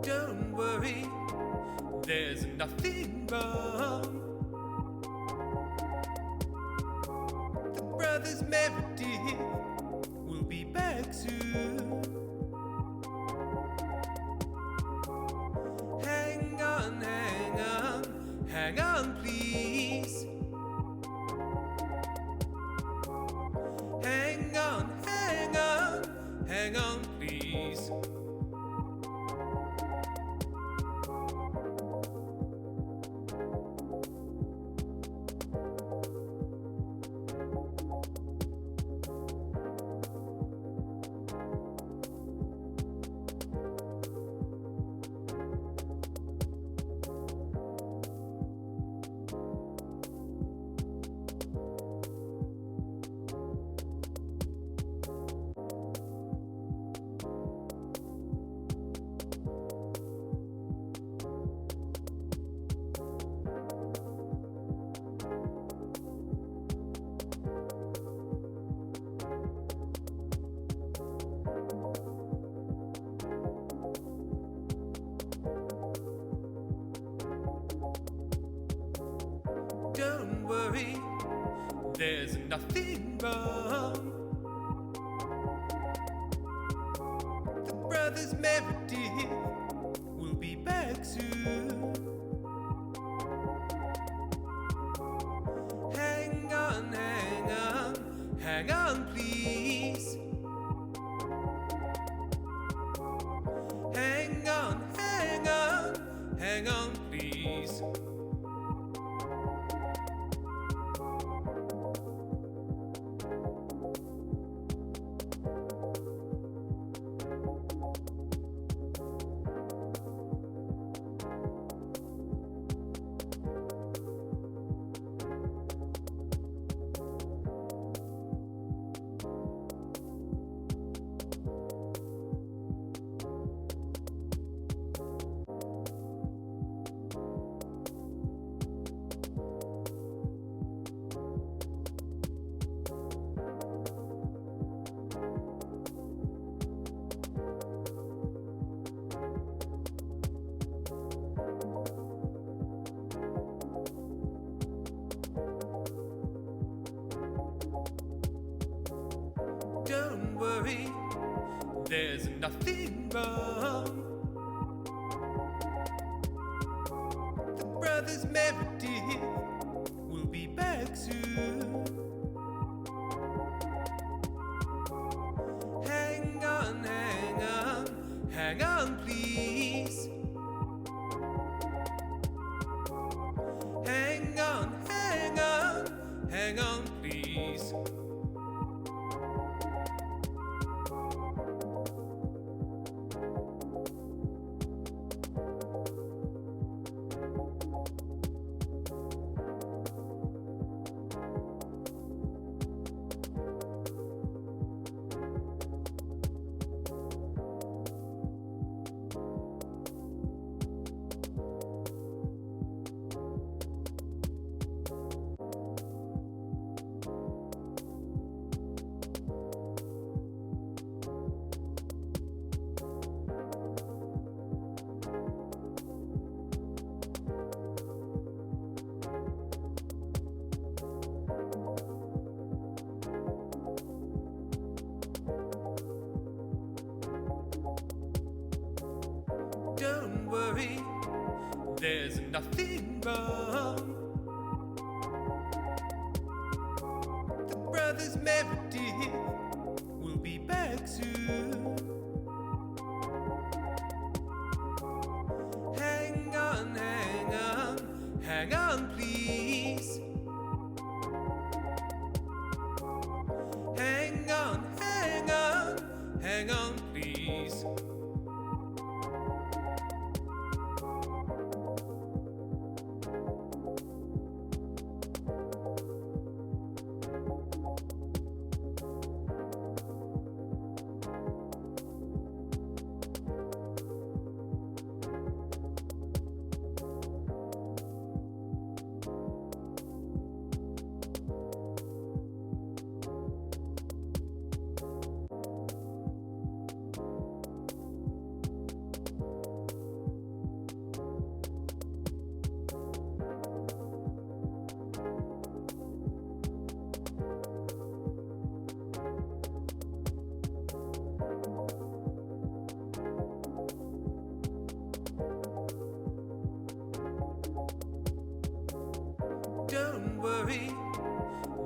Don't worry, there's nothing wrong. The brothers Meredith will be back soon. Hang on, hang on, hang on, please. Hang on, hang on, hang on, please. Don't worry, there's nothing wrong. The brothers Meredith will be back soon. Hang on, hang on, hang on, please. Hang on, hang on, hang on, please. Don't worry, there's nothing wrong. The brothers Meredith will be back soon. Hang on, hang on, hang on, please. Hang on, hang on, hang on, please. Don't worry, there's nothing wrong. The brothers Meredith will be back soon. Hang on, hang on, hang on, please. Hang on, hang on, hang on, please.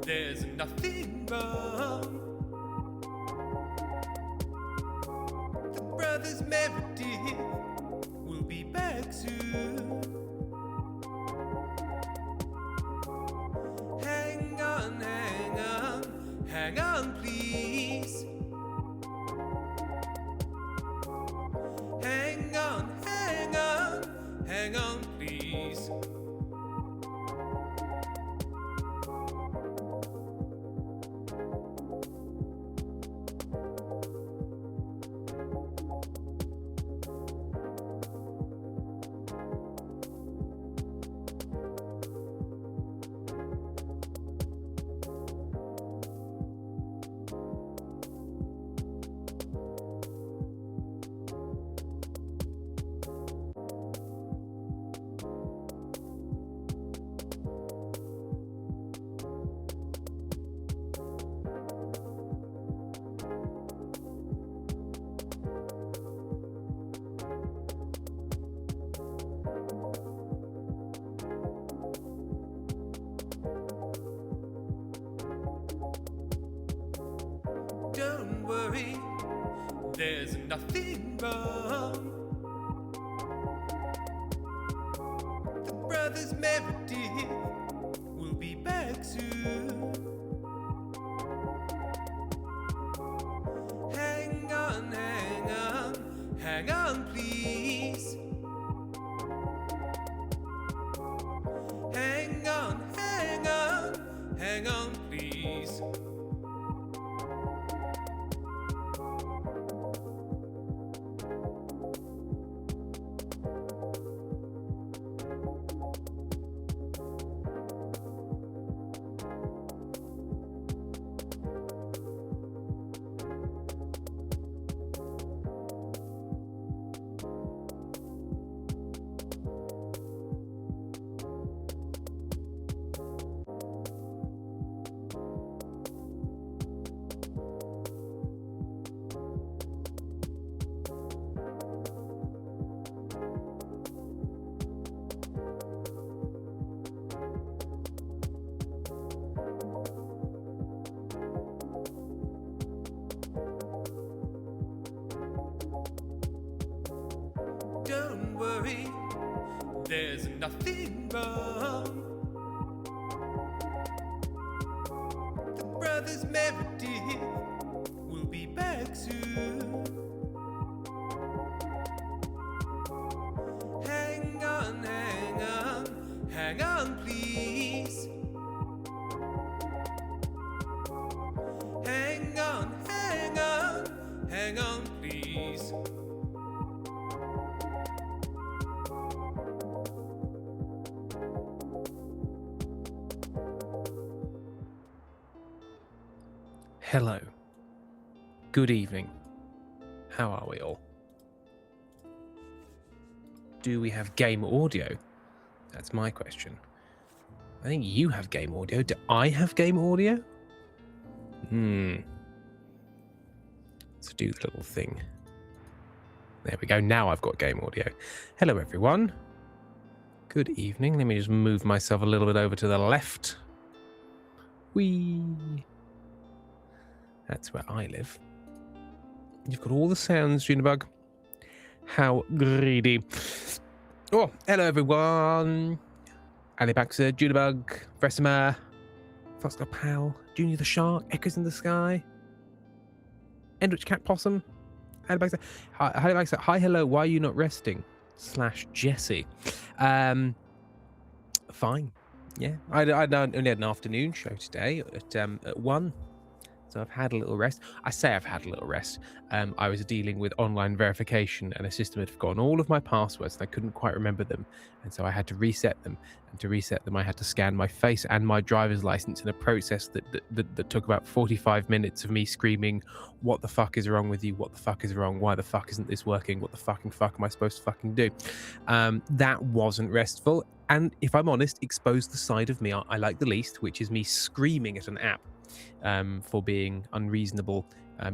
there's nothing wrong. The brothers Meredith will be back soon. Hang on, hang on, hang on, please. Hang on, hang on, hang on, please. Don't worry, there's nothing wrong. The brothers Meredith will be back soon. Hang on, hang on, hang on, please. Hang on, hang on, hang on, please. Don't worry, there's nothing wrong. The brothers Meredith will be back soon. Hang on, hang on, hang on, please. Hang on, hang on, hang on, please. Hello. Good evening. How are we all? Do we have game audio? That's my question. I think you have game audio. Do I have game audio? Let's do the little thing. There we go. Now I've got game audio. Hello, everyone. Good evening. Let me just move myself a little bit over to the left. Whee! That's where I live. You've got all the sounds, Junebug. How greedy. Oh, hello everyone. Ali Baxter, Junebug, Vesemir, Foxglove Pal, Junior the Shark, Echoes in the Sky, Endrich Cat Possum, Ali Baxter. Hi, Baxter. Hi, hello. Why are you not resting? / Jesse. Fine. Yeah, I only had an afternoon show today at 1. So I've had a little rest. I say I've had a little rest. I was dealing with online verification and a system had forgotten all of my passwords and I couldn't quite remember them. And so I had to reset them. And to reset them, I had to scan my face and my driver's license in a process that took about 45 minutes of me screaming, what the fuck is wrong with you? What the fuck is wrong? Why the fuck isn't this working? What the fucking fuck am I supposed to fucking do? That wasn't restful. And if I'm honest, exposed the side of me I like the least, which is me screaming at an app for being unreasonable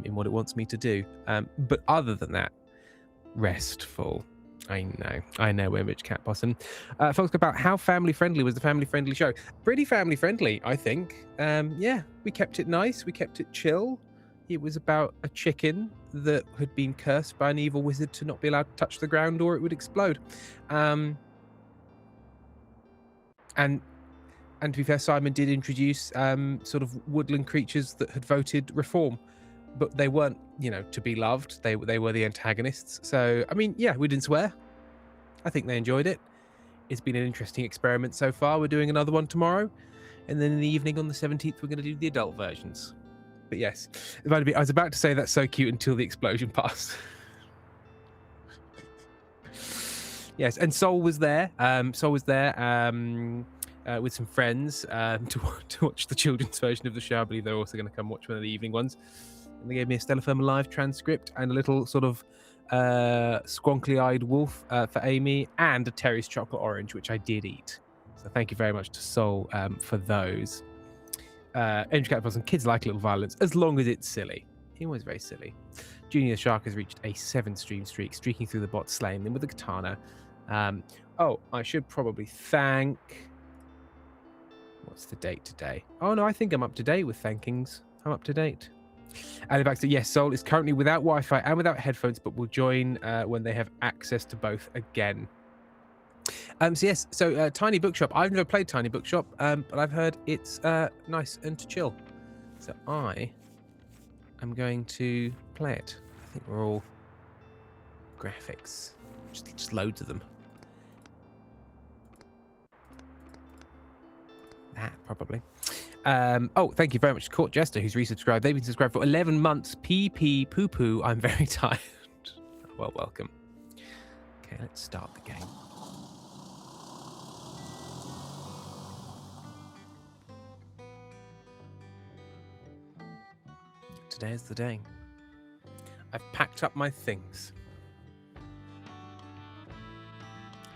in what it wants me to do. But other than that, restful. I know, we're Rich Cat Possum. Folks, about how family friendly was the family friendly show? Pretty family friendly, I think. Yeah, we kept it nice, we kept it chill. It was about a chicken that had been cursed by an evil wizard to not be allowed to touch the ground or it would explode. Um, and and to be fair, Simon did introduce sort of woodland creatures that had voted reform, but they weren't, to be loved. They were the antagonists. So I mean, yeah, we didn't swear. I think they enjoyed it. It's been an interesting experiment so far. We're doing another one tomorrow, and then in the evening on the 17th, we're going to do the adult versions. But yes, I was about to say that's so cute until the explosion passed. Yes, and Sol was there. Sol was there with some friends to watch the children's version of the show. I believe they're also going to come watch one of the evening ones. And they gave me a Stella Firma Live transcript and a little sort of squonkly-eyed wolf for Amy and a Terry's chocolate orange, which I did eat. So thank you very much to Sol for those. Angel Cat Possum, kids like a little violence as long as it's silly. He was very silly. Junior the Shark has reached a 7-stream streak, streaking through the bot, slaying them with a katana. I should probably thank... What's the date today? Oh, no, I think I'm up to date with thankings. I'm up to date. And in fact, so yes, Sol is currently without Wi-Fi and without headphones, but will join when they have access to both again. So Tiny Bookshop. I've never played Tiny Bookshop, but I've heard it's nice and chill. So I am going to play it. I think we're all graphics. Just loads of them. That probably. Thank you very much to Court Jester, who's resubscribed. They've been subscribed for 11 months. PP poo poo. I'm very tired. Well, welcome. Okay, let's start the game. Today is the day. I've packed up my things,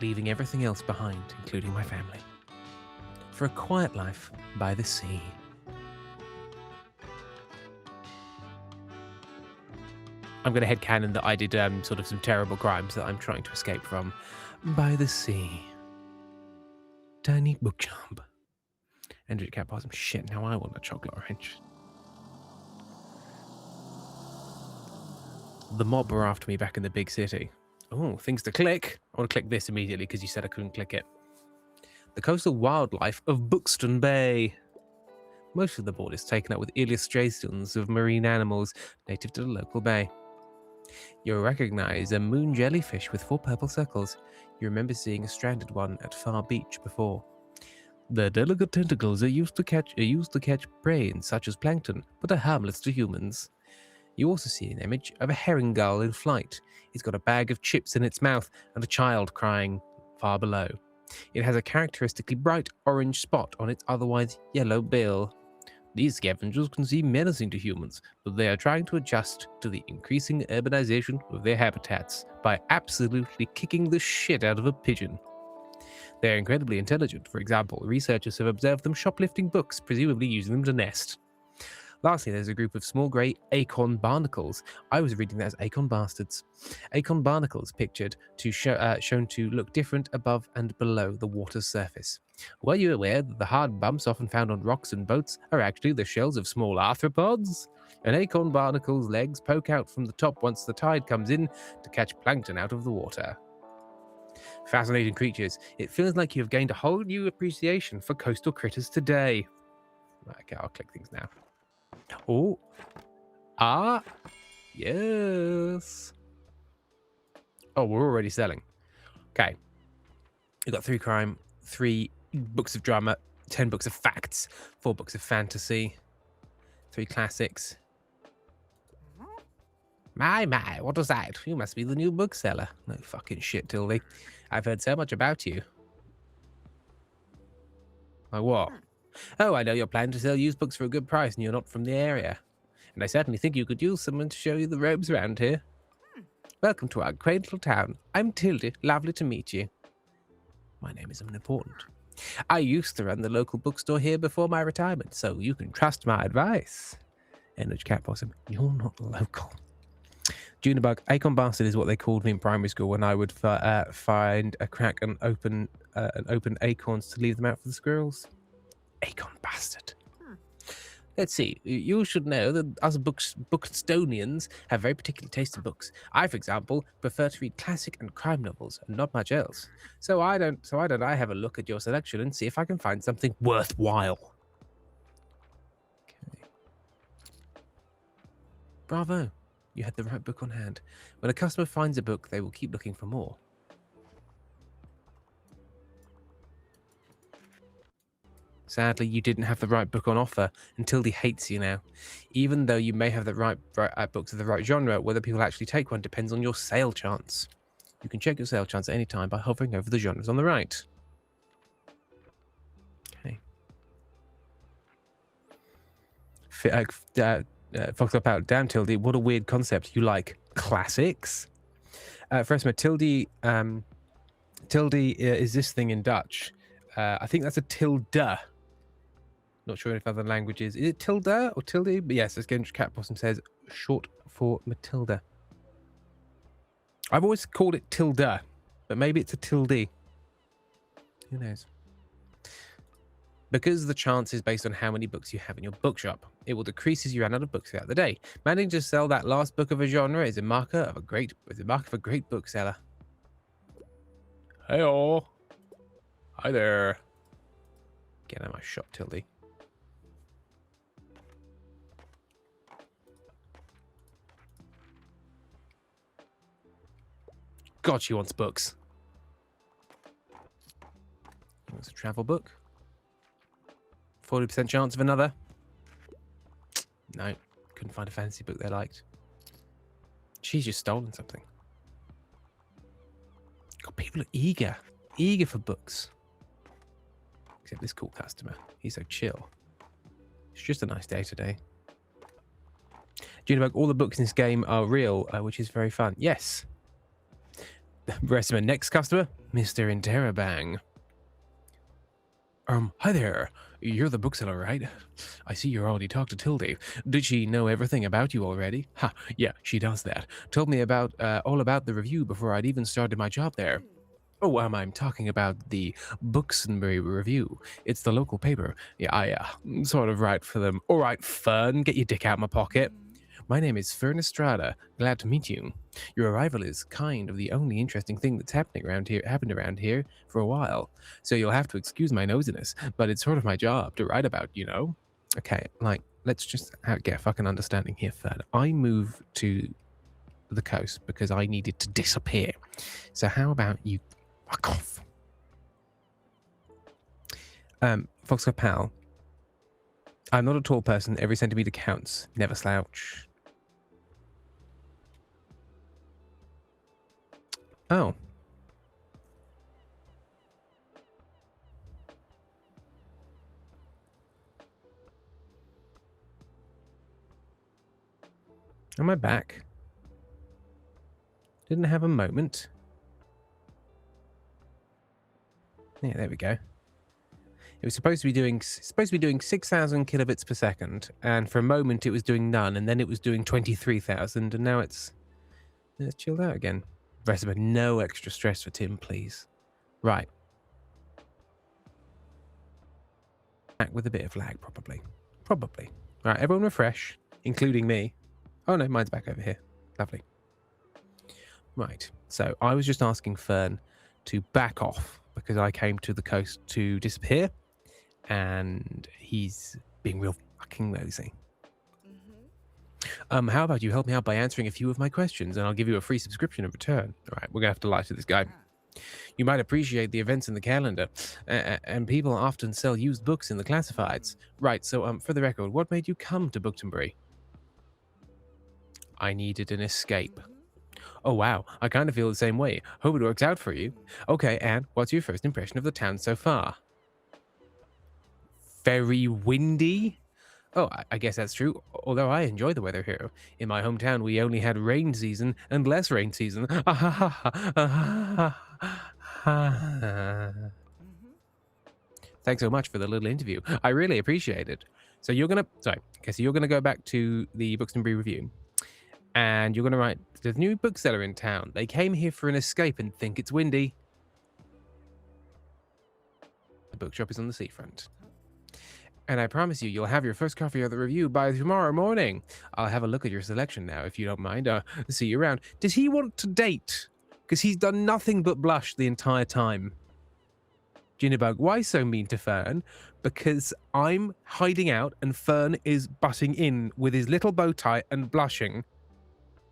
leaving everything else behind, including my family, for a quiet life by the sea. I'm going to headcanon that I did sort of some terrible crimes that I'm trying to escape from. By the sea. Tiny Bookshop. Andrew Cat Possum. Shit, now I want a chocolate orange. The mob were after me back in the big city. Oh, things to click. I want to click this immediately because you said I couldn't click it. The coastal wildlife of Buxton Bay. Most of the board is taken up with illustrations of marine animals native to the local bay. You'll recognize a moon jellyfish with 4 purple circles. You remember seeing a stranded one at Far Beach before. Their delicate tentacles are used to catch prey such as plankton, but are harmless to humans. You also see an image of a herring gull in flight. It's got a bag of chips in its mouth and a child crying far below. It has a characteristically bright orange spot on its otherwise yellow bill. These scavengers can seem menacing to humans, but they are trying to adjust to the increasing urbanization of their habitats by absolutely kicking the shit out of a pigeon. They are incredibly intelligent. For example, researchers have observed them shoplifting books, presumably using them to nest. Lastly, there's a group of small grey acorn barnacles. I was reading that as acorn bastards. Acorn barnacles pictured to shown to look different above and below the water's surface. Were you aware that the hard bumps often found on rocks and boats are actually the shells of small arthropods? An acorn barnacle's legs poke out from the top once the tide comes in to catch plankton out of the water. Fascinating creatures. It feels like you have gained a whole new appreciation for coastal critters today. Okay, I'll click things now. Oh. Ah. Yes. Oh, we're already selling. Okay. We've got 3 crime, 3 books of drama, 10 books of facts, 4 books of fantasy, 3 classics. My, what was that? You must be the new bookseller. No fucking shit, Tildy. I've heard so much about you. Like what? Oh, I know you're planning to sell used books for a good price and you're not from the area. And I certainly think you could use someone to show you the ropes around here. Welcome to our quaint little town. I'm Tildy. Lovely to meet you. My name is unimportant. I used to run the local bookstore here before my retirement, so you can trust my advice. Energy Cat Possum, you're not local. Junibug, Acorn Bastard is what they called me in primary school when I would find a crack and open acorns to leave them out for the squirrels. Acorn Bastard. Let's see. You should know that us Bookstonians have very particular taste in books. I, for example, prefer to read classic and crime novels and not much else. So I have a look at your selection and see if I can find something worthwhile. Okay. Bravo. You had the right book on hand. When a customer finds a book, they will keep looking for more. Sadly, you didn't have the right book on offer, and Tildy hates you now. Even though you may have the right books of the right genre, whether people actually take one depends on your sale chance. You can check your sale chance at any time by hovering over the genres on the right. Okay. Fox Up Out. Damn, Tildy, what a weird concept. You like classics? Fresma, Tildy is this thing in Dutch. I think that's a tilde. Not sure if other languages. Is it tilde or tilde? But yes, as Gench Cat Possum says, short for Matilda. I've always called it tilde, but maybe it's a tilde. Who knows? Because the chance is based on how many books you have in your bookshop. It will decrease as you run out of books throughout the day. Managing to sell that last book of a genre is a marker of a great bookseller. Hey-oh. Hi there. Get out of my shop, Tildy. God, she wants books. It's a travel book. 40% chance of another. No, couldn't find a fantasy book they liked. She's just stolen something. God, people are eager for books. Except this cool customer. He's so chill. It's just a nice day today. Junibug, all the books in this game are real, which is very fun. Yes. Rest of my next customer, Mr. Interrobang. Hi there. You're the bookseller, right? I see you already talked to Tildy. Did she know everything about you already? Ha, yeah, she does that. Told me about all about the review before I'd even started my job there. Oh, I'm talking about the Booksenbury Review. It's the local paper. Yeah, I sort of write for them. All right, Fern, get your dick out of my pocket. My name is Fern Estrada. Glad to meet you. Your arrival is kind of the only interesting thing that's happened around here for a while. So you'll have to excuse my nosiness, but it's sort of my job to write about, you know? Okay, like, let's just get a fucking understanding here, Fern. I moved to the coast because I needed to disappear. So how about you fuck off? Foxcott Pal. I'm not a tall person. Every centimeter counts. Never slouch. Oh. Am I back? Didn't have a moment. Yeah, there we go. It was supposed to be doing 6,000 kilobits per second, and for a moment it was doing none, and then it was doing 23,000, and now it's chilled out again. Rest of it, no extra stress for Tim, please. Right. Back with a bit of lag, probably. Probably. Right, everyone refresh, including me. Oh no, mine's back over here. Lovely. Right, so I was just asking Fern to back off because I came to the coast to disappear, and he's being real fucking nosy. How about you help me out by answering a few of my questions, and I'll give you a free subscription in return. All right, we're gonna have to lie to this guy. You might appreciate the events in the calendar, and people often sell used books in the classifieds. Right, so for the record, what made you come to Booktonbury? I needed an escape. Oh wow, I kind of feel the same way. Hope it works out for you. Okay, and what's your first impression of the town so far? Very windy? Oh, I guess that's true, although I enjoy the weather here. In my hometown, we only had rain season and less rain season. Thanks so much for the little interview. I really appreciate it. So you're gonna go back to the Bookstenbury Review, And you're going to write, there's a new bookseller in town. They came here for an escape and think it's windy. The bookshop is on the seafront. And I promise you'll have your first copy of the review by tomorrow morning. I'll have a look at your selection now, if you don't mind. See you around. Does he want to date? Because he's done nothing but blush the entire time. Jitterbug, why so mean to Fern? Because I'm hiding out and Fern is butting in with his little bow tie and blushing,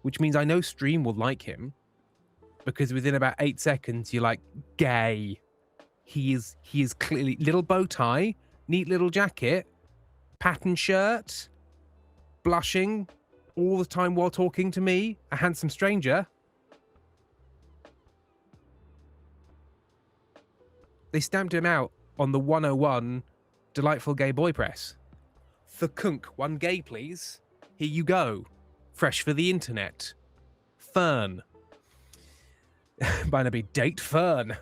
which means I know Stream will like him, because within about 8 seconds you're like, gay. He is clearly little bow tie, neat little jacket, pattern shirt, blushing all the time while talking to me, a handsome stranger. They stamped him out on the 101 Delightful Gay Boy Press. The kunk, one gay, please. Here you go. Fresh for the internet. Fern. Barnaby, date Fern.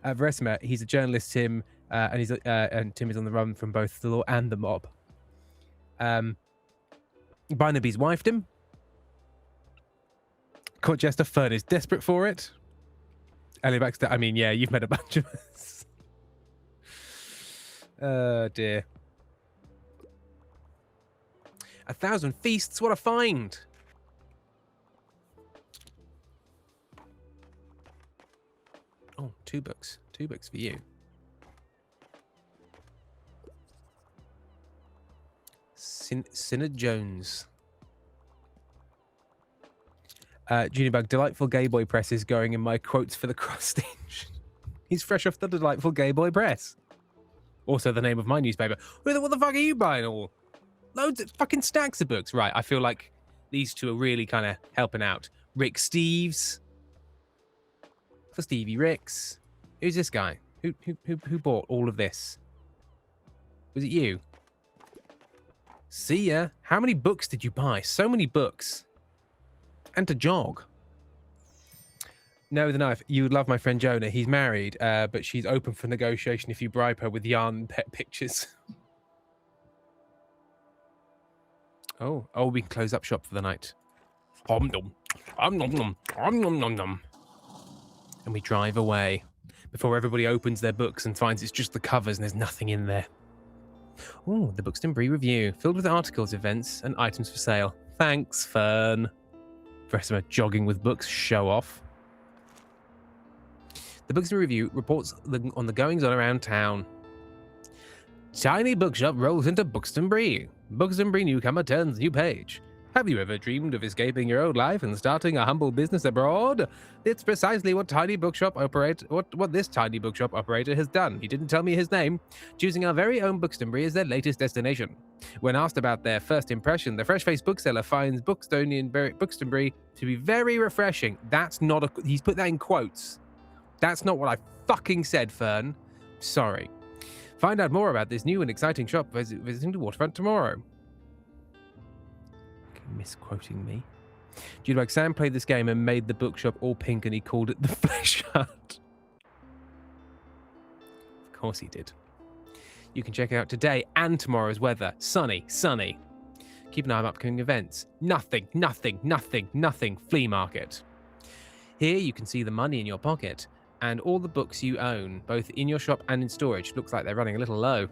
Veresima, he's a journalist, Tim, and Tim is on the run from both the law and the mob. Barnaby's wifed him. Court Jester, Fern is desperate for it. Ellie Baxter, I mean, yeah, you've met a bunch of us. Oh, dear. 1,000 feasts, what a find! Oh, 2 books. 2 books for you. Synod Jones. Junibug, Delightful Gay Boy Press is going in my quotes for the cross stitch. He's fresh off the Delightful Gay Boy Press. Also the name of my newspaper. What the fuck are you buying all? Loads of fucking stacks of books. Right, I feel like these two are really kind of helping out. Rick Steves. For Stevie Ricks. Who's this guy? Who bought all of this? Was it you? See ya. How many books did you buy? So many books. And to jog. No, the knife. You would love my friend Jonah. He's married, but she's open for negotiation if you bribe her with yarn pet pictures. Oh, we can close up shop for the night. And we drive away before everybody opens their books and finds it's just the covers and there's nothing in there. Oh, the Buxton Brie review, filled with articles, events, and items for sale. Thanks, Fern. Veresima jogging with books, show off. The Buxton Review reports on the goings-on around town. Tiny bookshop rolls into Buxton Brie. Buxton Brie newcomer turns new page. Have you ever dreamed of escaping your old life and starting a humble business abroad? It's precisely what this tiny bookshop operator has done. He didn't tell me his name, choosing our very own Buxton Brie as their latest destination. When asked about their first impression, the fresh-faced bookseller finds Buxton Brie to be very refreshing. That's not he's put that in quotes. That's not what I fucking said, Fern. Sorry. Find out more about this new and exciting shop visiting the waterfront tomorrow. Misquoting me. Judebug, Sam played this game and made the bookshop all pink and he called it the Flesh Hut. Of course he did. You can check it out today and tomorrow's weather. Sunny, sunny. Keep an eye on upcoming events. Nothing. Flea market. Here you can see the money in your pocket and all the books you own, both in your shop and in storage. Looks like they're running a little low.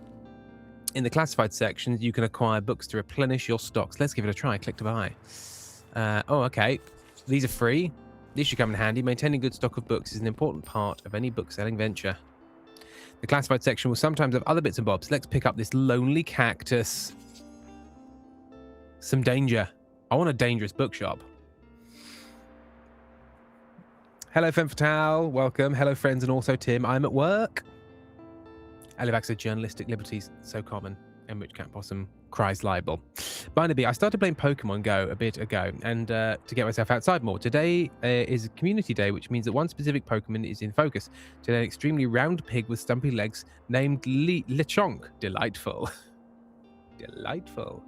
In the classified sections, you can acquire books to replenish your stocks. Let's give it a try. Click to buy. Oh, okay. These are free. These should come in handy. Maintaining a good stock of books is an important part of any book-selling venture. The classified section will sometimes have other bits and bobs. Let's pick up this lonely cactus. Some danger. I want a dangerous bookshop. Hello, Femme Fatale. Welcome. Hello, friends, and also Tim. I'm at work. Alivax said journalistic liberties so common. And Rich Cat Possum cries libel. Barnaby, I started playing Pokemon Go a bit ago and to get myself outside more. Today is Community Day, which means that one specific Pokemon is in focus. Today, an extremely round pig with stumpy legs named Lechonk. Delightful. Delightful.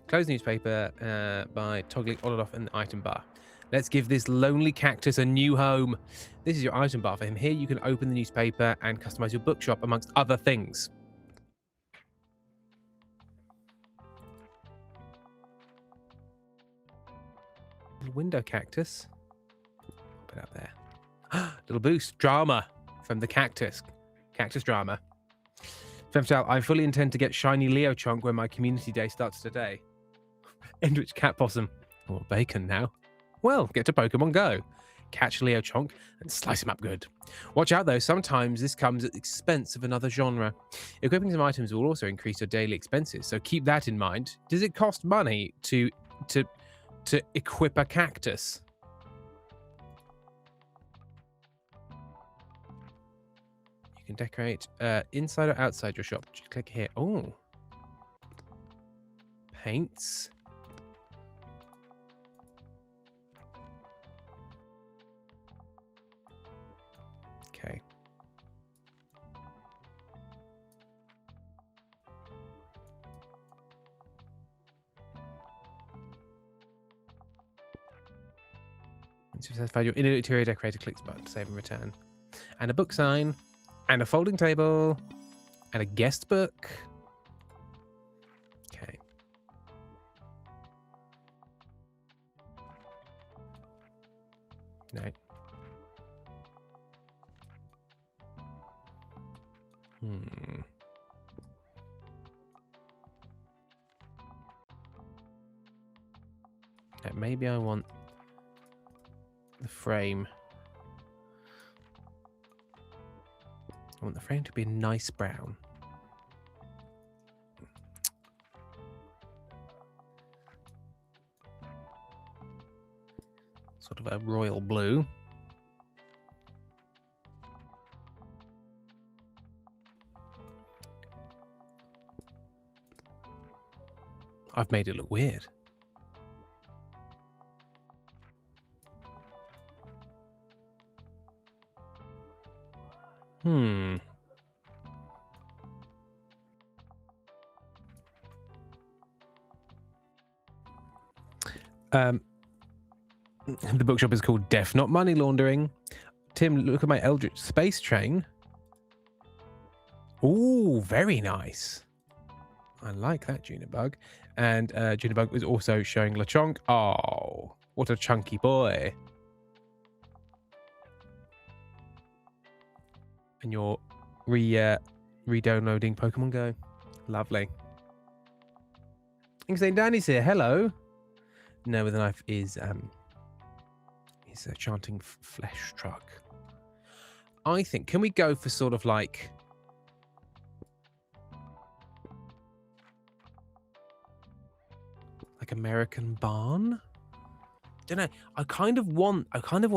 Close newspaper by toggling on and off an item bar. Let's give this lonely cactus a new home. This is your item bar for him. Here you can open the newspaper and customize your bookshop amongst other things. Little window cactus. Put it up there. Little boost. Drama from the cactus. Cactus drama. Femsal, I fully intend to get shiny Leo chunk when my community day starts today. Enrich cat possum. Or bacon now. Well, get to Pokemon Go. Catch Leo Chonk and slice him up good. Watch out though, sometimes this comes at the expense of another genre. Equipping some items will also increase your daily expenses, so keep that in mind. Does it cost money to equip a cactus? You can decorate inside or outside your shop. Just click here. Oh. Paints. Okay. Once you've satisfied your interior decorator, click the button to save and return. And a book sign. And a folding table. And a guest book. Okay. No. Maybe I want the frame. I want the frame to be a nice brown. Sort of a royal blue. I've made it look weird. The bookshop is called Deaf Not Money Laundering. Tim, look at my Eldritch Space Train. Ooh, very nice. I like that Junibug. And Junibug is also showing Lechonk. Oh, what a chunky boy. And you're re-downloading Pokemon Go. Lovely. Insane Danny's here. Hello. No, with a knife is he's chanting flesh truck. I think, can we go for sort of like American barn? Don't know. I kind of want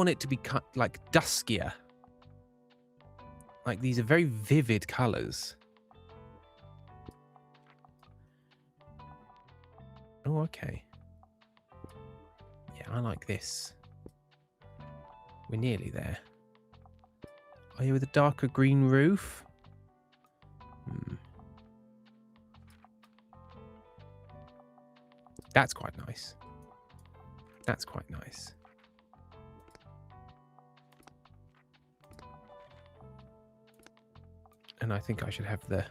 it to be cut like duskier. Like these are very vivid colors. Oh, okay. Yeah, I like this. We're nearly there. Are you with a darker green roof? That's quite nice. That's quite nice. And I think I should have the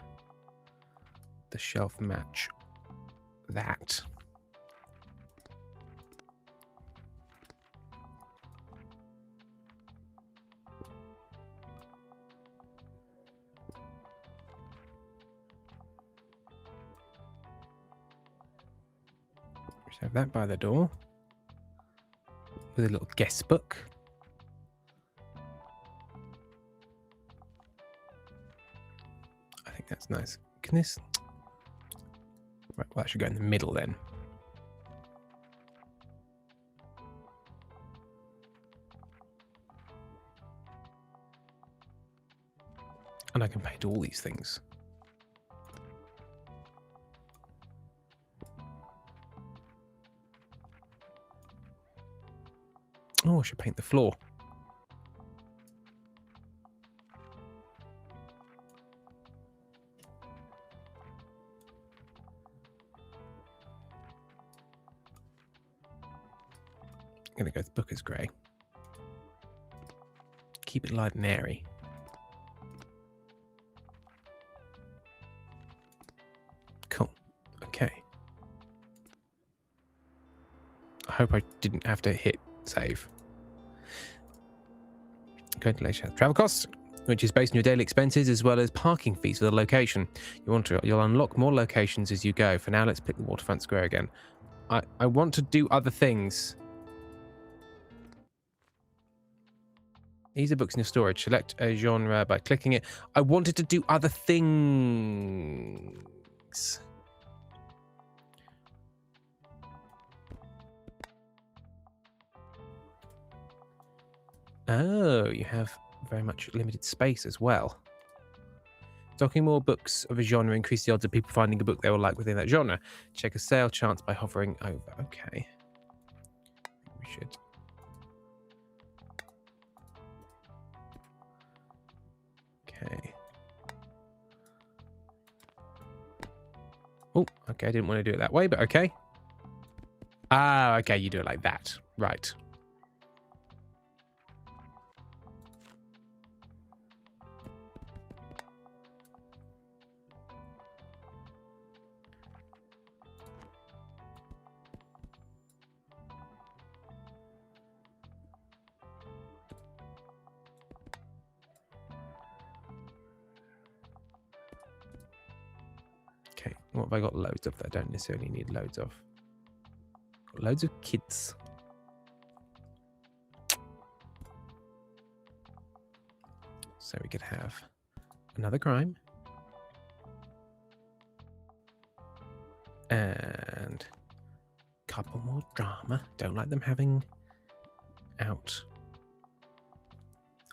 shelf match that. Just have that by the door with a little guest book. I think that's nice. Can this? Right, well, that should go in the middle then. And I can paint all these things. Oh, I should paint the floor. I'm going to go with Booker's Grey. Keep it light and airy. Cool. Okay. I hope I didn't have to hit save. Going to later. Travel costs, which is based on your daily expenses as well as parking fees for the location. You'll unlock more locations as you go. For now, let's pick the waterfront square again. I want to do other things. These are books in your storage. Select a genre by clicking it. I wanted to do other things. Oh, you have very much limited space as well. Stocking more books of a genre increase the odds of people finding a book they will like within that genre. Check a sale chance by hovering over. Okay. We should. Okay. Oh, okay. I didn't want to do it that way, but okay. Ah, okay. You do it like that. Right. Okay, what have I got loads of that I don't necessarily need loads of? Got loads of kids. So we could have another crime. And a couple more drama. Don't like them having out.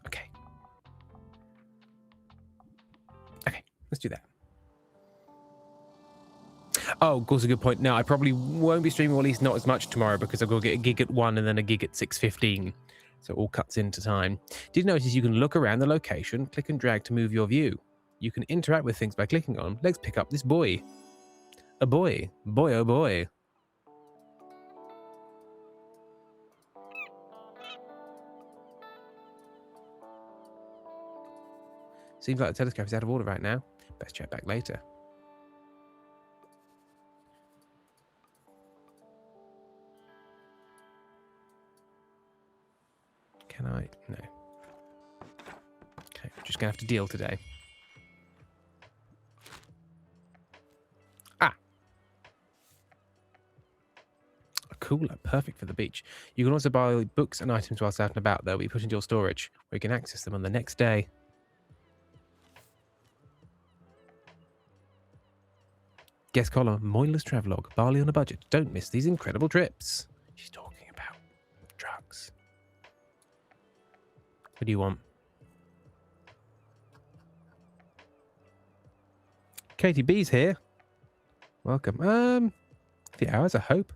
Okay. Okay, let's do that. Oh, of course, a good point. No, I probably won't be streaming, or at least not as much tomorrow, because I've got to get a gig at 1 and then a gig at 6:15. So it all cuts into time. Did notice you can look around the location, click and drag to move your view. You can interact with things by clicking on. Let's pick up this boy. A boy. Boy, oh boy. Seems like the telescope is out of order right now. Best check back later. Can I? No. Okay, just gonna have to deal today. Ah! A cooler, perfect for the beach. You can also buy books and items whilst out and about. They'll be put into your storage, where you can access them on the next day. Guest column, Moyler's travelogue, Bali on a budget. Don't miss these incredible trips. She's talking about drugs. What do you want? Katie B's here. Welcome. The hours, I hope.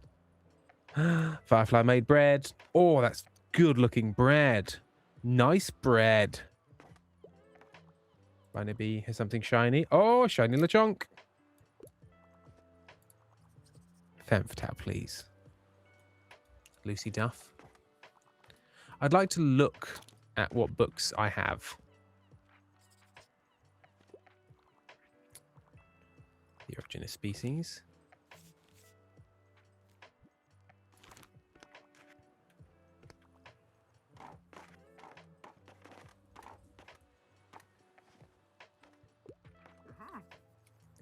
Firefly made bread. Oh, that's good looking bread. Nice bread. Rhino B has something shiny. Oh, shiny LeChonk. Femme fatale, please. Lucy Duff. I'd like to look at what books I have. The Origin of Species.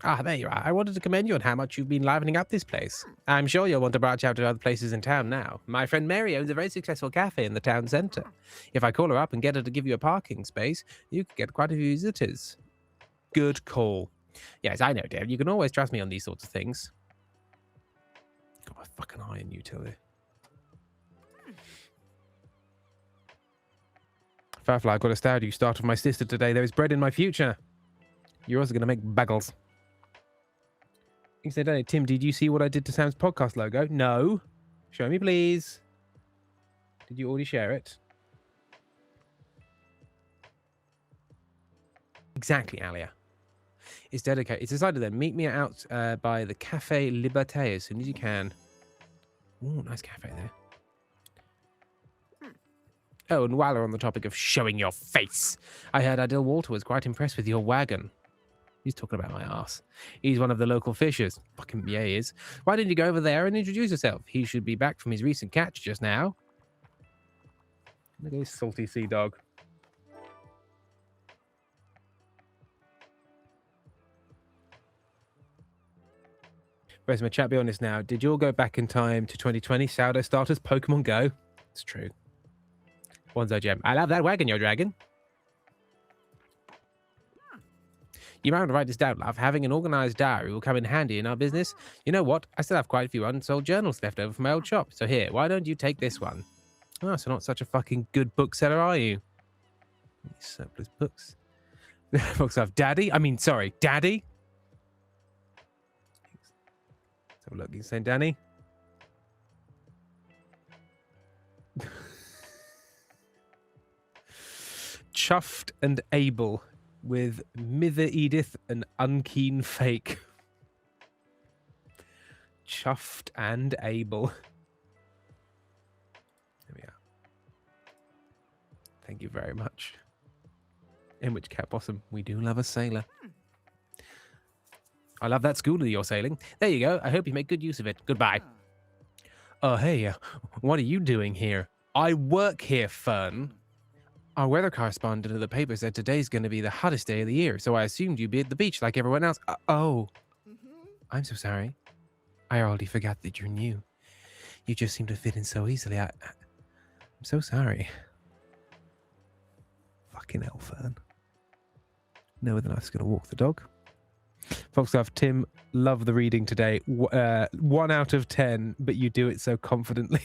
Ah, there you are. I wanted to commend you on how much you've been livening up this place. I'm sure you'll want to branch out to other places in town now. My friend Mary owns a very successful cafe in the town centre. If I call her up and get her to give you a parking space, you could get quite a few visitors. Good call. Yes, I know, Dave. You can always trust me on these sorts of things. Got my fucking eye on you, Tilly. Firefly, I've got a stout you started with my sister today. There is bread in my future. You're also going to make bagels. Tim, did you see what I did to Sam's podcast logo? No. Show me, please. Did you already share it? Exactly, Alia. It's dedicated. It's decided then. Meet me out by the Cafe Liberté as soon as you can. Ooh, nice cafe there. Oh, and while we're on the topic of showing your face, I heard Adil Walter was quite impressed with your wagon. He's talking about my ass. He's one of the local fishers. Fucking yeah, he is. Why didn't you go over there and introduce yourself? He should be back from his recent catch just now. Look at this salty sea dog. Where's my chat? Be honest now. Did you all go back in time to 2020? Sourdough starters, Pokemon Go. It's true. Bonzo Gem. I love that wagon, your dragon. You might want to write this down, love. Having an organized diary will come in handy in our business. You know what? I still have quite a few unsold journals left over from my old shop. So here, why don't you take this one? Oh, so not such a fucking good bookseller, are you? Surplus books. Books have Daddy. Daddy. Let's have a look. You saying Danny? Chuffed and able with Mither Edith and Unkeen Fake. Chuffed and able. There we are. Thank you very much. In which Cat Possum, we do love a sailor. I love that schooner you're sailing. There you go. I hope you make good use of it. Goodbye. Oh, hey, what are you doing here? I work here, Fern. Our weather correspondent at the paper said today's going to be the hottest day of the year, so I assumed you'd be at the beach like everyone else. I'm so sorry. I already forgot that you're new. You just seem to fit in so easily. I'm so sorry. Fucking hell, Fern. Know whether I'm just going to walk the dog. Folks love Tim. Love the reading today. 1 out of 10, but you do it so confidently.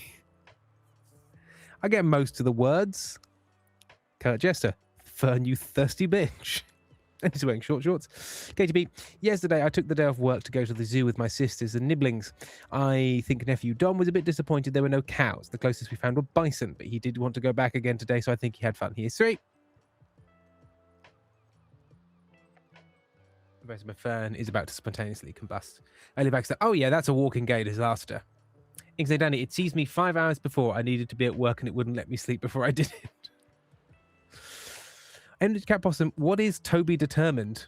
I get most of the words. Kurt Jester, Fern, you thirsty bitch. And he's wearing short shorts. KTB, yesterday I took the day off work to go to the zoo with my sisters and nibblings. I think nephew Dom was a bit disappointed there were no cows. The closest we found were bison, but he did want to go back again today, so I think he had fun. He is 3. The rest of my Fern is about to spontaneously combust. Early Baxter, oh yeah, that's a walking gay disaster. Inksay Danny, it seized me 5 hours before I needed to be at work and it wouldn't let me sleep before I did it. And Cat Possum, what is Toby determined?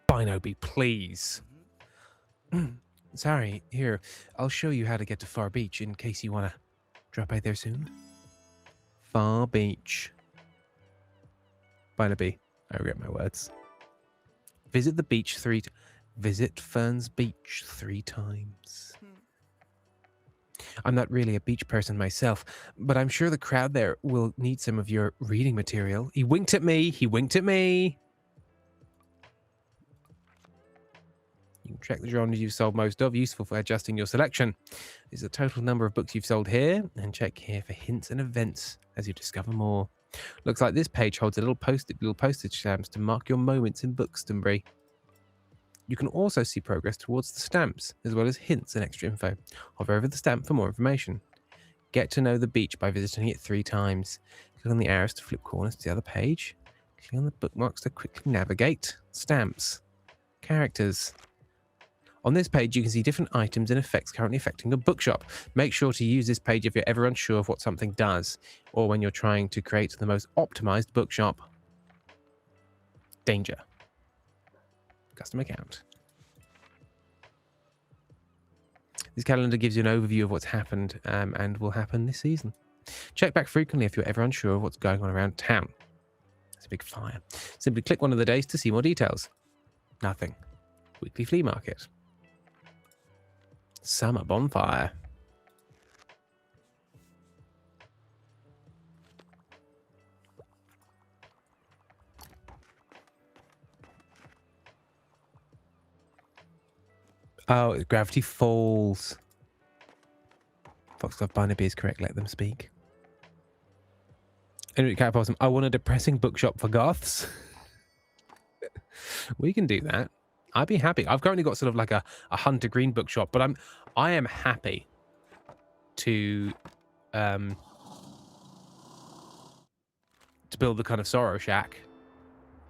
Binoby, please. Sorry, here, I'll show you how to get to Far Beach in case you want to drop by there soon. Far Beach. Binoby, I regret my words. Visit the beach Visit Fern's Beach 3 times. I'm not really a beach person myself, but I'm sure the crowd there will need some of your reading material. He winked at me. He winked at me. You can check the genres you've sold most of, useful for adjusting your selection. There's the total number of books you've sold here, and check here for hints and events as you discover more. Looks like this page holds a little postage stamps to mark your moments in Bookstonbury. You can also see progress towards the stamps, as well as hints and extra info. Hover over the stamp for more information. Get to know the beach by visiting it 3 times. Click on the arrows to flip corners to the other page. Click on the bookmarks to quickly navigate. Stamps. Characters. On this page, you can see different items and effects currently affecting your bookshop. Make sure to use this page if you're ever unsure of what something does, or when you're trying to create the most optimized bookshop. Danger. Custom account. This calendar gives you an overview of what's happened and will happen this season. Check back frequently if you're ever unsure of what's going on around town. It's a big fire. Simply click one of the days to see more details. Nothing. Weekly flea market. Summer bonfire. Oh, Gravity Falls. Foxglove Barnaby is correct. Let them speak. Henry Cat Possum, I want a depressing bookshop for goths. We can do that. I'd be happy. I've currently got sort of like a Hunter Green bookshop, but I am happy to build the kind of Sorrow Shack,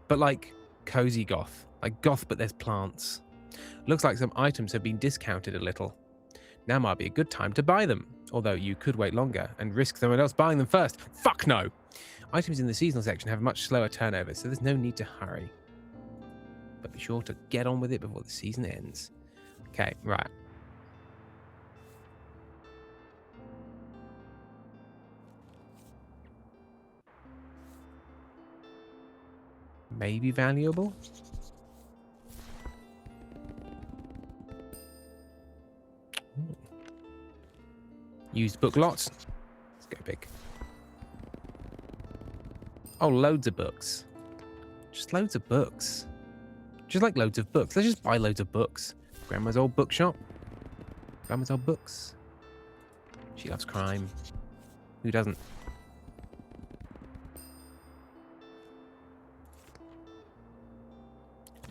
but like cozy goth, like goth, but there's plants. Looks like some items have been discounted a little. Now might be a good time to buy them, although you could wait longer and risk someone else buying them first. Fuck no! Items in the seasonal section have a much slower turnover, so there's no need to hurry. but be sure to get on with it before the season ends. Okay, right. Maybe valuable. Ooh. Used book lots. Let's go big. Oh, loads of books. Just loads of books. Just like loads of books. Let's just buy loads of books. Grandma's old bookshop. Grandma's old books. She loves crime. Who doesn't?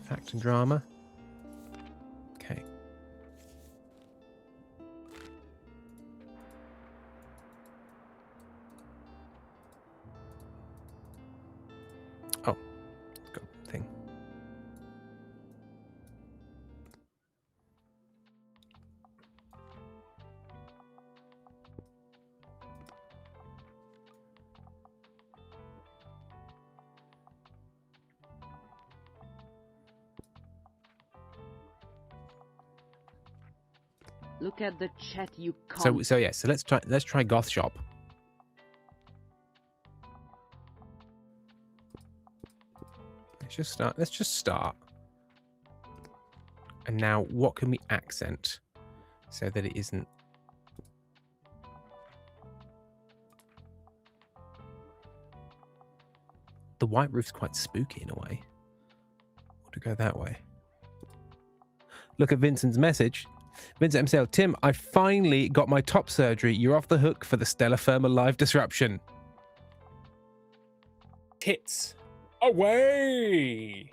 Fact and drama. Okay. Oh, got a thing. Look at the chat, you can't. So yeah. So let's try Goth Shop. Let's just start. And now, what can we accent so that it isn't? The white roof's quite spooky in a way. Want to go that way? Look at Vincent's message. Vincent himself, Tim, I finally got my top surgery. You're off the hook for the Stellar Firma live disruption. Tits away!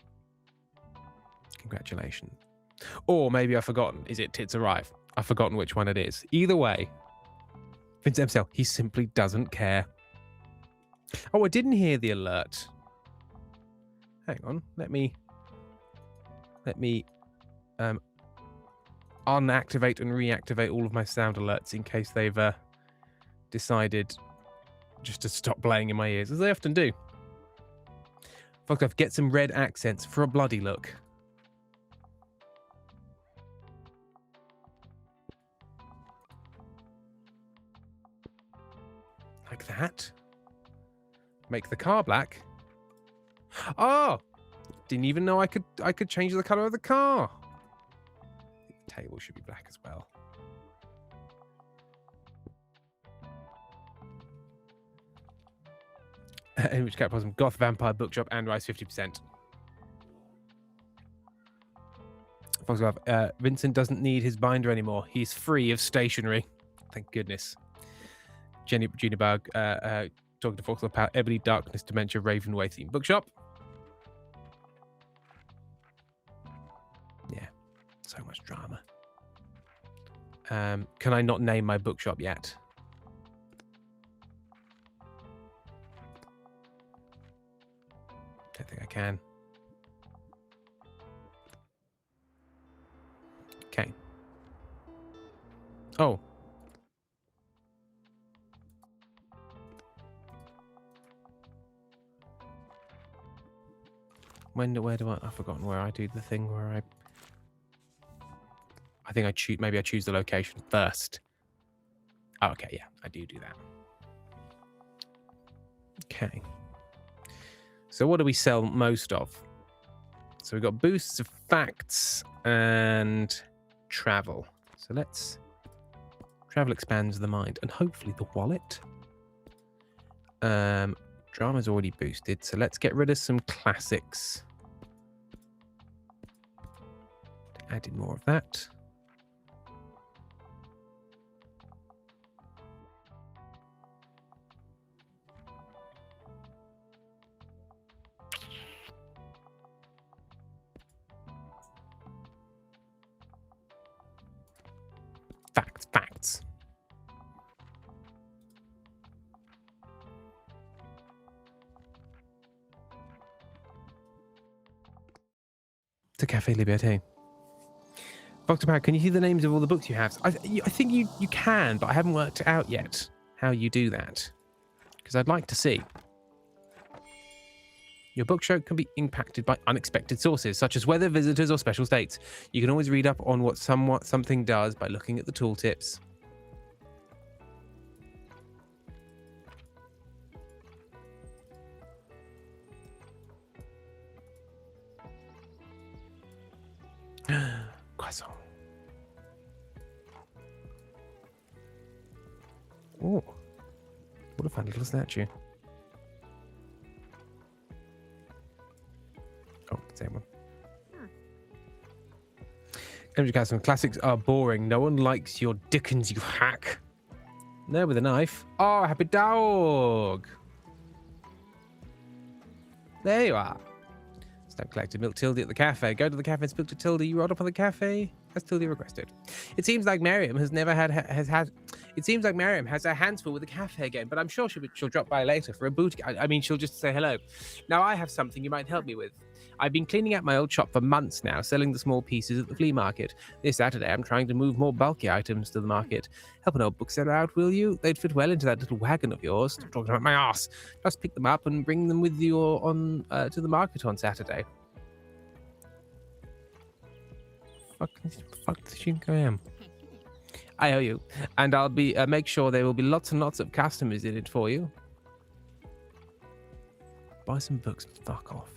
Congratulations. Or maybe I've forgotten. Is it Tits Arrive? I've forgotten which one it is. Either way, Vincent himself, he simply doesn't care. Oh, I didn't hear the alert. Hang on. Let me unactivate and reactivate all of my sound alerts in case they've decided just to stop playing in my ears, as they often do. Fuck off, get some red accents for a bloody look. Like that. Make the car black. Oh! Didn't even know I could change the color of the car. The table should be black as well. In which case, Goth Vampire Bookshop and Rise 50%. Vincent doesn't need his binder anymore. He's free of stationery. Thank goodness. Junibug talking to Fox about Ebony Darkness Dementia Ravenway theme bookshop. Yeah, so much drama. Can I not name my bookshop yet? Don't think I can. Okay. Oh. Where do I've forgotten where I do the thing where I think maybe I choose the location first. Oh, okay, yeah, I do that. Okay. So what do we sell most of? So we've got boosts of facts and travel. So travel expands the mind and hopefully the wallet. Drama's already boosted, so let's get rid of some classics. Add in more of that. Facts. To Café Liberté. Bookshop, can you see the names of all the books you have? I think you can, but I haven't worked out yet how you do that. Because I'd like to see. Your bookshop can be impacted by unexpected sources, such as weather, visitors, or special states. You can always read up on what something does by looking at the tooltips. Croissant. Oh, what a fun little statue. Oh, same one. Energy Castle classics are boring. No one likes your Dickens, you hack. There with a knife. Oh, happy dog. There you are. Stamp collected milk Tildy at the cafe. Go to the cafe and speak to Tildy. You rolled up on the cafe as Tildy requested. It seems like Miriam has never had. It seems like Miriam has her hands full with the cafe again, but I'm sure she'll drop by later for a boutique. I mean, she'll just say hello. Now I have something you might help me with. I've been cleaning out my old shop for months now, selling the small pieces at the flea market. This Saturday, I'm trying to move more bulky items to the market. Help an old bookseller out, will you? They'd fit well into that little wagon of yours. Stop talking about my ass. Just pick them up and bring them with you on to the market on Saturday. Fuck the think I am. I owe you, and I'll be make sure there will be lots and lots of customers in it for you. Buy some books and fuck off.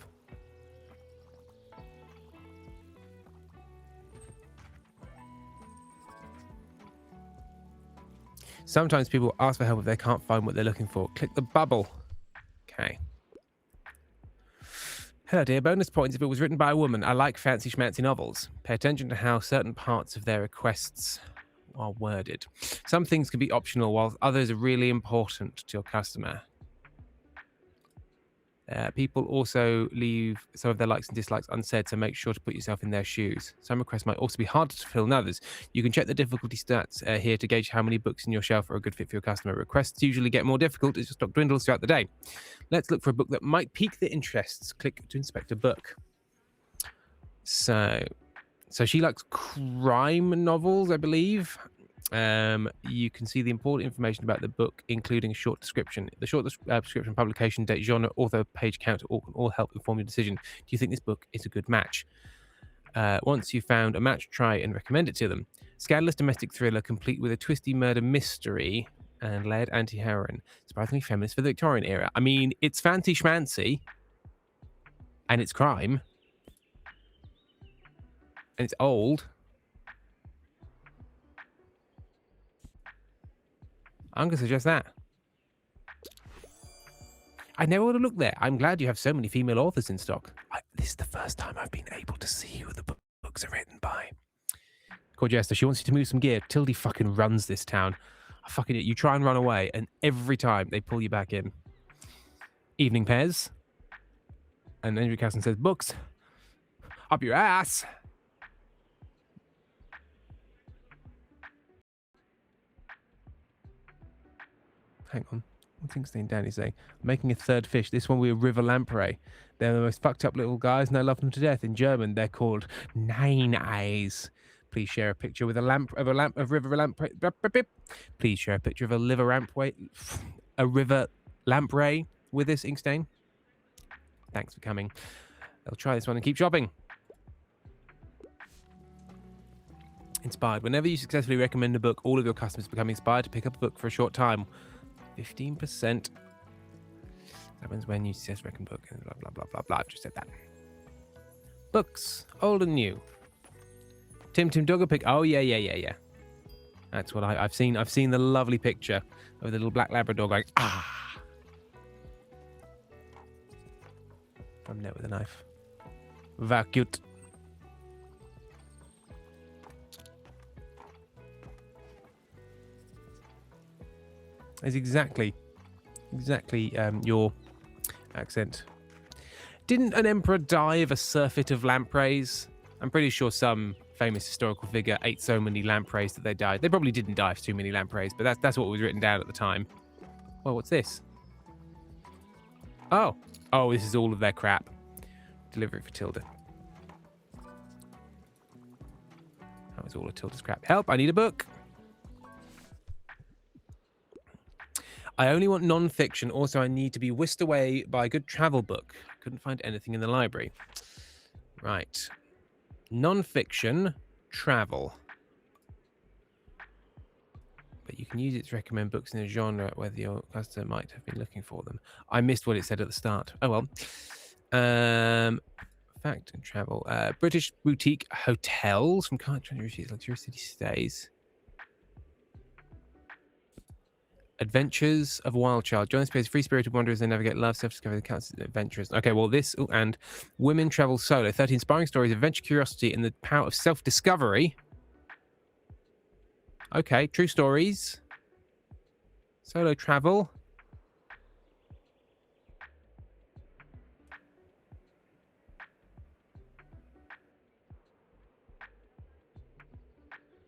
Sometimes people ask for help if they can't find what they're looking for. Click the bubble. Okay. Hello, dear. Bonus points if it was written by a woman. I like fancy schmancy novels. Pay attention to how certain parts of their requests are worded. Some things can be optional, while others are really important to your customer. People also leave some of their likes and dislikes unsaid, so make sure to put yourself in their shoes. Some requests might also be harder to fill than others. You can check the difficulty stats here to gauge how many books in your shelf are a good fit for your customer. Requests usually get more difficult as your stock dwindles throughout the day. Let's look for a book that might pique their interests. Click to inspect a book. So she likes crime novels, I believe. You can see the important information about the book, including a short description. The short description, publication date, genre, author, page count, all help inform your decision. Do you think this book is a good match? Once you've found a match, try and recommend it to them. Scandalous domestic thriller, complete with a twisty murder mystery and layered anti-heroine. Surprisingly feminist for the Victorian era. I mean, it's fancy schmancy, and it's crime, and it's old. I'm going to suggest that. I never would have looked there. I'm glad you have so many female authors in stock. This is the first time I've been able to see who the books are written by. Called Jester. She wants you to move some gear. Tildy fucking runs this town. You try and run away, and every time they pull you back in. Evening Pez. And Andrew Casson says, books. Up your ass. Hang on. What's Inkstein Danny saying? Making a third fish. This one with river lamprey. They're the most fucked up little guys, and I love them to death. In German, they're called Nine Eyes. Please share a picture with a river lamprey. Please share a picture of a river lamprey with us, Inkstein. Thanks for coming. I'll try this one and keep shopping. Inspired. Whenever you successfully recommend a book, all of your customers become inspired to pick up a book for a short time. 15% happens when you successfully recommend a book. Blah blah blah blah blah. I've just said that. Books, old and new. Tim Duggar pick. Oh yeah. That's what I've seen. I've seen the lovely picture of the little black Labrador going ah from there with a knife. Very cute. Is exactly your accent. Didn't an emperor die of a surfeit of lampreys? I'm pretty sure some famous historical figure ate so many lampreys that they died. They probably didn't die of too many lampreys, but that's what was written down at the time. Well, what's this? Oh, this is all of their crap. Delivery for Tilda. That was all of Tilda's crap. Help! I need a book. I only want non-fiction. Also, I need to be whisked away by a good travel book. I couldn't find anything in the library. Right. Non-fiction, travel. But you can use it to recommend books in a genre whether your customer might have been looking for them. I missed what it said at the start. Oh well. Fact and travel. British boutique hotels from country luxury city stays. Adventures of a Wild Child. Join the space free-spirited wanderers and navigate love, self-discovery, the counts adventures. Okay, well this and women travel solo. 30 inspiring stories of adventure, curiosity, and the power of self-discovery. Okay, true stories. Solo travel.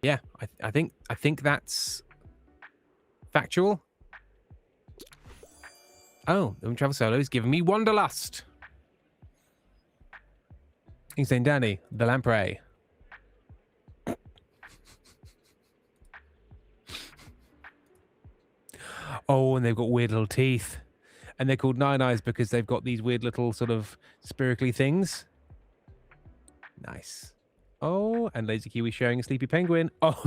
Yeah, I think that's factual. Oh, the travel solo is giving me wanderlust. Insane Danny, the lamprey. Oh, and they've got weird little teeth. And they're called Nine Eyes because they've got these weird little sort of spiracly things. Nice. Oh, and Lazy Kiwi sharing a sleepy penguin. Oh,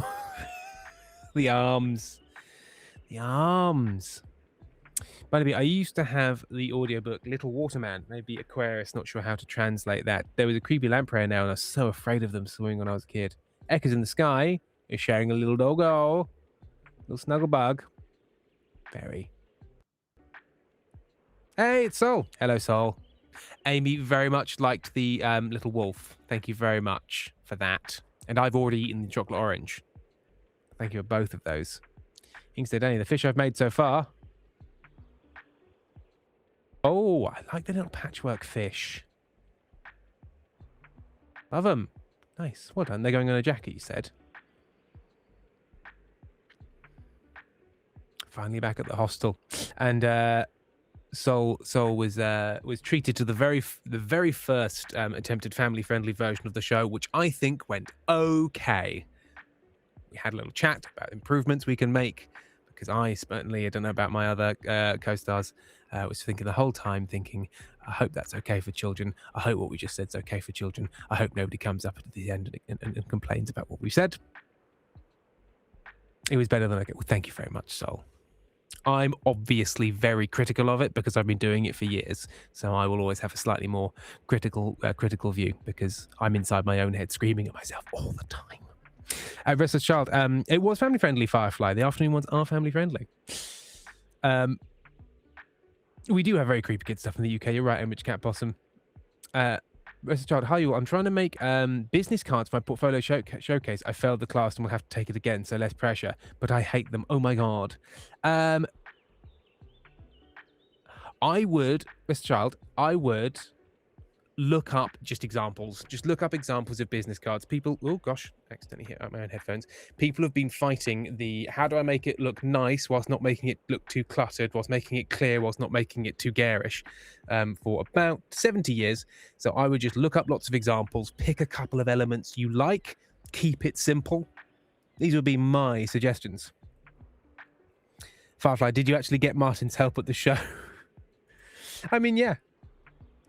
the arms. The arms. By the way, I used to have the audiobook Little Waterman, maybe Aquarius, not sure how to translate that. There was a creepy lamprey now, and I was so afraid of them swimming when I was a kid. Echoes in the Sky is sharing a little doggo. Little snuggle bug. Very. Hey, it's Sol. Hello, Sol. Amy very much liked the little wolf. Thank you very much for that. And I've already eaten the chocolate orange. Thank you for both of those. Instead, Danny, the fish I've made so far. Oh, I like the little patchwork fish. Love them. Nice. Well done. They're going on a jacket, you said. Finally back at the hostel. And Sol was treated to the very first attempted family-friendly version of the show, which I think went okay. We had a little chat about improvements we can make, because I certainly, I don't know about my other co-stars, was thinking the whole time, I hope that's okay for children. I hope what we just said is okay for children. I hope nobody comes up at the end and complains about what we said. It was better than okay. Well, thank you very much, Sol. I'm obviously very critical of it because I've been doing it for years. So I will always have a slightly more critical view because I'm inside my own head screaming at myself all the time. Restless Child. It was family friendly, Firefly. The afternoon ones are family friendly. We do have very creepy kid stuff in the UK. You're right, Image Cat Possum. Restless Child, hi you all. I'm trying to make business cards for my portfolio showcase. I failed the class and will have to take it again, so less pressure. But I hate them. Oh my god. I would, Restless Child, I would look up just examples. Just look up examples of business cards. People, oh gosh, accidentally hit out my own headphones. People have been fighting the how do I make it look nice whilst not making it look too cluttered, whilst making it clear, whilst not making it too garish, for about 70 years. So I would just look up lots of examples, pick a couple of elements you like, keep it simple. These would be my suggestions. Firefly, did you actually get Martin's help at the show? I mean, yeah.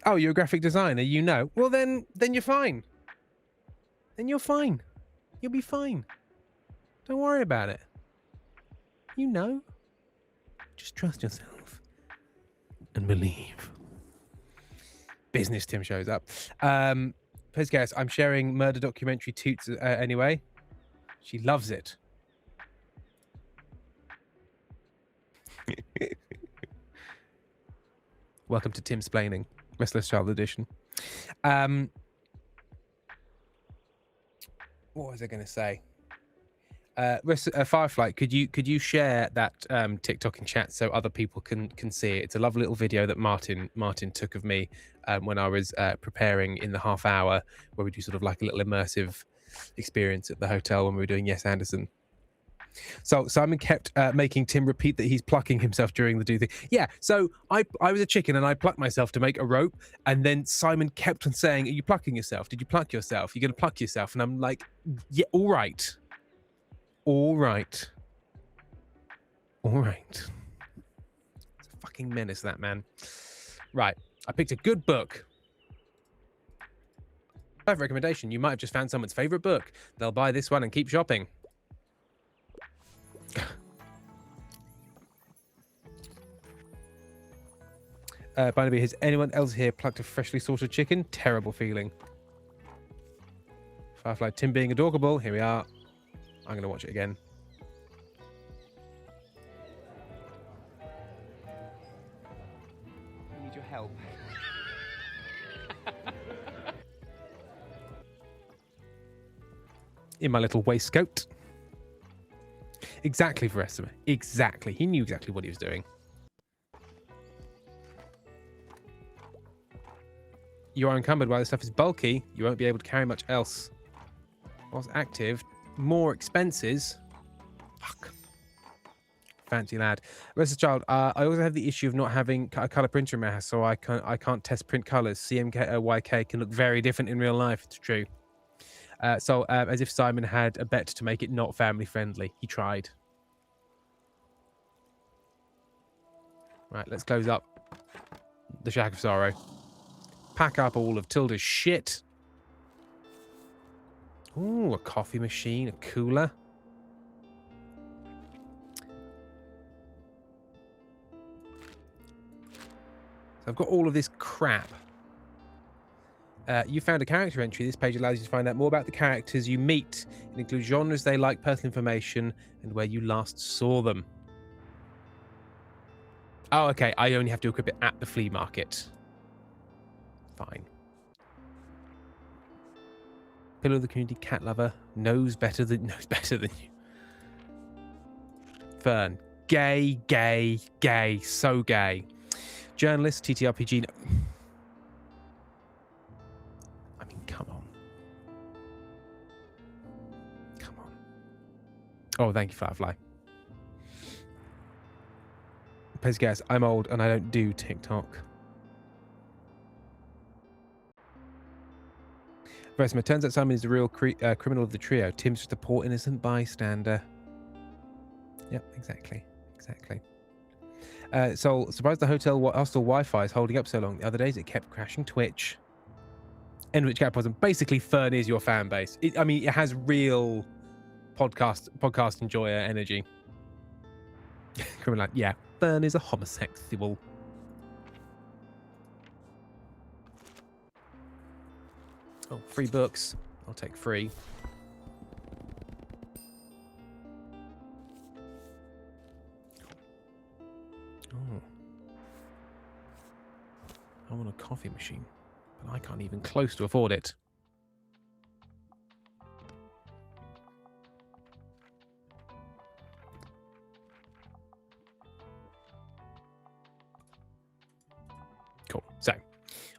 Oh, you're a graphic designer, you know. Well, then you're fine. Then you're fine. You'll be fine. Don't worry about it. You know. Just trust yourself. And believe. Business Tim shows up. Please guess, I'm sharing murder documentary toots anyway. She loves it. Welcome to Tim's Splaining. Restless Child edition. What was I going to say? Firefly, could you share that TikTok in chat so other people can see it? It's a lovely little video that Martin took of me when I was preparing in the half hour where we do sort of like a little immersive experience at the hotel when we were doing Yes Anderson. So Simon kept making Tim repeat that he's plucking himself during the do thing. Yeah, so I was a chicken and I plucked myself to make a rope, and then Simon kept on saying, "Are you plucking yourself? Did you pluck yourself? You're going to pluck yourself?" And I'm like, "Yeah, all right. All right. All right." fucking menace, that man. Right. I picked a good book. Perfect recommendation. You might have just found someone's favorite book. They'll buy this one and keep shopping. Barnaby, has anyone else here plucked a freshly slaughtered chicken? Terrible feeling. Firefly Tim being adorable. Here we are. I'm going to watch it again. I need your help. In my little waistcoat. Exactly, Verestimer. Exactly. He knew exactly what he was doing. You are encumbered while this stuff is bulky. You won't be able to carry much else. Whilst active, more expenses. Fuck. Fancy lad. Rest of child. I also have the issue of not having a color printer in my house, so I can't test print colors. CMYK can look very different in real life. It's true. As if Simon had a bet to make it not family friendly. He tried. Right, let's close up the Shack of Sorrow. Pack up all of Tilda's shit. Ooh, a coffee machine, a cooler. So I've got all of this crap. You found a character entry. This page allows you to find out more about the characters you meet. It includes genres they like, personal information, and where you last saw them. Oh, okay. I only have to equip it at the flea market. Fine. Pillar of the community, cat lover, knows better than you. Fern, gay, gay, gay, so gay. Journalist, TTRPG. I mean, come on. Come on. Oh, thank you, Firefly. Please guess, I'm old and I don't do TikTok. Versma, turns out Simon is the real criminal of the trio. Tim's just a poor innocent bystander. Yep, exactly. Exactly. So, surprised the hostel Wi-Fi is holding up so long. The other days it kept crashing Twitch. Enrich Capitalism. Basically, Fern is your fan base. I mean, it has real podcast enjoyer energy. Criminal, yeah. Fern is a homosexual. Oh, free books. I'll take free. Oh. I want a coffee machine, but I can't even close to afford it. Cool. So,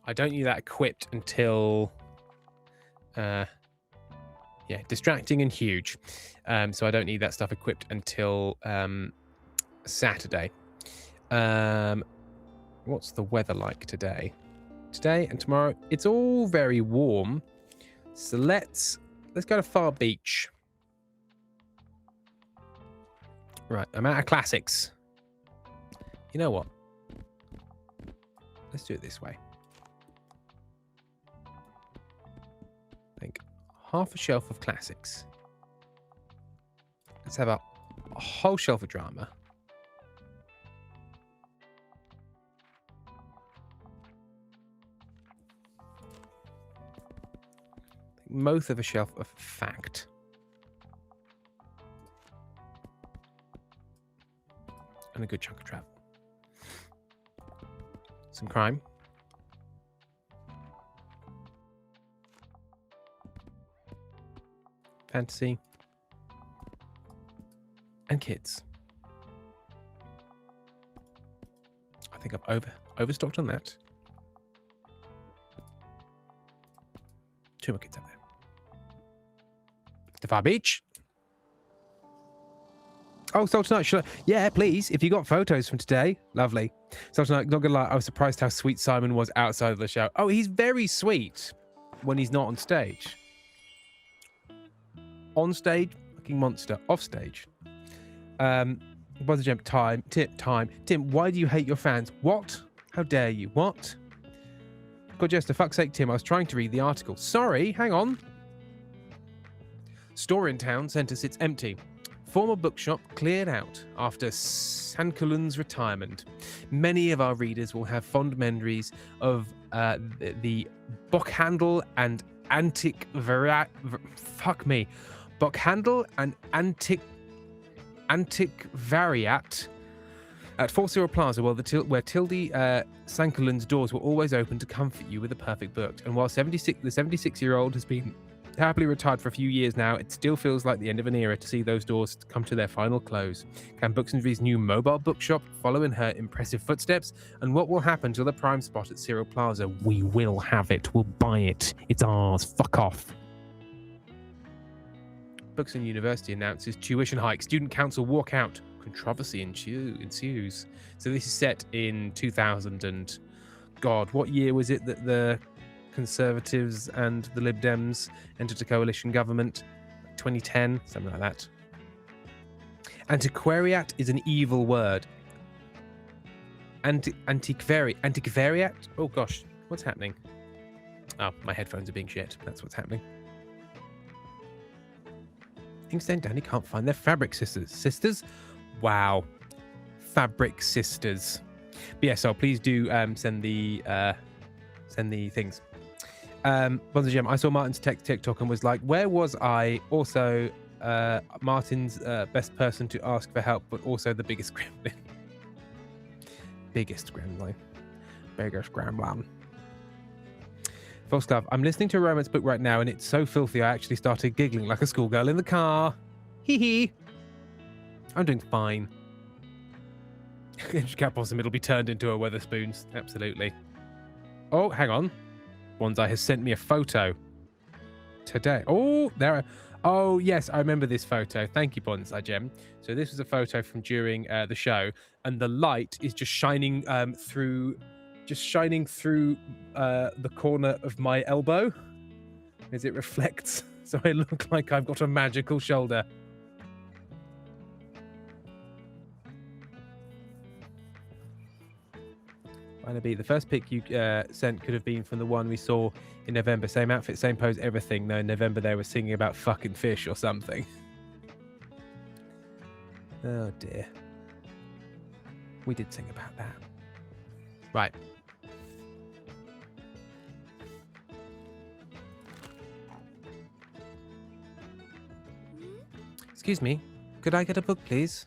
I don't need that equipped until... yeah, distracting and huge. So I don't need that stuff equipped until Saturday. What's the weather like today? Today and tomorrow, it's all very warm. So let's go to Far Beach. Right, I'm out of classics. You know what? Let's do it this way. I think half a shelf of classics. Let's have a whole shelf of drama. Most of a shelf of fact. And a good chunk of travel. Some crime. Fantasy. And kids. I think I've overstocked on that. 2 more kids out there. The Far Beach. Oh, Sultanite, should I? Yeah, please. If you got photos from today, lovely. Sultanite, not gonna lie, I was surprised how sweet Simon was outside of the show. Oh, he's very sweet when he's not on stage. On stage, fucking monster. Off stage, Buzzer Gem, time. Tim, why do you hate your fans? What? How dare you? What? God, just for fuck's sake, Tim, I was trying to read the article. Sorry, hang on. Store in town centre sits empty. Former bookshop cleared out after Sankulun's retirement. Many of our readers will have fond memories of the Bockhandel and Bockhandel and Antiquariat at 40 Plaza, where Tildy Sankulun's doors were always open to comfort you with a perfect book. And while the 76-year-old has been happily retired for a few years now, it still feels like the end of an era to see those doors come to their final close. Can Books and V's new mobile bookshop follow in her impressive footsteps? And what will happen to the prime spot at Cyril Plaza? We will have it. We'll buy it. It's ours. Fuck off. Books and University announces tuition hike. Student council walk out. Controversy ensues. So this is set in 2000 and... God, what year was it that the Conservatives and the Lib Dems entered a coalition government? 2010, something like that. Antiquariat is an evil word. Antiquariat? Oh gosh, what's happening? Oh, my headphones are being shit. That's what's happening. Inkster and Danny can't find their fabric sisters. Wow. Fabric sisters. But yeah, so please do send the things. Bonza Gem, I saw Martin's TikTok and was like, where was I? Also, Martin's best person to ask for help, but also the biggest gremlin. Biggest gremlin. False Glove, I'm listening to a romance book right now and it's so filthy I actually started giggling like a schoolgirl in the car. Hee hee. I'm doing fine. Cat Possum, it'll be turned into a Weatherspoons. Absolutely. Oh, hang on. Bonsai has sent me a photo today. Oh, there. Oh, yes, I remember this photo. Thank you, Bonsai Gem. So this was a photo from during the show, and the light is just shining through the corner of my elbow as it reflects. So I look like I've got a magical shoulder. The first pic you sent could have been from the one we saw in November. Same outfit, same pose, everything. No, in November they were singing about fucking fish or something. Oh dear. We did sing about that. Right. Excuse me. Could I get a book, please?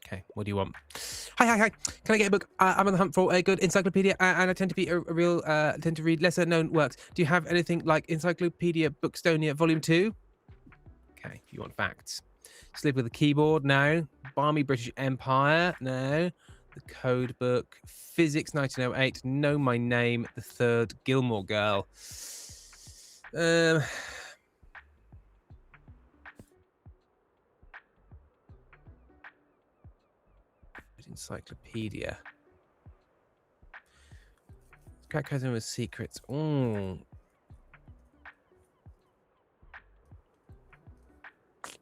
Okay, what do you want? Hi. Can I get a book? I'm on the hunt for a good encyclopedia, and I tend to be tend to read lesser known works. Do you have anything like Encyclopedia Bookstonia Volume 2? Okay, you want facts. Sleep with a Keyboard? No. Balmy British Empire? No. The Code Book. Physics 1908. Know My Name. The Third Gilmore Girl. Encyclopedia. Cataclysm with Secrets. Oh.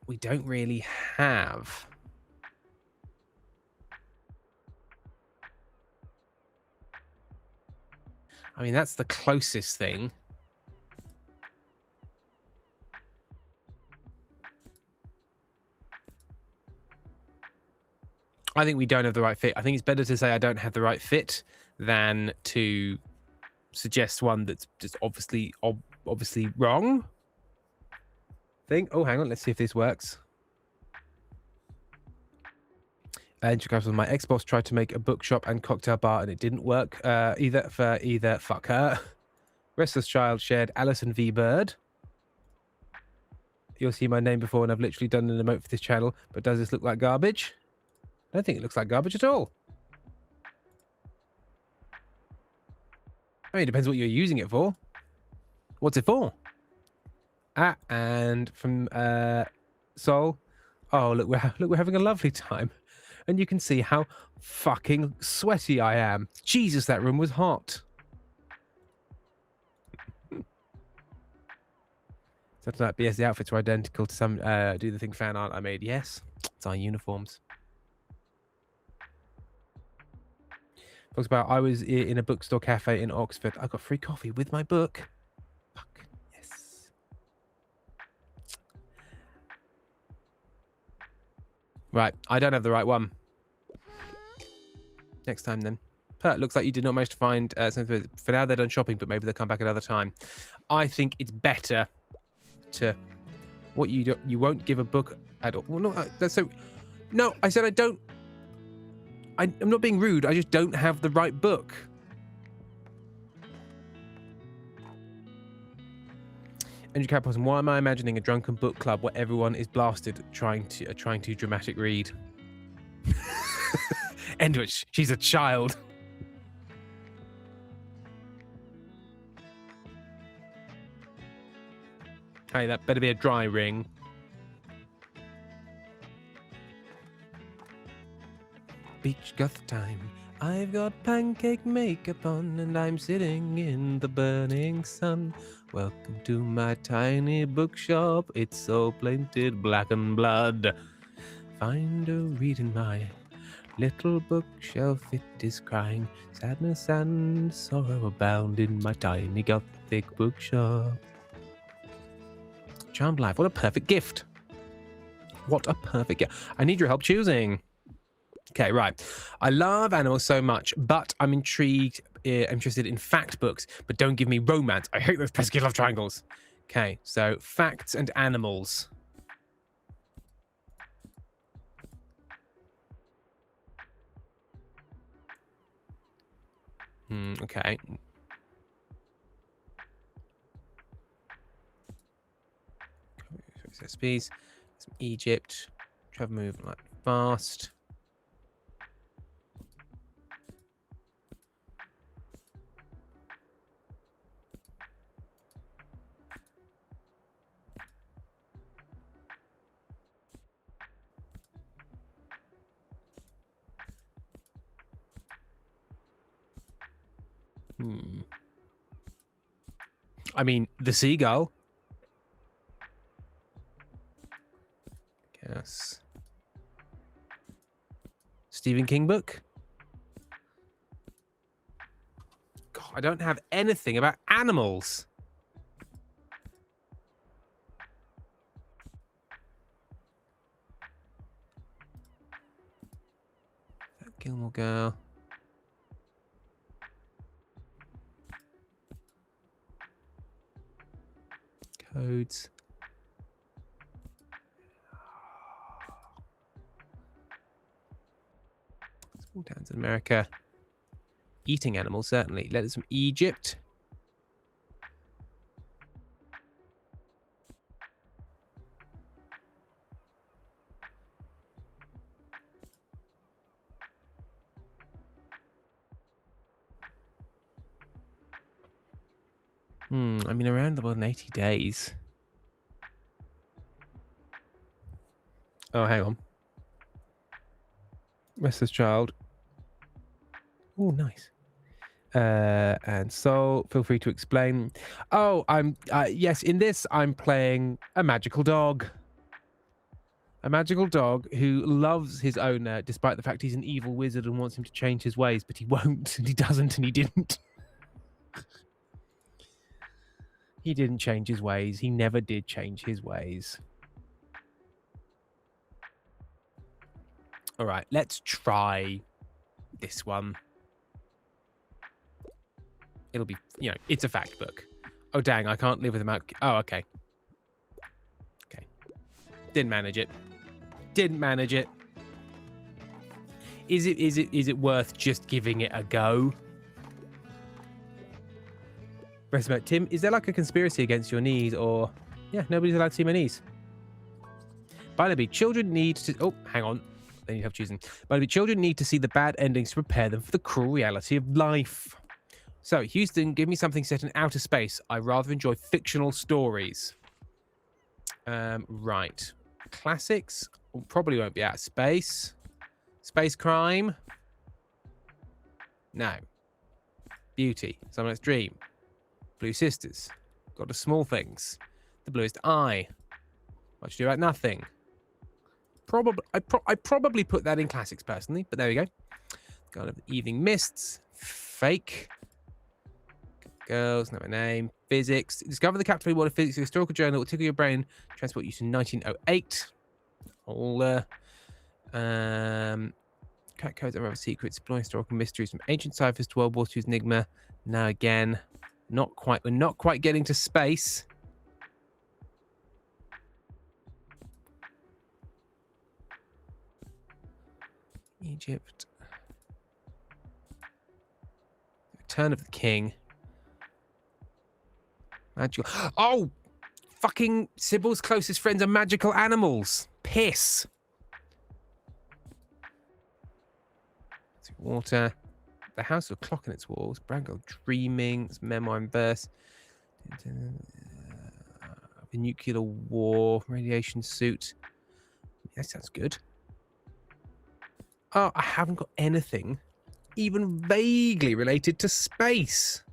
We don't really have. I mean, that's the closest thing. I think we don't have the right fit. I think it's better to say I don't have the right fit than to suggest one that's just obviously wrong. Oh, hang on. Let's see if this works. My ex-boss tried to make a bookshop and cocktail bar and it didn't work either. Fuck her. Restless Child shared Alison V. Bird. You'll see my name before and I've literally done an emote for this channel. But does this look like garbage? I don't think it looks like garbage at all. I mean, it depends what you're using it for. What's it for? And from Sol. Oh, look, we're having a lovely time. And you can see how fucking sweaty I am. Jesus, that room was hot. Something like BS, the outfits were identical to some Do the Thing fan art I made. Yes, it's our uniforms. Talks about I was in a bookstore cafe in Oxford. I got free coffee with my book. Fuck. Yes. Right. I don't have the right one. Next time then. Looks like you did not manage to find something. For now they're done shopping, but maybe they'll come back another time. I think it's better to what you do. You won't give a book at all. Well, no, that's so. No, I said I don't. I'm not being rude. I just don't have the right book. Andrew Capperson, why am I imagining a drunken book club where everyone is blasted trying to dramatic read? Endwich, she's a child. Hey, that better be a dry ring. Beach goth time. I've got pancake makeup on and I'm sitting in the burning sun. Welcome to my tiny bookshop. It's so painted black and blood. Find a read in my little bookshelf. It is crying. Sadness and sorrow abound in my tiny gothic bookshop. Charmed life. What a perfect gift. What a perfect gift. I need your help choosing. Okay, right. I love animals so much, but I'm interested in fact books, but don't give me romance. I hate those pesky love triangles. Okay, so facts and animals. Okay. Recipes. Some Egypt. Travel movement like fast. I mean, the seagull. Yes. Stephen King book. God, I don't have anything about animals. That Gilmore Girl. Codes. Small towns in America. Eating animals, certainly. Letters from Egypt. I mean, around the world in 80 days. Oh, hang on. Restless Child. Oh, nice. And so, feel free to explain. Oh, yes, in this, I'm playing a magical dog. A magical dog who loves his owner, despite the fact he's an evil wizard and wants him to change his ways, but he won't, and he doesn't, and he didn't. He didn't change his ways. He never did change his ways. All right, let's try this one. It'll be, it's a fact book. Oh, dang, I can't live without... Oh, okay. Okay. Didn't manage it. Didn't manage it. Is it worth just giving it a go? Rest about Tim, is there like a conspiracy against your knees or... Yeah, nobody's allowed to see my knees. By the way, children need to... Oh, hang on. Then you have choosing. By the way, children need to see the bad endings to prepare them for the cruel reality of life. So, Houston, give me something set in outer space. I rather enjoy fictional stories. Right. Classics probably won't be out of space. Space crime. No. Beauty. Someone's dream. Blue Sisters. Got the small things. The bluest eye. Much ado about nothing. I probably put that in classics personally, but there we go. God of the Evening Mists. Fake. Girls, not my name. Physics. Discover the captivating world of physics. A historical journal that will tickle your brain. Transport you to 1908. All crack codes of secrets. Exploring historical mysteries from ancient ciphers to World War II's Enigma. Now again, not quite. We're not quite getting to space. Egypt. Return of the King. Magical. Oh, fucking Sybil's closest friends are magical animals. Piss. Water. The House of Clock in its walls. Brangle dreaming. It's memoir and verse. The nuclear war. Radiation suit. That sounds good. Oh, I haven't got anything even vaguely related to space.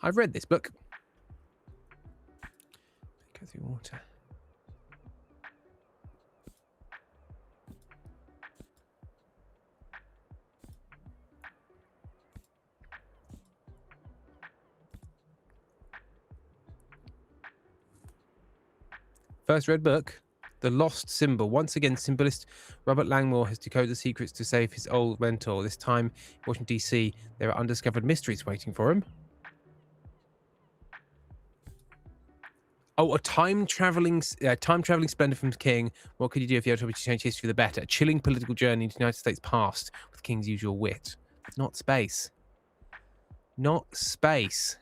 I've read this book. Go through water. First read book, The Lost Symbol. Once again, symbolist Robert Langmore has decoded the secrets to save his old mentor. This time, in Washington, D.C., there are undiscovered mysteries waiting for him. Oh, a time-traveling splendor from the king. What could you do if you had to change history for the better? A chilling political journey into the United States past with the king's usual wit. Not space. Not space.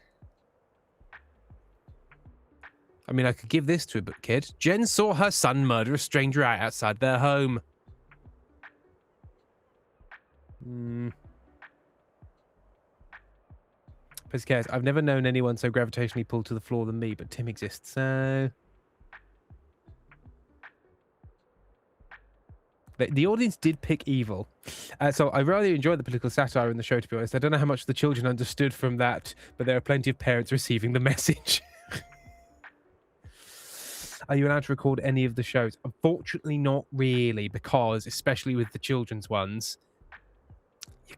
I mean, I could give this to a book kid. Jen saw her son murder a stranger outside their home. Who cares? I've never known anyone so gravitationally pulled to the floor than me, but Tim exists, so... The audience did pick evil. So I really enjoyed the political satire in the show, to be honest. I don't know how much the children understood from that, but there are plenty of parents receiving the message. Are you allowed to record any of the shows? Unfortunately, not really, because especially with the children's ones,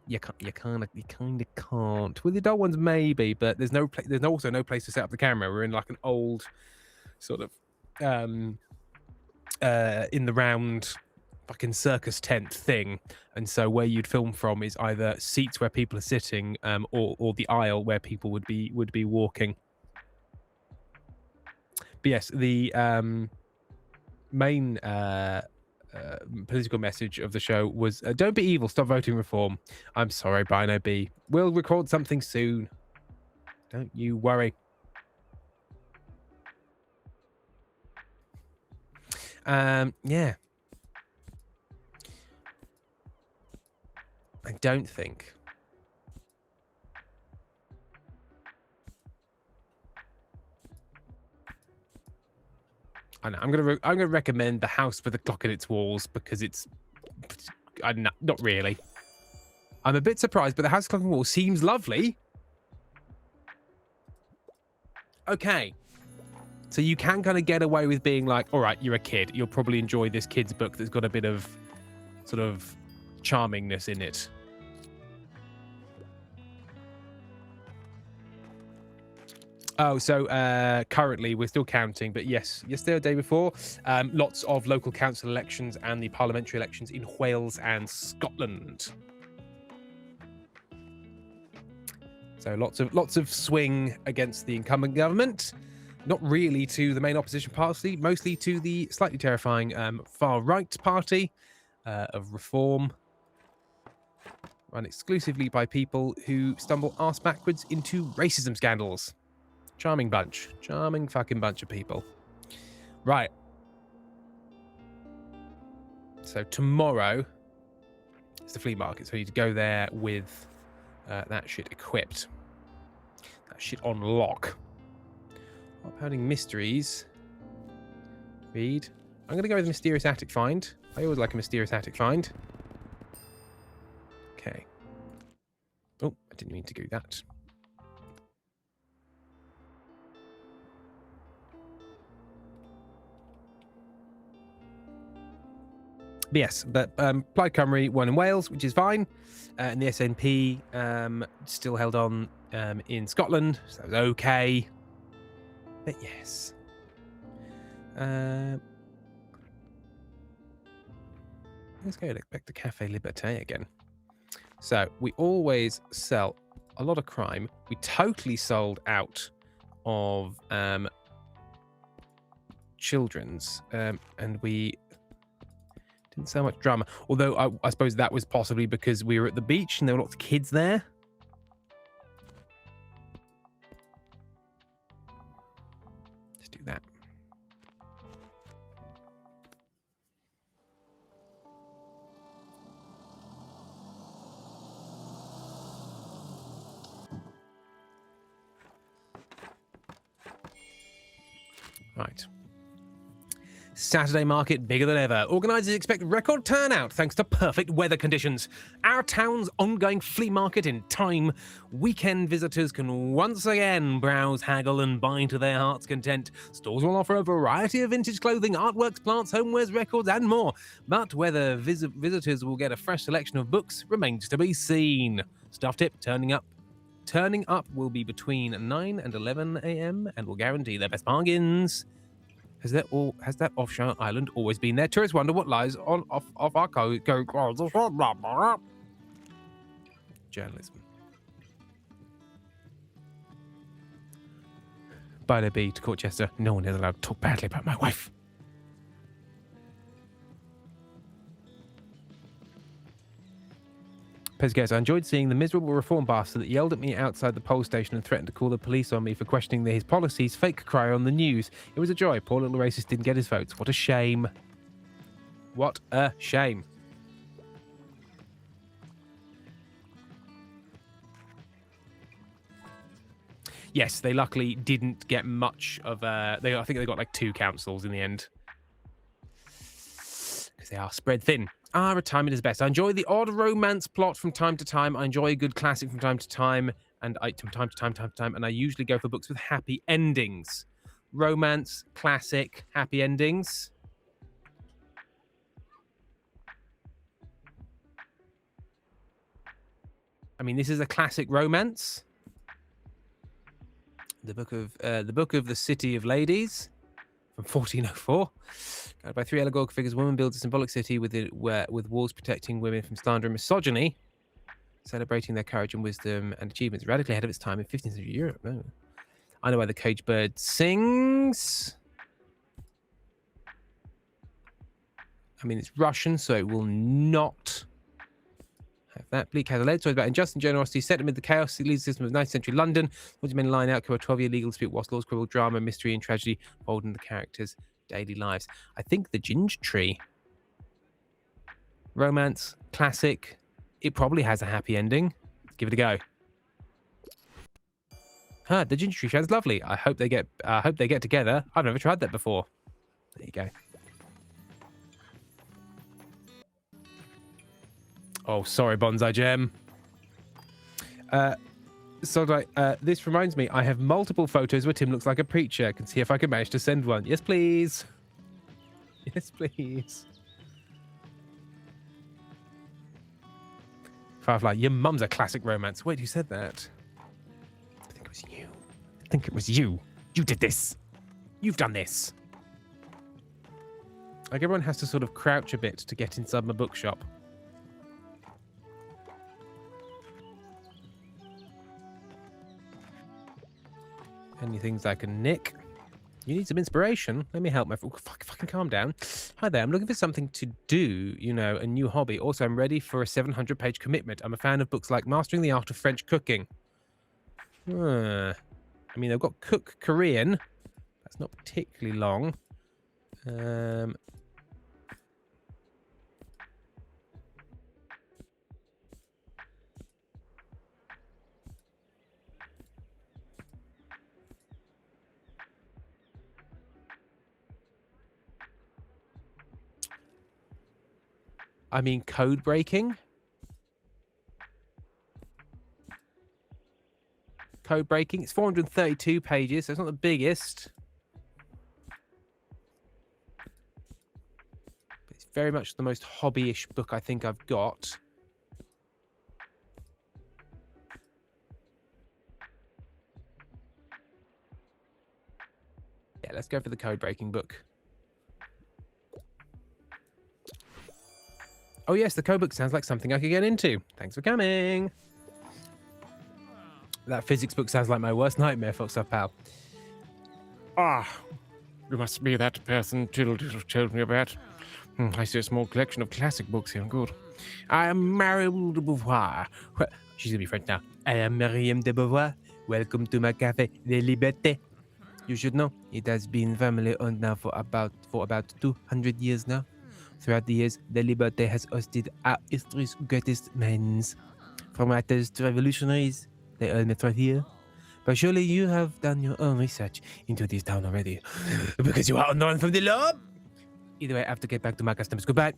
you kind of can't. With the adult ones, maybe, but there's also no place to set up the camera. We're in like an old sort of in the round fucking circus tent thing, and so where you'd film from is either seats where people are sitting, or the aisle where people would be walking. But yes, the main political message of the show was don't be evil, stop voting reform. I'm sorry, Bino B. We'll record something soon. Don't you worry. Yeah. I don't think. I know, I'm gonna recommend The House with a Clock in its Walls because it's not really. I'm a bit surprised, but The House with a Clock in the Walls seems lovely. Okay. So you can kind of get away with being like, all right, you're a kid. You'll probably enjoy this kid's book that's got a bit of sort of charmingness in it. Oh, so currently we're still counting, but yes, yesterday or the day before, lots of local council elections and the parliamentary elections in Wales and Scotland. So lots of swing against the incumbent government. Not really to the main opposition party, mostly to the slightly terrifying far-right party of Reform, run exclusively by people who stumble arse backwards into racism scandals. Charming bunch. Charming fucking bunch of people. Right. So tomorrow is the flea market, so you need to go there with that shit equipped. That shit on lock. Upholding mysteries. Read. I'm going to go with Mysterious Attic Find. I always like a Mysterious Attic Find. Okay. Oh, I didn't mean to do that. yes, but Plaid Cymru won in Wales, which is fine. And the SNP still held on in Scotland, so that was okay. But yes. Let's go back to Cafe Liberté again. So we always sell a lot of crime. We totally sold out of children's, and we didn't sell much drama. Although I suppose that was possibly because we were at the beach and there were lots of kids there. Let's do that. Right. Saturday market bigger than ever. Organisers expect record turnout thanks to perfect weather conditions. Our town's ongoing flea market in time. Weekend visitors can once again browse, haggle and buy to their heart's content. Stores will offer a variety of vintage clothing, artworks, plants, homewares, records and more. But whether visitors will get a fresh selection of books remains to be seen. Staff tip, turning up will be between 9 and 11 a.m. and will guarantee their best bargains. Has that offshore island always been there? Tourists wonder what lies off our coast. Journalism. By the B to Colchester, no one is allowed to talk badly about my wife. Pesquez, I enjoyed seeing the miserable reform bastard that yelled at me outside the poll station and threatened to call the police on me for questioning his policies fake cry on the news. It was a joy. Poor little racist didn't get his votes. What a shame. What a shame. Yes, they luckily didn't get much of I think they got like 2 councils in the end. Because they are spread thin. Retirement is best. I enjoy the odd romance plot from time to time. I enjoy a good classic from time to time, and and I usually go for books with happy endings. Romance, classic, happy endings. I mean, this is a classic romance. The book of the City of Ladies from 1404. Guided by 3 allegorical figures, woman builds a symbolic city with walls protecting women from slander and misogyny, celebrating their courage and wisdom and achievements, radically ahead of its time in 15th century Europe. Oh. I know why the cage bird sings. I mean, it's Russian, so it will not have that. Bleak has a lead story about injustice and generosity set amid the chaos. It leads the system of 19th century London. 40 men line out, cover a 12-year legal dispute, whilst laws quibble, drama, mystery, and tragedy fold in the characters' daily lives. I think the Ginger Tree. Romance, classic. It probably has a happy ending. Let's give it a go. The Ginger Tree sounds lovely. I hope they get together. I've never tried that before. There you go. Oh, sorry, Bonsai Gem. This reminds me, I have multiple photos where Tim looks like a preacher. I can see if I can manage to send one. Yes, please. Yes, please. Firefly, your mum's a classic romance. Wait, who said that? I think it was you. I think it was you. You did this. You've done this. Like, everyone has to sort of crouch a bit to get inside my bookshop. Any things I can nick? You need some inspiration? Let me help my... fucking calm down. Hi there, I'm looking for something to do, you know, a new hobby. Also, I'm ready for a 700-page commitment. I'm a fan of books like Mastering the Art of French Cooking. I mean, I've got Cook Korean. That's not particularly long. I mean, code breaking. Code breaking. It's 432 pages, so it's not the biggest. But it's very much the most hobby-ish book I think I've got. Yeah, let's go for the code-breaking book. Oh yes, the code book sounds like something I could get into. Thanks for coming. That physics book sounds like my worst nightmare, Fox Up Pal. Ah, you must be that person Tilda told me about. I see a small collection of classic books here. Good. I am Mariam de Beauvoir. She's gonna be French now. I am Mariam de Beauvoir. Welcome to my Café de Liberté. You should know, it has been family owned now for about 200 years now. Throughout the years, the Liberté has hosted our history's greatest minds. From writers to revolutionaries, they all met right here. But surely you have done your own research into this town already, because you are unknown from the law. Either way, I have to get back to my customers. Goodbye.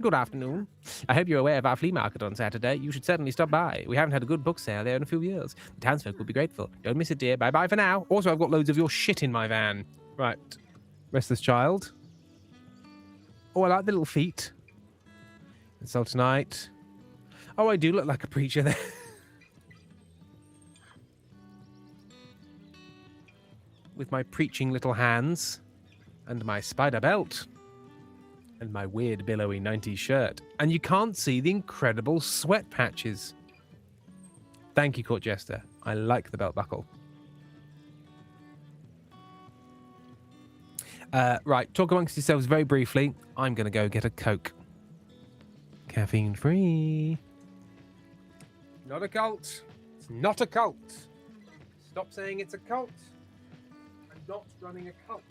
Good afternoon. I hope you're aware of our flea market on Saturday. You should certainly stop by. We haven't had a good book sale there in a few years. The townsfolk will be grateful. Don't miss it, dear. Bye-bye for now. Also, I've got loads of your shit in my van. Right. Restless child. Oh, I like the little feet. And so tonight... Oh, I do look like a preacher there. With my preaching little hands. And my spider belt. And my weird billowy 90s shirt. And you can't see the incredible sweat patches. Thank you, Court Jester. I like the belt buckle. Right, talk amongst yourselves very briefly. I'm going to go get a Coke. Caffeine free. Not a cult. It's not a cult. Stop saying it's a cult. I'm not running a cult.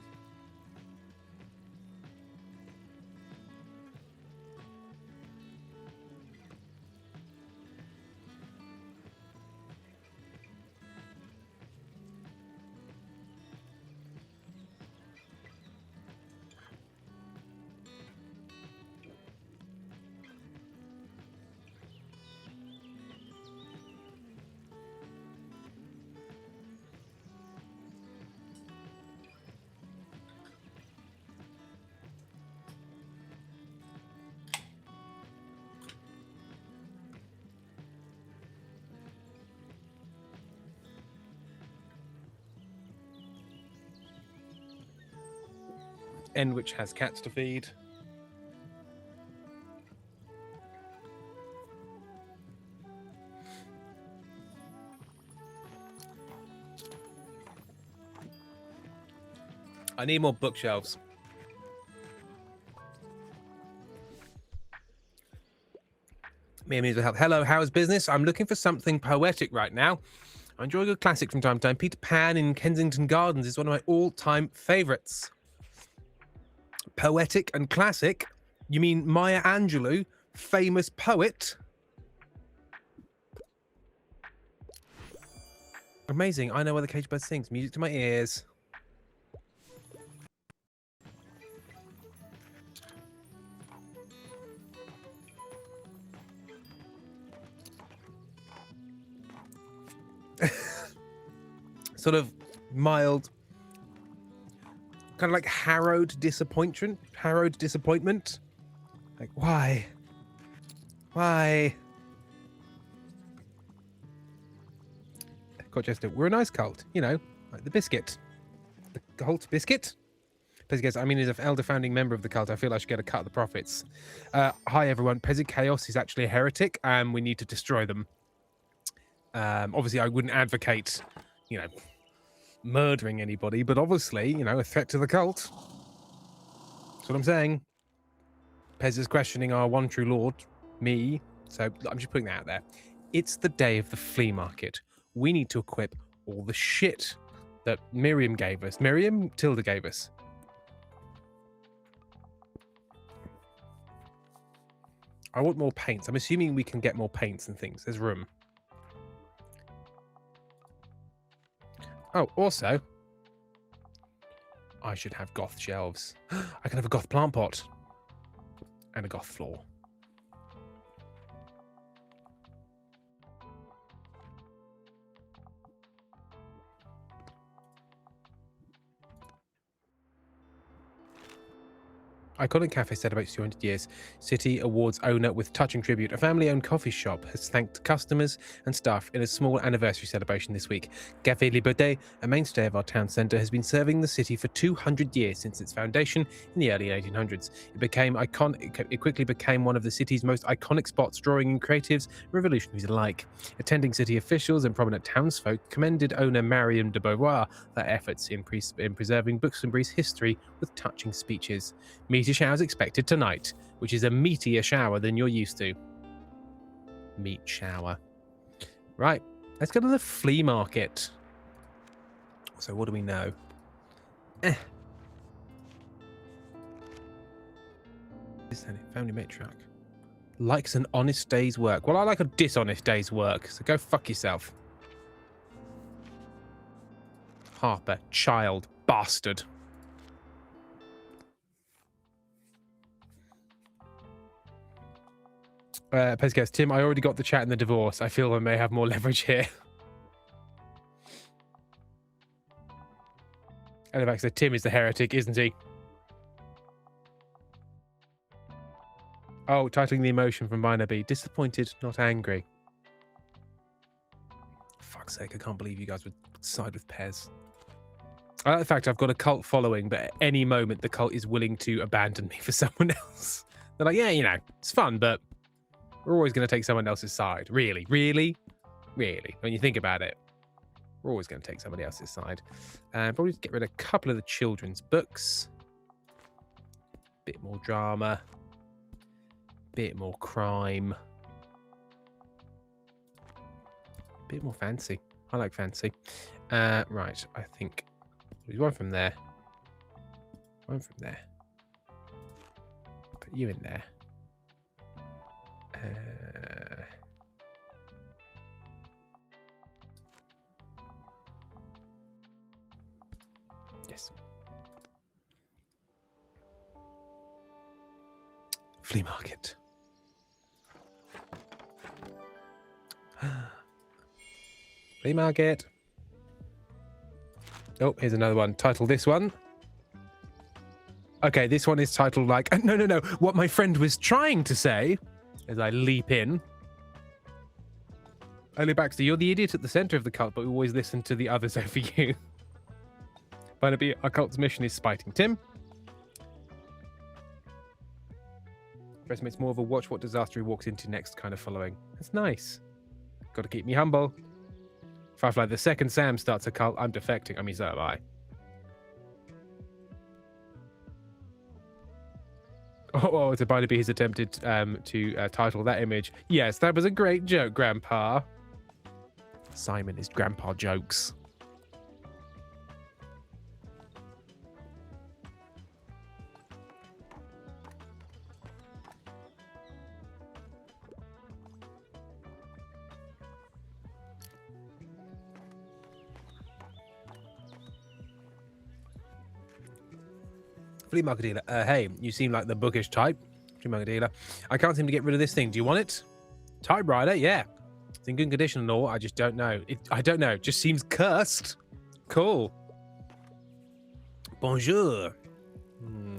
End which has cats to feed. I need more bookshelves. Me and me will help. Hello, how's business? I'm looking for something poetic right now. I enjoy a good classic from time to time. Peter Pan in Kensington Gardens is one of my all-time favourites. Poetic and classic? You mean Maya Angelou, famous poet? Amazing. I know where the cage bird sings. Music to my ears. Sort of mild, kind of like harrowed disappointment. Like, why? Colchester, we're a nice cult, you know, like the biscuit. The cult biscuit? Pezzy, I mean, as an elder founding member of the cult, I feel I should get a cut of the profits. Hi, everyone. Pezzy Chaos is actually a heretic, and we need to destroy them. Obviously, I wouldn't advocate, you know, murdering anybody, but obviously, you know, a threat to the cult. That's what I'm saying. Pez is questioning our one true lord, me. So I'm just putting that out there. It's the day of the flea market. We need to equip all the shit that Miriam gave us. Tilda gave us. I want more paints. I'm assuming we can get more paints and things. There's room. Oh, also, I should have goth shelves. I can have a goth plant pot and a goth floor. iconic cafe celebrates 200 years. City awards owner with touching tribute. A family-owned coffee shop has thanked customers and staff in a small anniversary celebration this week. Café Liberté, a mainstay of our town centre, has been serving the city for 200 years since its foundation in the early 1800s. It quickly became one of the city's most iconic spots, drawing in creatives and revolutionaries alike. Attending city officials and prominent townsfolk commended owner Mariam de Beauvoir for her efforts in preserving Buxtonbury's history with touching speeches. Meteor showers expected tonight, which is a meatier shower than you're used to. Meat shower. Right, let's go to the flea market. So what do we know? Family matriarch. Likes an honest day's work. Well, I like a dishonest day's work, so go fuck yourself. Harper, child, bastard. Pescast, Tim, I already got the chat in the divorce. I feel I may have more leverage here. Elevax said Tim is the heretic, isn't he? Oh, titling the emotion from Minor B. Disappointed, not angry. Fuck's sake, I can't believe you guys would side with Pez. I like the fact I've got a cult following, but at any moment the cult is willing to abandon me for someone else. They're like, yeah, you know, it's fun, but we're always going to take someone else's side. Really? Really? Really? When you think about it, we're always going to take somebody else's side. Probably get rid of a couple of the children's books. Bit more drama. Bit more crime. Bit more fancy. I like fancy. Right, I think there's one from there. One from there. Put you in there. Yes. Flea market. Flea market. Oh, here's another one. Title this one. Okay, this one is titled like, no, what my friend was trying to say as I leap in. Only Baxter, you're the idiot at the center of the cult, but we always listen to the others over you. Barnaby, our cult's mission is spiting Tim. It's more of a watch what disaster he walks into next kind of following. That's nice. Got to keep me humble. Firefly, the second Sam starts a cult, I'm defecting. I mean, so am I. Oh, it's a Barnaby has attempted to title that image. Yes, that was a great joke, Grandpa. Simon is Grandpa jokes. Flea market dealer. Hey, you seem like the bookish type. Flea market dealer. I can't seem to get rid of this thing. Do you want it? Typewriter? Yeah. It's in good condition and all. I just don't know. I don't know. It just seems cursed. Cool. Bonjour. I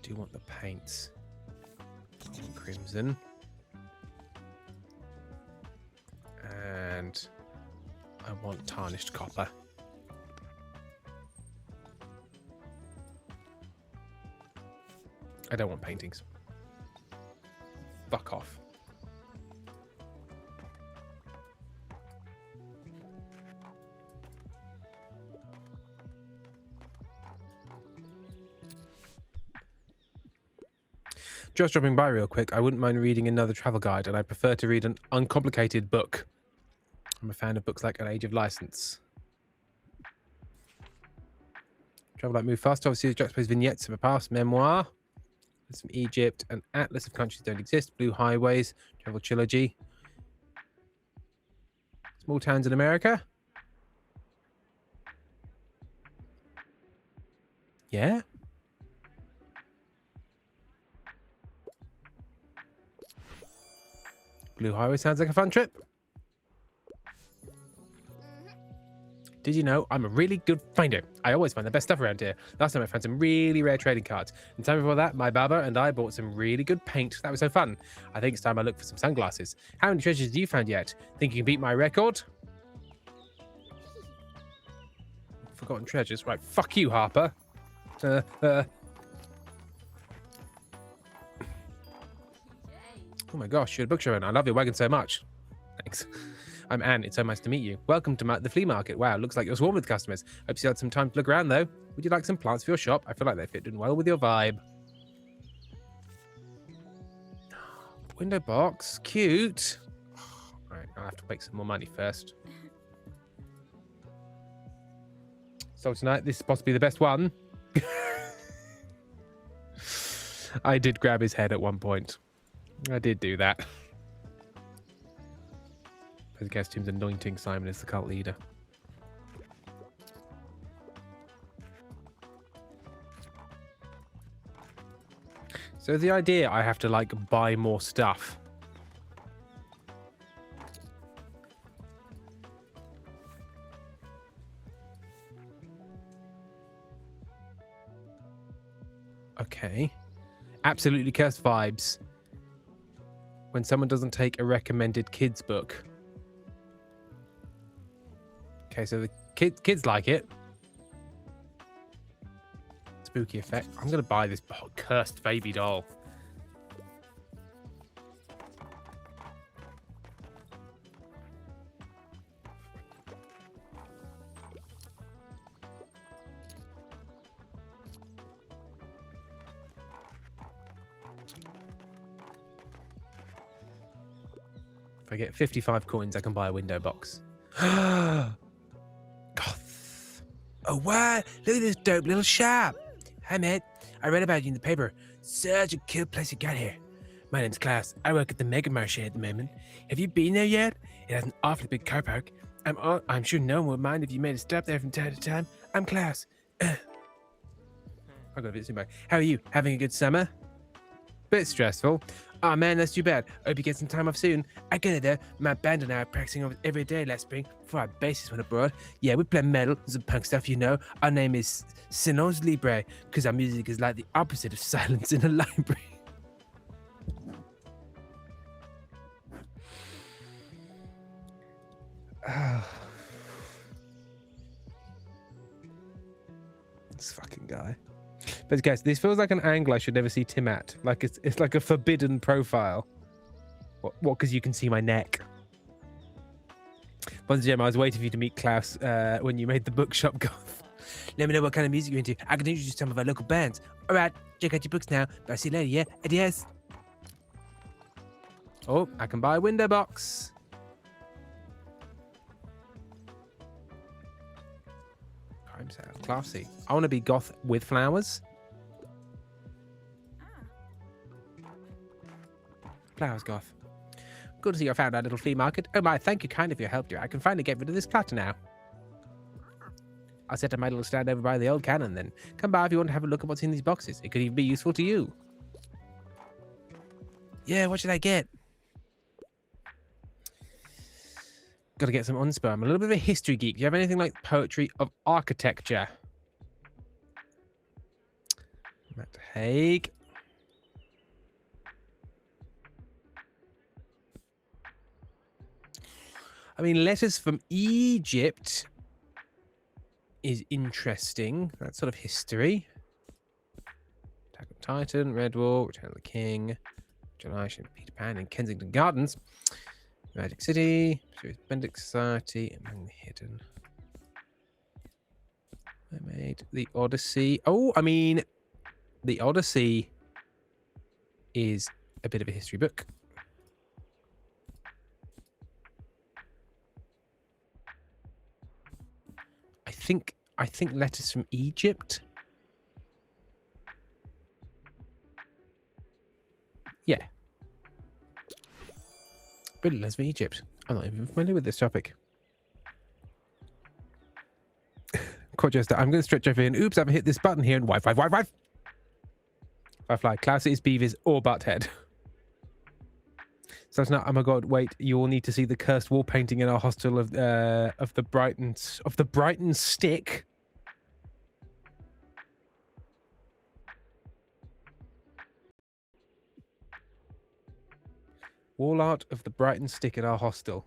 do want the paints. Crimson. And I want tarnished copper. I don't want paintings. Fuck off. Just dropping by real quick. I wouldn't mind reading another travel guide, and I prefer to read an uncomplicated book. I'm a fan of books like An Age of License. Travel Like Move Fast. Obviously, the juxtaposed vignettes of a past memoir. There's some Egypt. An atlas of countries that don't exist. Blue Highways. Travel Trilogy. Small towns in America. Yeah. Blue Highway sounds like a fun trip. Did you know I'm a really good finder? I always find the best stuff around here. Last time I found some really rare trading cards. And the time before that, my barber and I bought some really good paint. That was so fun. I think it's time I look for some sunglasses. How many treasures have you found yet? Think you can beat my record? Forgotten treasures. Right, fuck you, Harper. Oh my gosh, you're a bookshop owner. I love your wagon so much. Thanks. I'm Anne. It's so nice to meet you. Welcome to the flea market. Wow, looks like you're swarmed with customers. Hope you had some time to look around, though. Would you like some plants for your shop? I feel like they fit in well with your vibe. Window box. Cute. All right, I'll have to make some more money first. So tonight, this is possibly the best one. I did grab his head at one point. I did do that. I guess Tim's anointing Simon as the cult leader. So the idea I have to like buy more stuff. Okay. Absolutely cursed vibes. When someone doesn't take a recommended kids book. Okay, so the kids like it. Spooky effect. I'm going to buy this cursed baby doll. If I get 55 coins, I can buy a window box. Goth. Oh, wow. Look at this dope little shop. Hi, mate. I read about you in the paper. Such a cool place you got here. My name's Klaus. I work at the Mega Marché at the moment. Have you been there yet? It has an awfully big car park. I'm sure no one would mind if you made a stop there from time to time. I'm Klaus. I'll go visit somebody. How are you? Having a good summer? Bit stressful. Oh man, that's too bad. Hope you get some time off soon. I get it though. My band and I are practicing over every day last spring before our bassist went abroad. Yeah, we play metal and some punk stuff, you know. Our name is Silence Libre because our music is like the opposite of silence in a library. This fucking guy. But guys, this feels like an angle I should never see Tim at. Like it's like a forbidden profile. What? Because you can see my neck. Once again, I was waiting for you to meet Klaus when you made the bookshop goth. Let me know what kind of music you're into. I can introduce you to some of our local bands. All right, check out your books now. But I'll see you later, yeah? Adios. Oh, I can buy a window box. Crime sale. Classy. I want to be goth with flowers. Flowers goth. Good to see you found our little flea market. Oh my, thank you kindly for your help, dear. I can finally get rid of this clutter now. I'll set up my little stand over by the old cannon then. Come by if you want to have a look at what's in these boxes. It could even be useful to you. Yeah, what should I get? Got to get some unspo. I'm a little bit of a history geek. Do you have anything like poetry of architecture? Matt Haig. I mean, letters from Egypt is interesting. That's sort of history. Attack on Titan, Redwall, Return of the King, Generation Peter Pan in Kensington Gardens, Magic City, Benedict Society, Among the Hidden. I made the Odyssey. Oh, I mean, the Odyssey is a bit of a history book. I think letters from Egypt. Yeah. Brilliant, letters from Egypt. I'm not even familiar with this topic. Quad Jester, I'm going to stretch over here and oops, I've hit this button here and Wi-Fi. If I fly, Klaus is Beavers or Butthead. So it's not. Oh my god! Wait, you all need to see the cursed wall painting in our hostel of the Brighton stick. Wall art of the Brighton stick in our hostel.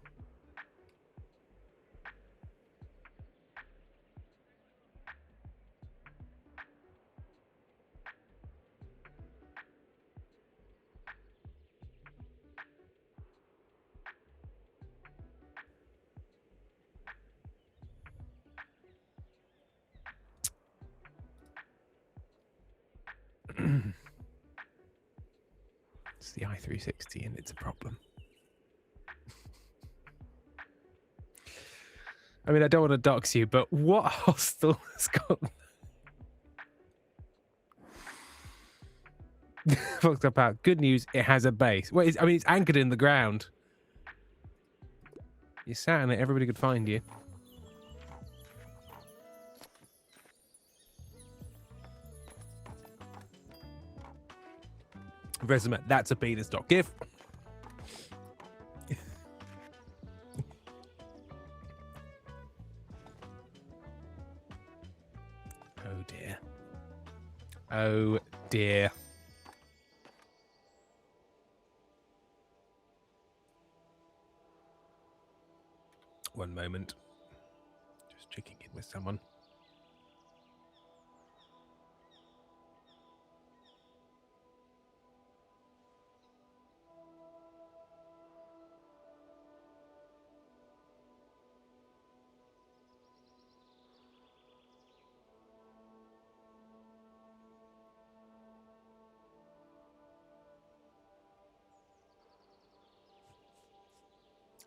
It's the i360 and it's a problem. I mean, I don't want to dox you, but what hostel has got... Fucked up out. Good news, it has a base. Well, I mean, it's anchored in the ground. You sat in it, everybody could find you. Resume, that's a penis.gif. Oh dear. Oh dear. One moment. Just checking in with someone.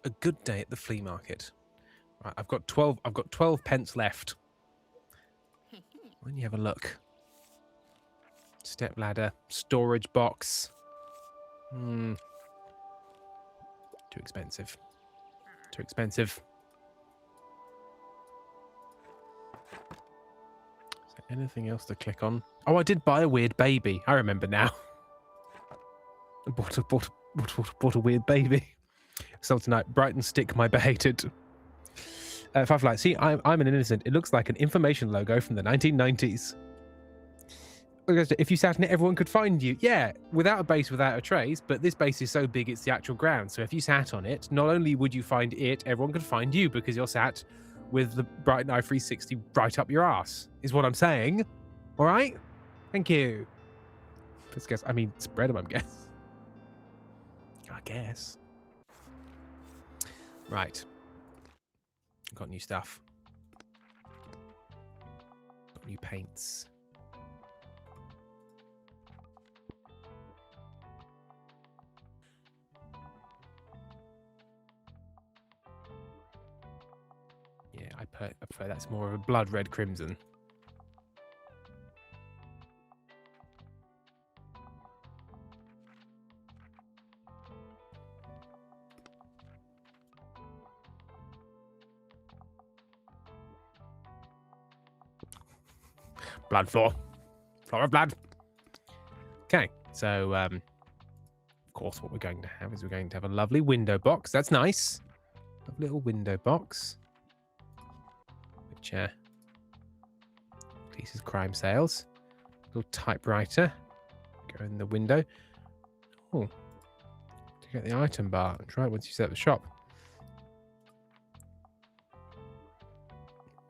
A good day at the flea market. Right, I've got 12 pence left. When you have a look. Step ladder, storage box. Too expensive. Too expensive. Is there anything else to click on? Oh, I did buy a weird baby. I remember now. I bought a weird baby. So tonight, Brighton stick my behated. Firefly, see, I'm an innocent. It looks like an information logo from the 1990s. If you sat in it, everyone could find you. Yeah, without a base, without a trace, but this base is so big, it's the actual ground. So if you sat on it, not only would you find it, everyone could find you because you're sat with the Brighton i360 right up your ass, is what I'm saying. All right? Thank you. Let's guess. I mean, spread them, I guess. Right. Got new stuff. Got new paints. Yeah, I prefer that's more of a blood red crimson. Blood floor. Floor of blood. Okay, so of course what we're going to have is we're going to have a lovely window box. That's nice. A little window box. Which releases crime sales. Little typewriter. Go in the window. Oh. To get the item bar. Try it once you set the shop.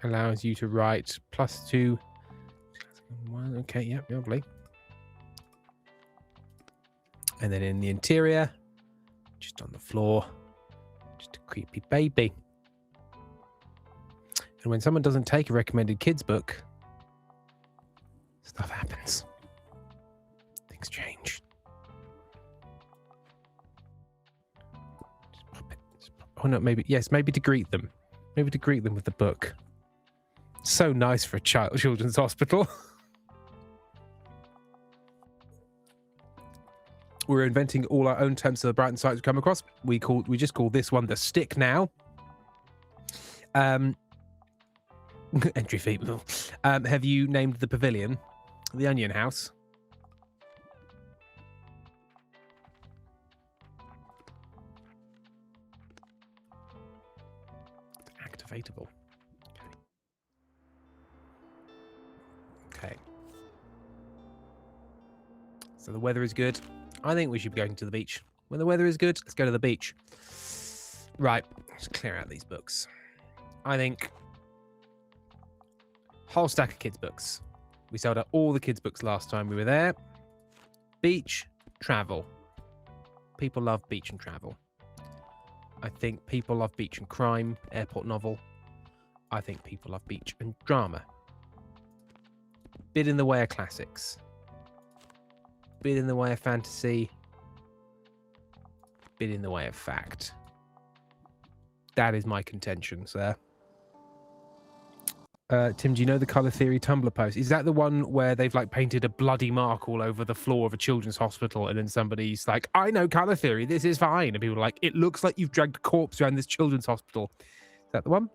Allows you to write +2. Okay, yep, lovely. And then in the interior, just on the floor, just a creepy baby. And when someone doesn't take a recommended kids book, stuff happens. Things change. Just pop it. Oh no, maybe, yes, maybe to greet them. Maybe to greet them with the book. So nice for a children's hospital. We're inventing all our own terms of the Brighton sites we come across. We just call this one the stick now. Entry fee. Have you named the pavilion the Onion House? Debatable. Okay. So the weather is good. I think we should be going to the beach. When the weather is good, let's go to the beach. Right. Let's clear out these books. I think whole stack of kids' books. We sold out all the kids' books last time we were there. Beach, travel. People love beach and travel. I think people love beach and crime, airport novel. I think people love beach and drama. Bit in the way of classics. Bit in the way of fantasy. Bit in the way of fact. That is my contention, sir. Tim, do you know the Colour Theory Tumblr post? Is that the one where they've like painted a bloody mark all over the floor of a children's hospital, and then somebody's like, "I know Colour Theory. This is fine," and people are like, "It looks like you've dragged a corpse around this children's hospital." Is that the one?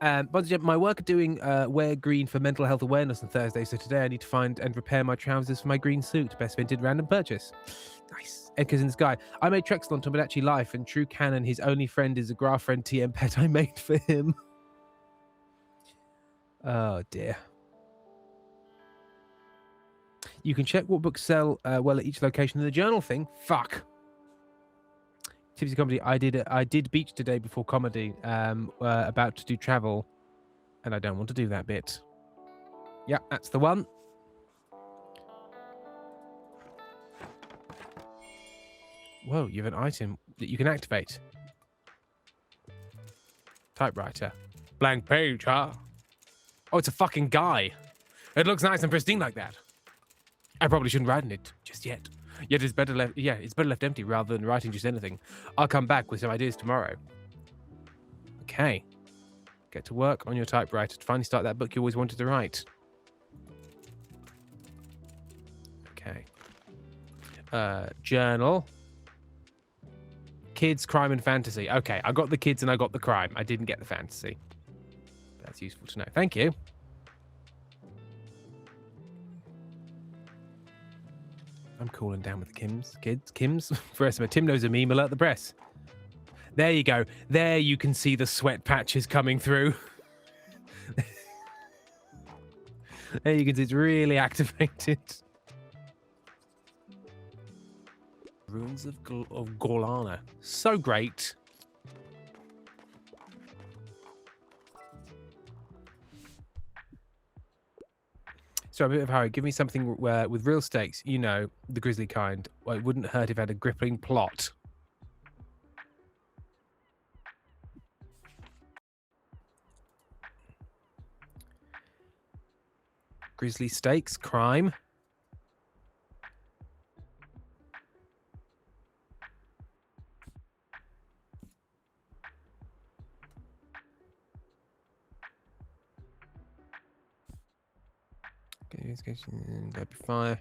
But my work doing wear green for mental health awareness on Thursday, so today I need to find and repair my trousers for my green suit. Best vintage random purchase. Nice. Edgar's in the sky. I made Trexel on Tomodachi Life, and true canon, his only friend is a graph friend TM pet I made for him. Oh dear. You can check what books sell well at each location in the journal thing. Fuck. Tipsy Comedy. I did beach today before comedy. About to do travel, and I don't want to do that bit. Yeah, that's the one. Whoa, you have an item that you can activate. Typewriter. Blank page, huh? Oh, it's a fucking guy. It looks nice and pristine like that. I probably shouldn't write in it just yet. Yet it's better left. Yeah, it's better left empty rather than writing just anything. I'll come back with some ideas tomorrow. Okay. Get to work on your typewriter to finally start that book you always wanted to write. Okay. Journal. Kids, crime, and fantasy. Okay, I got the kids and I got the crime. I didn't get the fantasy. That's useful to know. Thank you. I'm cooling down with the Kims. For estimate, Tim knows a meme. Alert the press. There you go. There you can see the sweat patches coming through. There you can see it's really activated. Ruins of Gorlana. So great. So a bit of Harry, give me something with real stakes. You know, the grisly kind. Well, it wouldn't hurt if it had a gripping plot. Grisly stakes, crime. That'd be fire.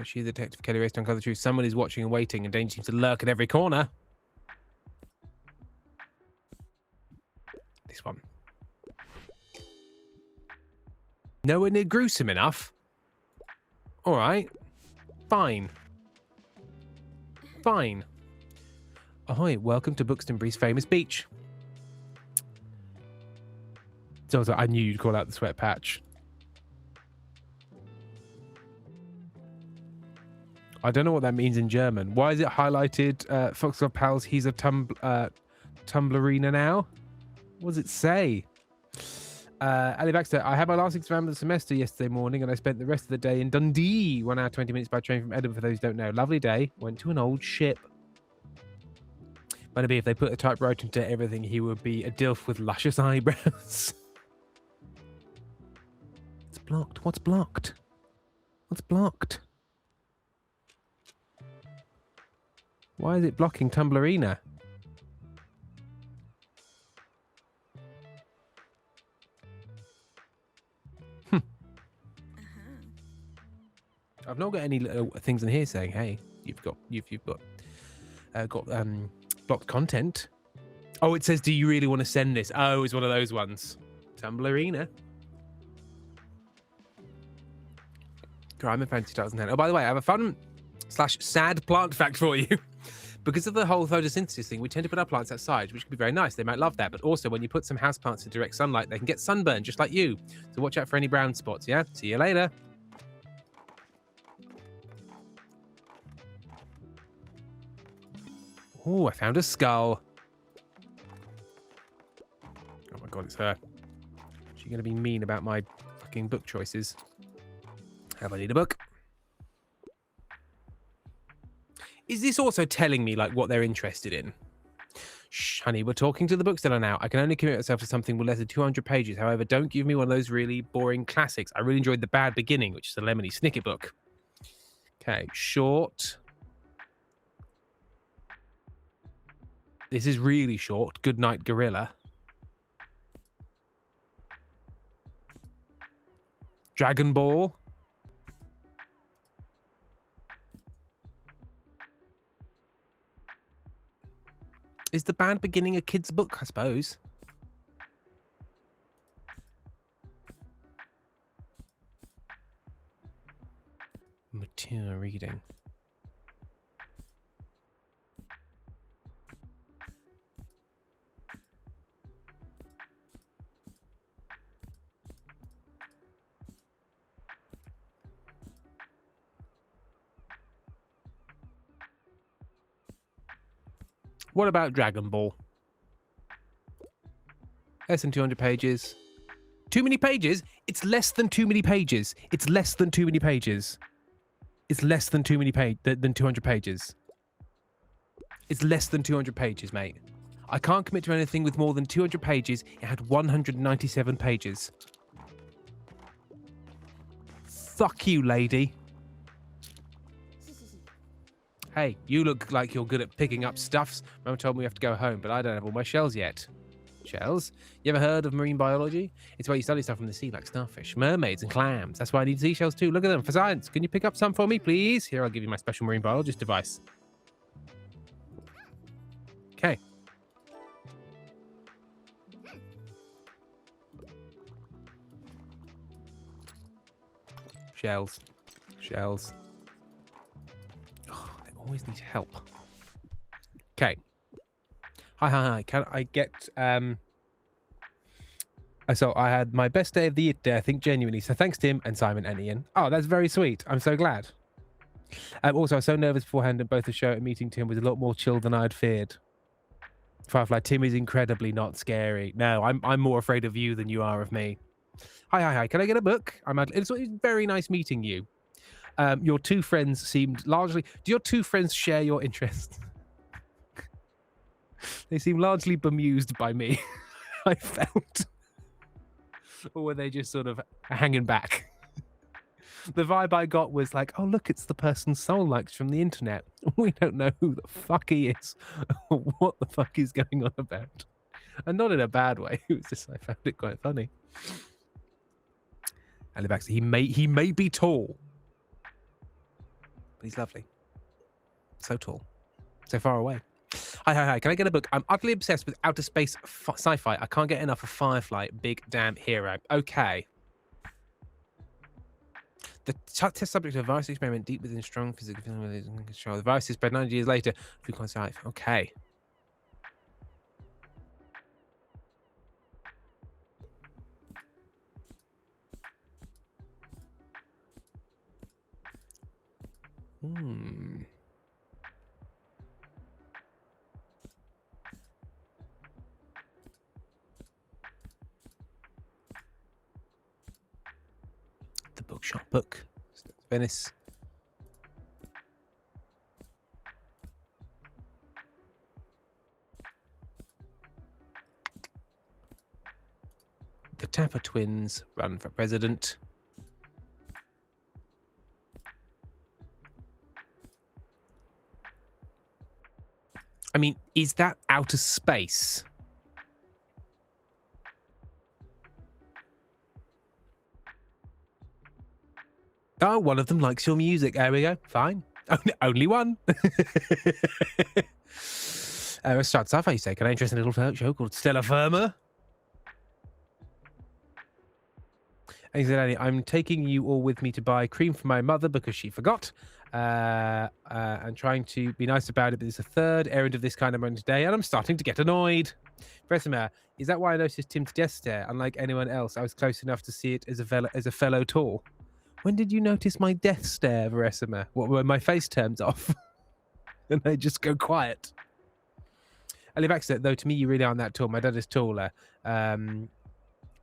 She, the detective Kelly raced on the truth. Someone is watching and waiting, and danger seems to lurk at every corner. This one. Nowhere near gruesome enough. All right. Fine. Fine. Ahoy, welcome to Buxtonbury's famous beach. So I knew you'd call out the sweat patch. I don't know what that means in German. Why is it highlighted? Foxglove Pals, he's a Tumblrina now. What does it say? Ali Baxter, I had my last exam of the semester yesterday morning, and I spent the rest of the day in Dundee. 1 hour, 20 minutes by train from Edinburgh, for those who don't know. Lovely day. Went to an old ship. Maybe if they put a typewriter into everything, he would be a dilf with luscious eyebrows. It's blocked. What's blocked? What's blocked? Why is it blocking Tumblrina? I've not got any little things in here saying, "Hey, you've got blocked content." Oh, it says, "Do you really want to send this?" Oh, it's one of those ones. Tumblrina. Crime and Fantasy 2010. Oh, by the way, I have a fun / sad plant fact for you. Because of the whole photosynthesis thing, we tend to put our plants outside, which can be very nice. They might love that. But also, when you put some houseplants in direct sunlight, they can get sunburn, just like you. So watch out for any brown spots, yeah? See you later. Oh, I found a skull. Oh my god, it's her. She's going to be mean about my fucking book choices. Have I need a book? Is this also telling me, like, what they're interested in? Shh, honey, we're talking to the bookseller now. I can only commit myself to something with less than 200 pages. However, don't give me one of those really boring classics. I really enjoyed The Bad Beginning, which is a Lemony Snicket book. Okay, short. This is really short. Goodnight Gorilla. Dragon Ball. Is The Bad Beginning a kid's book, I suppose? Mature reading. What about Dragon Ball? Less than 200 pages. Too many pages? It's less than too many pages. It's less than too many pages. It's less than too many than 200 pages. It's less than 200 pages, mate. I can't commit to anything with more than 200 pages. It had 197 pages. Fuck you, lady. Hey, you look like you're good at picking up stuffs. Mum told me we have to go home, but I don't have all my shells yet. Shells? You ever heard of marine biology? It's where you study stuff from the sea, like starfish, mermaids, and clams. That's why I need seashells too. Look at them for science. Can you pick up some for me, please? Here, I'll give you my special marine biologist device. Okay. Shells. Shells. Always need help. Okay. Hi. Can I get so I had my best day of the year today, I think, genuinely. So thanks Tim and Simon and Ian. Oh, that's very sweet. I'm so glad. Also, I was so nervous beforehand, and both the show and meeting Tim was a lot more chill than I'd feared. Firefly, Tim is incredibly not scary. No, I'm more afraid of you than you are of me. Hi. Can I get a book? It's very nice meeting you. Your two friends seemed largely... Do your two friends share your interests? They seem largely bemused by me, I felt. Or were they just sort of hanging back? The vibe I got was like, oh, look, it's the person Soul likes from the internet. We don't know who the fuck he is or what the fuck he's going on about. And not in a bad way. It was just, I found it quite funny. Alibax, he may be tall. He's lovely. So tall. So far away. Hi. Can I get a book? I'm utterly obsessed with outer space sci-fi. I can't get enough of Firefly. Big damn hero. Okay. The test subject of a virus experiment deep within strong physical control. The virus is spread 90 years later. Okay. The Bookshop book. Venice. The Tapper twins run for president. I mean, is that outer space? Oh, one of them likes your music. There we go. Fine. Only one. Let's start sci-fi, you say. Can I interest in a little show called Stella Firma? And he said, I'm taking you all with me to buy cream for my mother because she forgot. and trying to be nice about it, but it's a third errand of this kind I'm running today, and I'm starting to get annoyed. Professor Mayor, is that why I noticed Tim's death stare? Unlike anyone else, I was close enough to see it as a fellow tall. When did you notice my death stare, Verissima? What, when my face turns off? And they just go quiet. Alivaxa, though, to me, you really aren't that tall. My dad is taller. I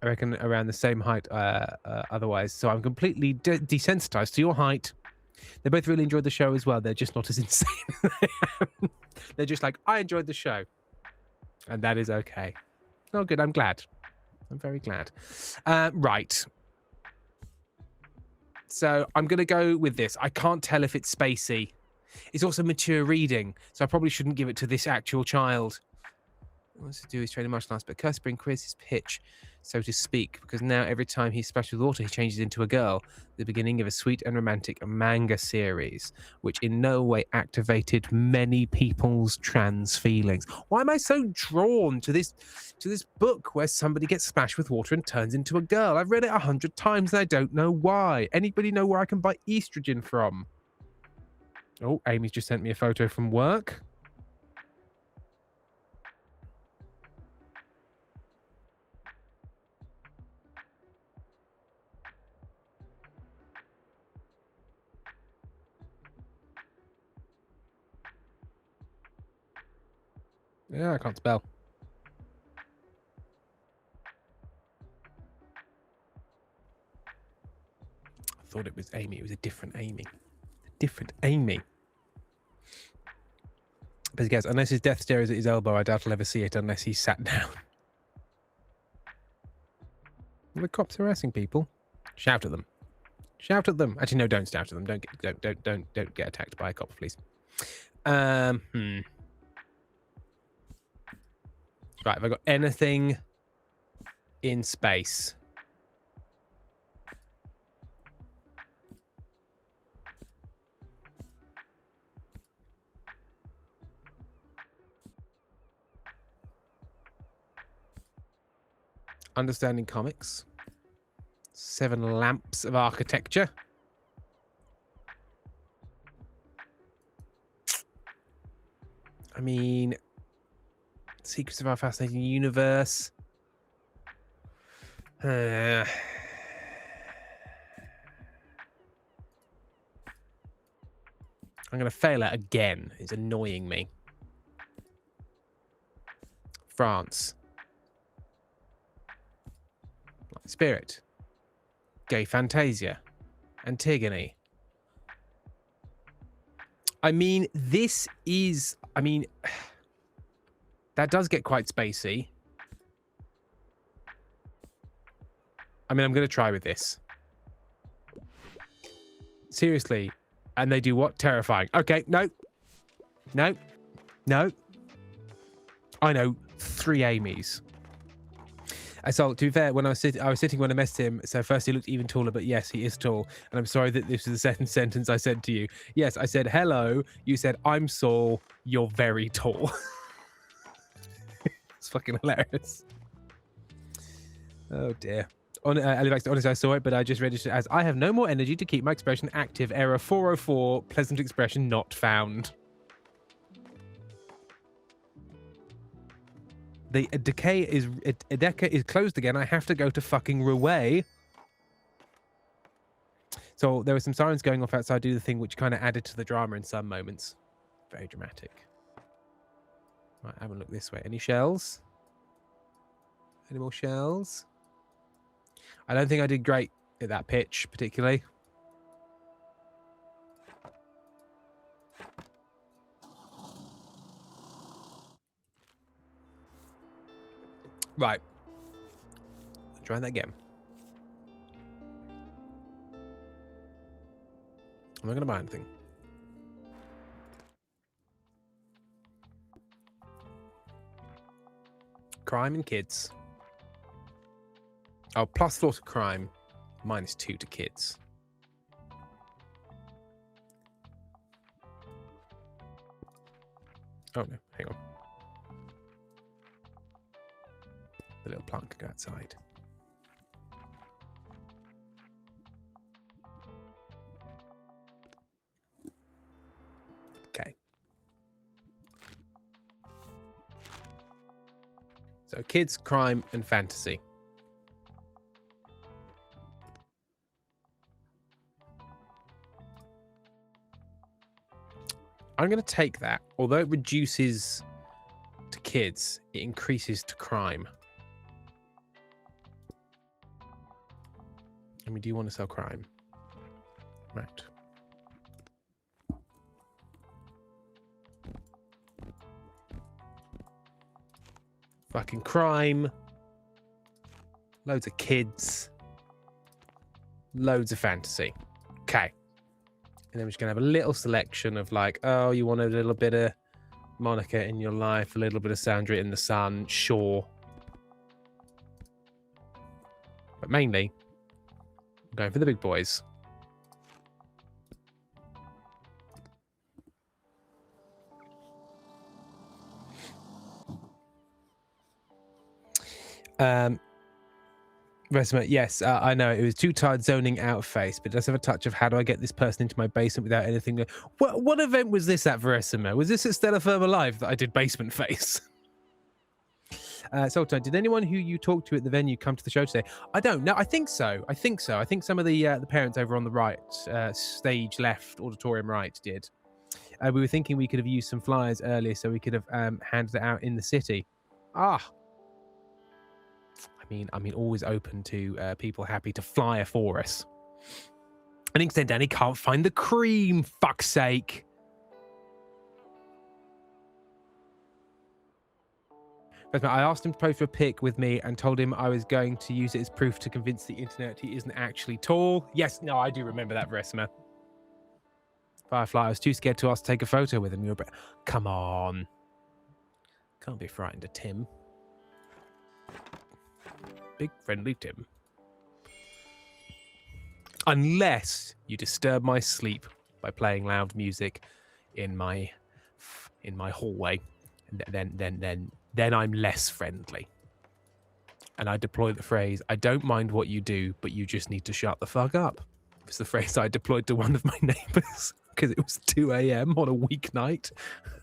reckon around the same height otherwise. So I'm completely desensitized to your height. They both really enjoyed the show as well. They're just not as insane as I am. They're just like, I enjoyed the show. And that is okay. Oh, good. I'm glad. I'm very glad. Right. So I'm going to go with this. I can't tell if it's spacey. It's also mature reading, so I probably shouldn't give it to this actual child. What wants to do is train martial arts, but Cursor increases his pitch, so to speak, because now every time he splashes with water, he changes into a girl. The beginning of a sweet and romantic manga series, which in no way activated many people's trans feelings. Why am I so drawn to this book where somebody gets splashed with water and turns into a girl? I've read it 100 times and I don't know why. Anybody know where I can buy estrogen from? Oh, Amy's just sent me a photo from work. Yeah, I can't spell. I thought it was Amy. It was a different Amy. A different Amy. But guess, unless his death stare is at his elbow, I doubt I'll ever see it unless he's sat down. The cops harassing people. Shout at them. Shout at them. Actually, no, don't shout at them. Don't get attacked by a cop, please. Right, have I got anything in space? Understanding comics. 7 lamps of architecture. I mean, secrets of our fascinating universe. I'm going to fail it again. It's annoying me. France. Spirit. Gay Fantasia. Antigone. I mean, this is... I mean, that does get quite spacey. I mean, I'm going to try with this. Seriously. And they do what? Terrifying. Okay, no. No. No. I know 3 Amy's. So, to be fair, when I was sitting when I messaged him, so first he looked even taller, but yes, he is tall. And I'm sorry that this is the second sentence I said to you. Yes, I said, hello. You said, I'm Saul. You're very tall. It's fucking hilarious. Oh, dear. Honestly, I saw it, but I just registered as, I have no more energy to keep my expression active. Error 404, pleasant expression not found. The Adeka is closed again. I have to go to fucking Rouet. So there were some sirens going off outside, do the thing, which kind of added to the drama in some moments. Very dramatic. Right, have a look this way. Any shells? Any more shells? I don't think I did great at that pitch, particularly. Right. Try that again. I'm not going to buy anything. Crime and kids. Oh, plus 4 to crime. -2 to kids. Oh, no. Hang on. The little plant can go outside. kids, crime, and fantasy. I'm going to take that. Although it reduces to kids, it increases to crime. I mean, do you want to sell crime? Right. Fucking crime. Loads of kids. Loads of fantasy. Okay. And then we're just going to have a little selection of like, oh, you want a little bit of Monica in your life, a little bit of Sandra in the sun, sure. But mainly, I'm going for the big boys. Resma, yes, I know. It was too tired zoning out face, but it does have a touch of how do I get this person into my basement without anything. What event was this at, Verisima? Was this at Stella Firma Live that I did basement face? Sultan, did anyone who you talked to at the venue come to the show today? I don't know. I think so. I think some of the parents over on the right, stage left, auditorium right, did. We were thinking we could have used some flyers earlier so we could have handed it out in the city. I mean, always open to people happy to flyer for us. And Inkstead Danny can't find the cream, fuck's sake. I asked him to post a pic with me and told him I was going to use it as proof to convince the internet he isn't actually tall. Yes, no, I do remember that, Verisima. Firefly, I was too scared to ask to take a photo with him. Come on. Can't be frightened of Tim. Big friendly Tim. Unless you disturb my sleep by playing loud music in my hallway, then I'm less friendly. And I deploy the phrase, I don't mind what you do, but you just need to shut the fuck up. It's the phrase I deployed to one of my neighbors because it was 2 a.m. on a weeknight.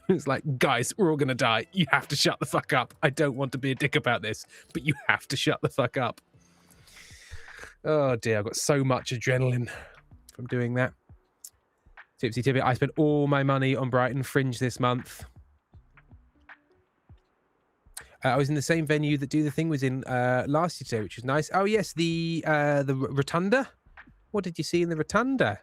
It's like, guys, we're all going to die. You have to shut the fuck up. I don't want to be a dick about this, but you have to shut the fuck up. Oh dear, I've got so much adrenaline from doing that. Tipsy Tibbet, I spent all my money on Brighton Fringe this month. I was in the same venue that Do the Thing was in last year today, which was nice. Oh yes, the Rotunda. What did you see in the Rotunda?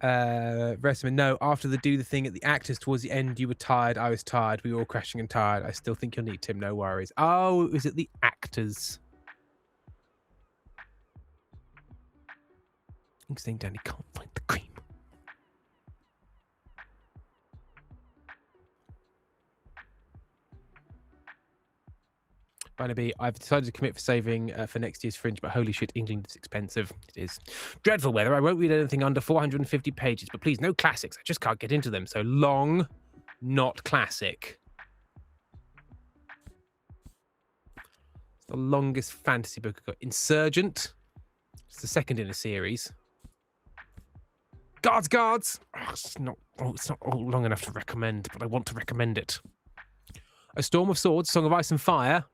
Restaman, no, after the Do the Thing at the Actors towards the end, you were tired. I was tired. We were all crashing and tired. I still think you'll need Tim, no worries. Oh, it was at the Actors. I'm saying Danny can't find the cream. Barnaby, I've decided to commit for saving for next year's Fringe, but holy shit, England is expensive. It is. Dreadful weather. I won't read anything under 450 pages, but please, no classics. I just can't get into them. So long, not classic. It's the longest fantasy book I've got. Insurgent. It's the second in a series. Guards! Oh, it's not long enough to recommend, but I want to recommend it. A Storm of Swords, Song of Ice and Fire.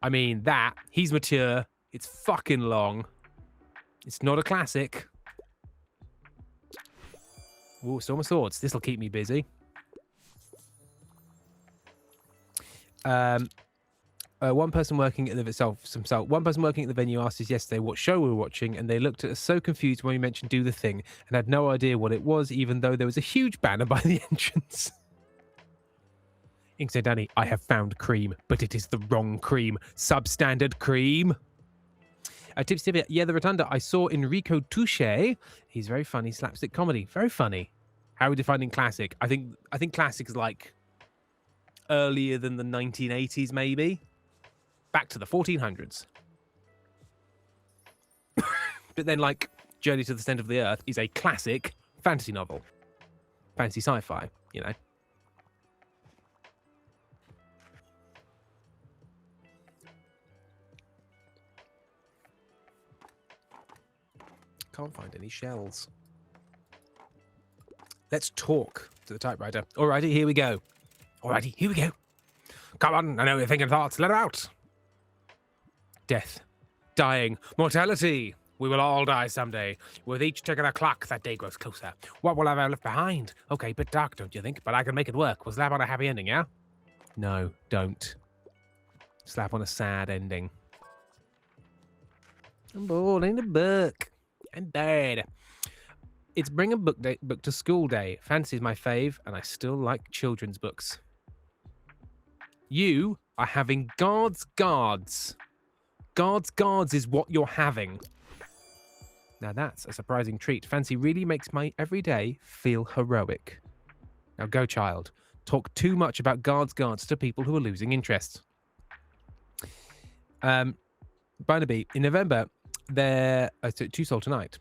I mean, he's mature. It's fucking long. It's not a classic. Ooh, Storm of Swords. This'll keep me busy. One person working at the venue asked us yesterday what show we were watching, and they looked at us so confused when we mentioned Do the Thing and had no idea what it was, even though there was a huge banner by the entrance. Ink said, Danny, I have found cream, but it is the wrong cream. Substandard cream. Tipsy Tibia, yeah, the Rotunda. I saw Enrico Touche. He's very funny. Slapstick comedy. Very funny. How are we defining classic? I think classic is like earlier than the 1980s, maybe. Back to the 1400s. But then, like, Journey to the Center of the Earth is a classic fantasy novel. Fantasy sci-fi, you know. Can't find any shells. Let's talk to the typewriter. Alrighty, here we go. Come on, I know you're thinking thoughts. Let her out. Death. Dying. Mortality. We will all die someday. With each tick of the clock, that day grows closer. What will I have left behind? Okay, bit dark, don't you think? But I can make it work. We'll slap on a happy ending, yeah? No, don't. Slap on a sad ending. I'm bored. I need a book. I'm bored. It's bring a book to school day. Fancy's my fave, and I still like children's books. You are having Guards. Guards is what you're having. Now that's a surprising treat. Fancy really makes my everyday feel heroic. Now go, child. Talk too much about Guards to people who are losing interest. Barnaby, in November, two sold tonight.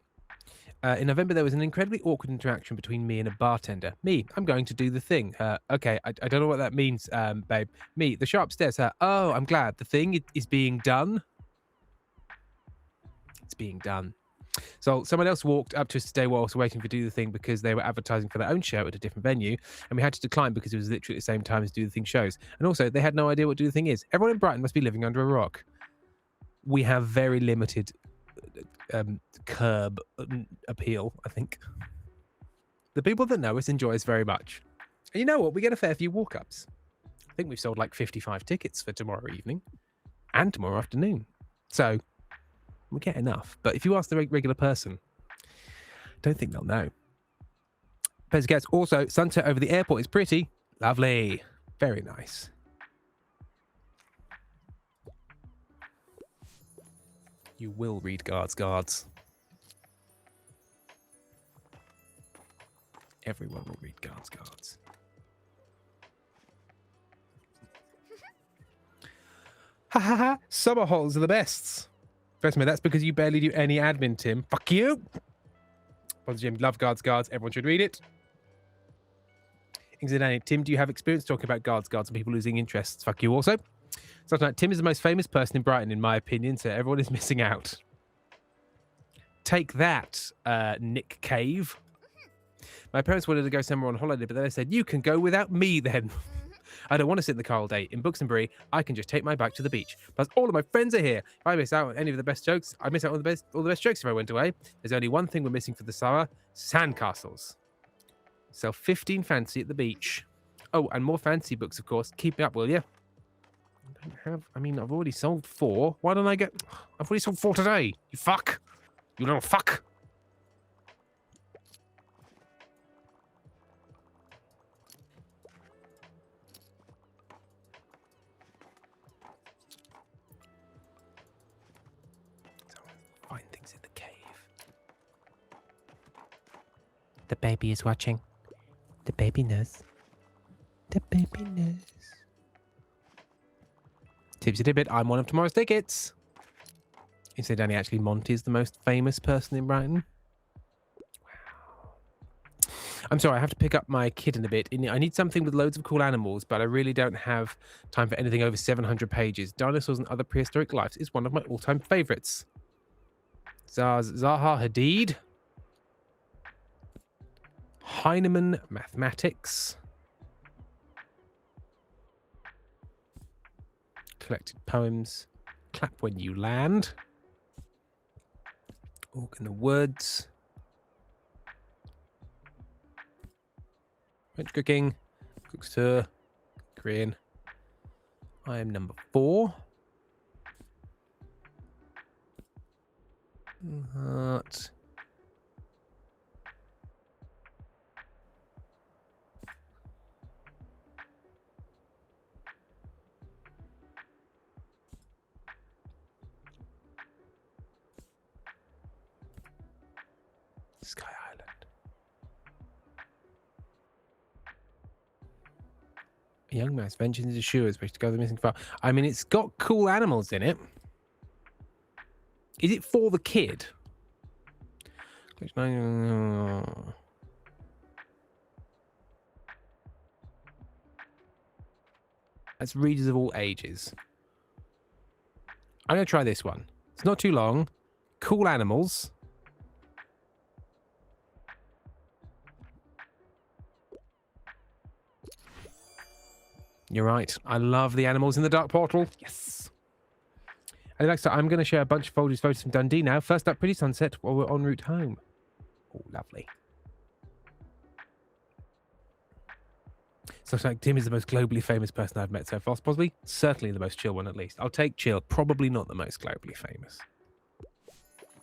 In November, there was an incredibly awkward interaction between me and a bartender. Me, I'm going to do the thing. Okay, I don't know what that means, babe. Me, the show upstairs. Oh, I'm glad. The thing is being done. It's being done. So someone else walked up to us today while I was waiting for Do the Thing because they were advertising for their own show at a different venue, and we had to decline because it was literally at the same time as Do the Thing shows. And also, they had no idea what Do the Thing is. Everyone in Brighton must be living under a rock. We have very limited curb appeal, I think. The people that know us enjoy us very much. And you know what? We get a fair few walk-ups. I think we've sold like 55 tickets for tomorrow evening and tomorrow afternoon. So we get enough. But if you ask the regular person, I don't think they'll know. Pez gets also sunset over the airport is pretty. Lovely. Very nice. You will read Guards. Everyone will read Guards. Ha ha ha! Summer holes are the best. Trust me, that's because you barely do any admin, Tim. Fuck you! Jim, love Guards. Everyone should read it. Tim, do you have experience talking about Guards and people losing interests? Fuck you also. So tonight, Tim is the most famous person in Brighton, in my opinion, so everyone is missing out. Take that, Nick Cave. My parents wanted to go somewhere on holiday, but then I said, you can go without me then. I don't want to sit in the car all day. In Buxtonbury, I can just take my bike to the beach. Plus, all of my friends are here. If I miss out on any of the best jokes, I miss out on all the best jokes if I went away. There's only one thing we're missing for the summer: sandcastles. Sell 15 fancy at the beach. Oh, and more fancy books, of course. Keep it up, will you? I've already sold 4. Why don't I get... I've already sold 4 today. You fuck. You little fuck. Find things in the cave. The baby is watching. The baby knows. The baby knows. Tipsy Tibbit, I'm one of tomorrow's tickets. You say, Danny, actually, Monty's the most famous person in Brighton? Wow. I'm sorry, I have to pick up my kid in a bit. I need something with loads of cool animals, but I really don't have time for anything over 700 pages. Dinosaurs and Other Prehistoric Lives is one of my all-time favourites. Zaha Hadid. Heinemann Mathematics. Collected poems. Clap When You Land. Walk in the Woods. French Cooking. Cooks Tour. Korean. I am number 4. Heart. Sky Island. A young mouse ventures into sewers to go to the missing file. I mean, it's got cool animals in it. Is it for the kid? That's readers of all ages. I'm going to try this one. It's not too long. Cool animals. You're right. I love the animals in the dark portal. Yes. Alexa, I'm going to share a bunch of photos from Dundee now. First up, pretty sunset while we're en route home. Oh, lovely. So it's like Tim is the most globally famous person I've met so far. Possibly, certainly the most chill one at least. I'll take chill. Probably not the most globally famous.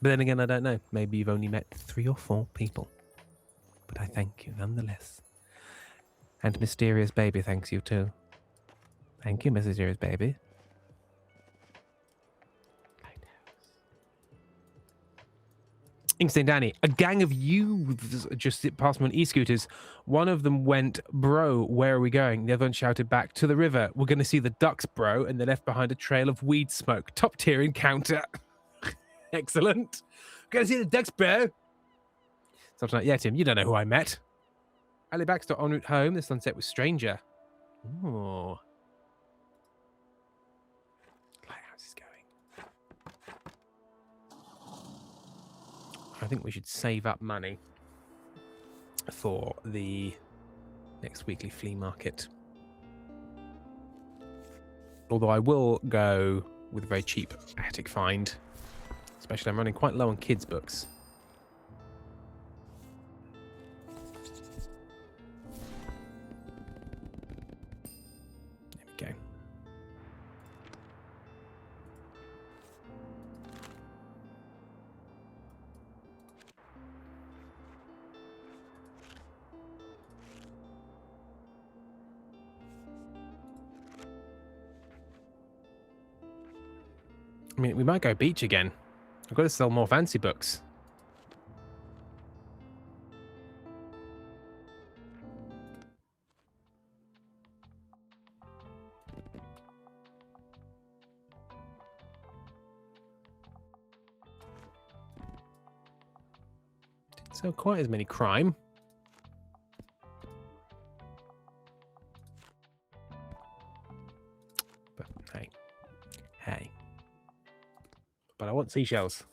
But then again, I don't know. Maybe you've only met 3 or 4 people. But I thank you nonetheless. And Mysterious Baby thanks you too. Thank you, Mysterious Baby. Inkstein Danny, a gang of youths just passed me on e-scooters. One of them went, bro, where are we going? The other one shouted back, to the river. We're going to see the ducks, bro. And they left behind a trail of weed smoke. Top tier encounter. Excellent. Going to see the ducks, bro. Something like, yeah, Tim, you don't know who I met. Ali Baxter en route home. The sunset was stranger. Oh. Lighthouse is going. I think we should save up money for the next weekly flea market. Although I will go with a very cheap attic find. Especially I'm running quite low on kids' books. There we go. I mean, we might go beach again. I've got to sell more fancy books. Didn't sell quite as many crime. But hey. Hey. But I want seashells.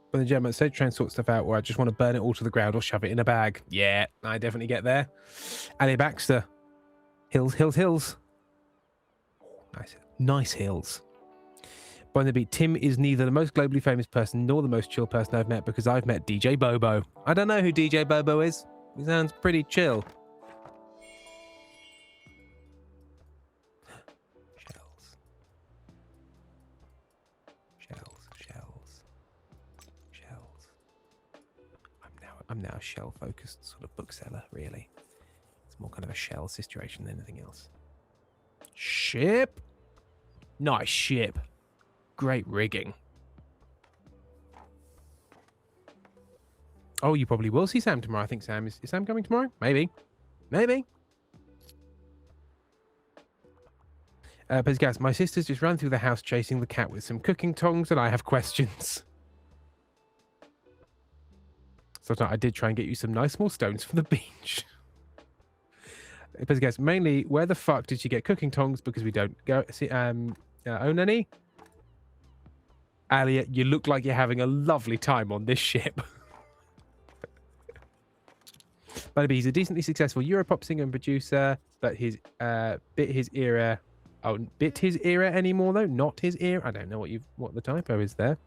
But the gentleman said try and sort stuff out where I just want to burn it all to the ground or shove it in a bag. Yeah, I definitely get there. Ali Baxter. Hills, hills, hills. Nice, nice hills. By the beat, Tim is neither the most globally famous person nor the most chill person I've met because I've met DJ Bobo. I don't know who DJ Bobo is. He sounds pretty chill. I'm now a shell-focused sort of bookseller, really. It's more kind of a shell situation than anything else. Ship? Nice ship. Great rigging. Oh, you probably will see Sam tomorrow. I think Sam is Sam coming tomorrow? Maybe. Maybe. But guys, my sister's just ran through the house chasing the cat with some cooking tongs, and I have questions. So I did try and get you some nice small stones from the beach. But guys, mainly, where the fuck did you get cooking tongs? Because we don't go see own any. Alia, you look like you're having a lovely time on this ship. But he's a decently successful Europop singer and producer, but his bit his era anymore though, not his era. I don't know what the typo is there.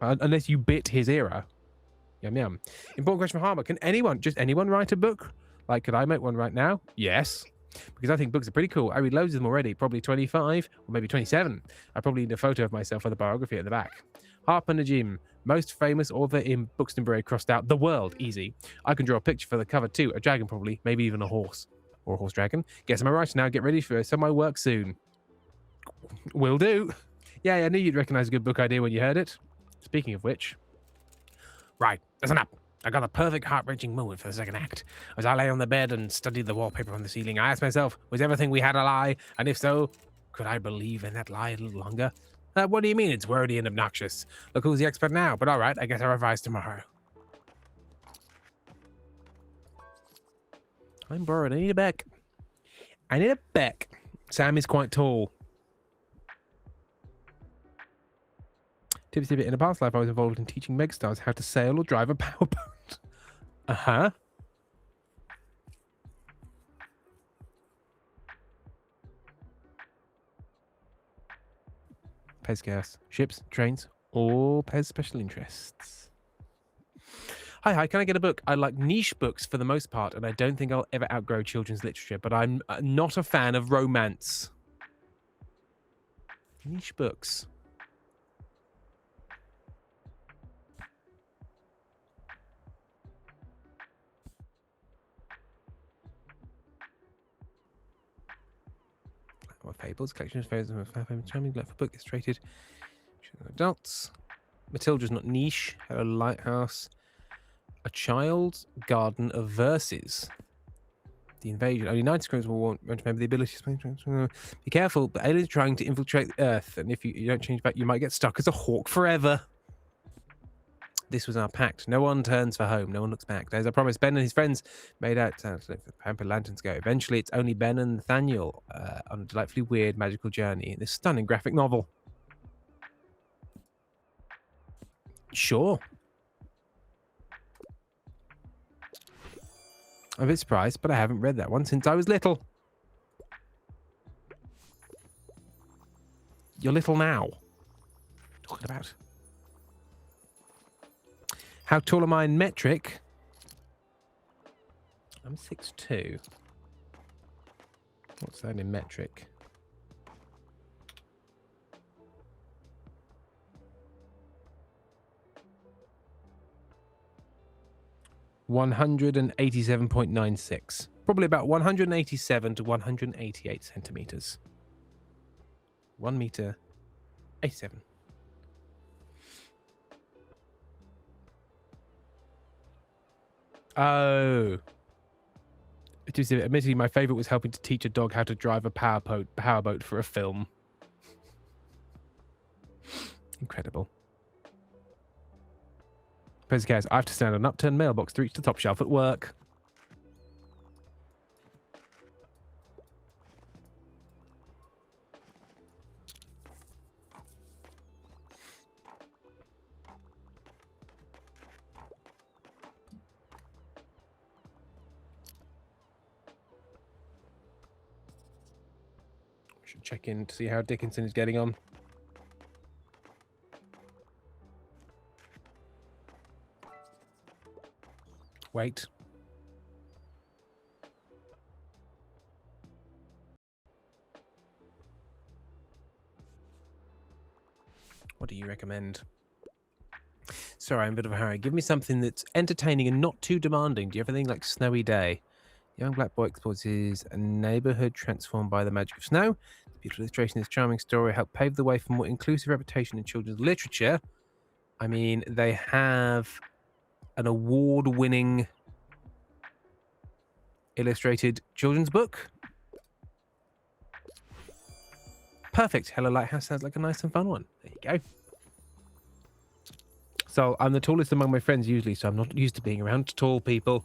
Unless you bit his era. Yum yum. Important question for Harmer. Can anyone write a book? Like, could I make one right now? Yes. Because I think books are pretty cool. I read loads of them already. Probably 25 or maybe 27. I probably need a photo of myself with a biography at the back. Harper Najim. Most famous author in Buxtonbury crossed out the world. Easy. I can draw a picture for the cover too. A dragon probably. Maybe even a horse. Or a horse dragon. Guess am I right now? Get ready for some of my work soon. Will do. Yeah, I knew you'd recognize a good book idea when you heard it. Speaking of which. Right, listen up. I got a perfect heart-wrenching moment for the second act. As I lay on the bed and studied the wallpaper on the ceiling, I asked myself, was everything we had a lie? And if so, could I believe in that lie a little longer? What do you mean it's wordy and obnoxious? Look who's the expert now. But all right, I guess I'll revise tomorrow. I'm bored. I need a back. I need a back. Sam is quite tall. Tips a bit. In a past life, I was involved in teaching megastars how to sail or drive a powerboat. Uh-huh. Pez Chaos. Ships, trains, or Pez special interests. Hi, can I get a book? I like niche books for the most part, and I don't think I'll ever outgrow children's literature, but I'm not a fan of romance. Niche books. What fables? Collection of fables and charming for book illustrated. Adults. Matilda's not niche. Hello Lighthouse. A Child's Garden of Verses. The Invasion. Only 9 screens will want to remember the ability to be careful, but aliens are trying to infiltrate the Earth, and if you don't change back, you might get stuck as a hawk forever. This was our pact. No one turns for home. No one looks back. As I promised, Ben and his friends made out to Pamper Lanterns go. Eventually, it's only Ben and Nathaniel on a delightfully weird magical journey in this stunning graphic novel. Sure. I'm a bit surprised, but I haven't read that one since I was little. You're little now. Talking about. How tall am I in metric? I'm 6'2". What's that in metric? (187.96). Probably about 187 to 188 centimeters. 1 meter 87. Oh. Admittedly, my favorite was helping to teach a dog how to drive a powerboat for a film. Incredible. Cares, I have to stand on an upturned mailbox to reach the top shelf at work. Should check in to see how Dickinson is getting on. Wait. What do you recommend? Sorry, I'm in a bit of a hurry. Give me something that's entertaining and not too demanding. Do you have anything like Snowy Day? Young black boy explores his neighborhood transformed by the magic of snow. The beautiful illustration of this charming story helped pave the way for more inclusive reputation in children's literature. I mean, they have an award-winning illustrated children's book. Perfect. Hello Lighthouse sounds like a nice and fun one. There you go. So I'm the tallest among my friends usually, so I'm not used to being around tall people.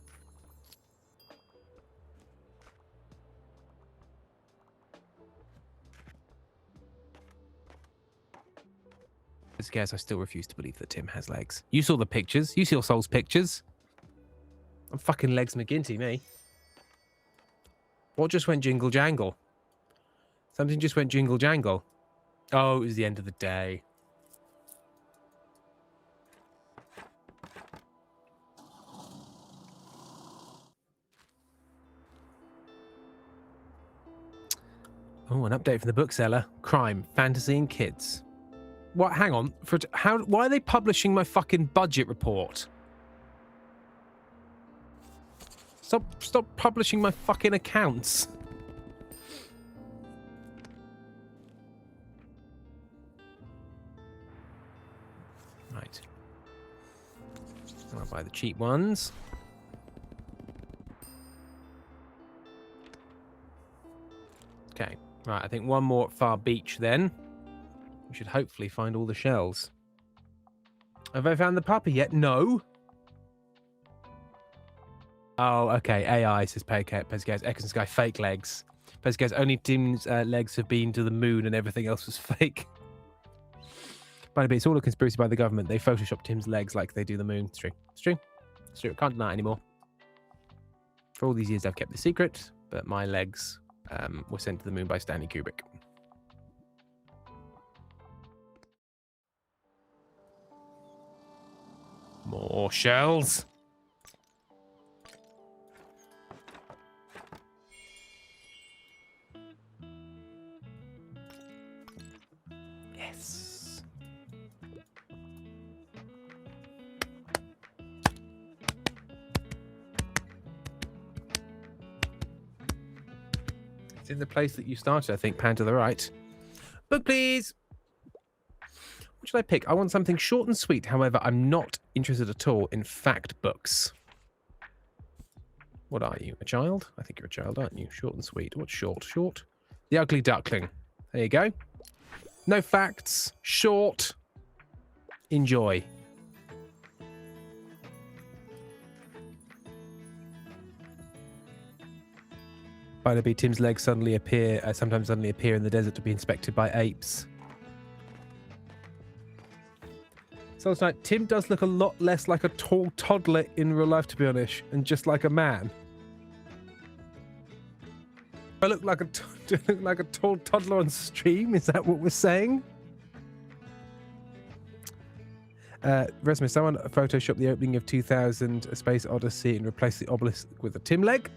Scares, I still refuse to believe that Tim has legs. You saw the pictures. You saw Soul's pictures. I'm fucking Legs McGinty, me. What just went jingle jangle? Something just went jingle jangle. Oh, it was the end of the day. Oh, an update from the bookseller. Crime, fantasy, and kids. What? Hang on. Why are they publishing my fucking budget report? Stop publishing my fucking accounts. Right. I'll buy the cheap ones. Okay. Right, I think one more at Far Beach then. We should hopefully find all the shells. Have I found the puppy yet? No. Oh, okay. AI says Pezcaz. Exxon Sky, fake legs. Pezcaz, only Tim's legs have been to the moon and everything else was fake. By the way, it's all a conspiracy by the government. They Photoshop Tim's legs like they do the moon. It's true. It's true. It's true. Can't deny it anymore. For all these years, I've kept the secret, but my legs were sent to the moon by Stanley Kubrick. More shells. Yes. It's in the place that you started, I think. Pan to the right. Book, please. What should I pick? I want something short and sweet. However, I'm not interested at all in fact books. What are you? A child? I think you're a child, aren't you? Short and sweet. What's short? Short? The Ugly Duckling. There you go. No facts. Short. Enjoy. Barnaby, Tim's legs sometimes suddenly appear in the desert to be inspected by apes. So it's like Tim does look a lot less like a tall toddler in real life, to be honest, and just like a man. I look like a tall toddler on stream. Is that what we're saying? Resmus, someone photoshopped the opening of 2000: A Space Odyssey and replaced the obelisk with a Tim leg.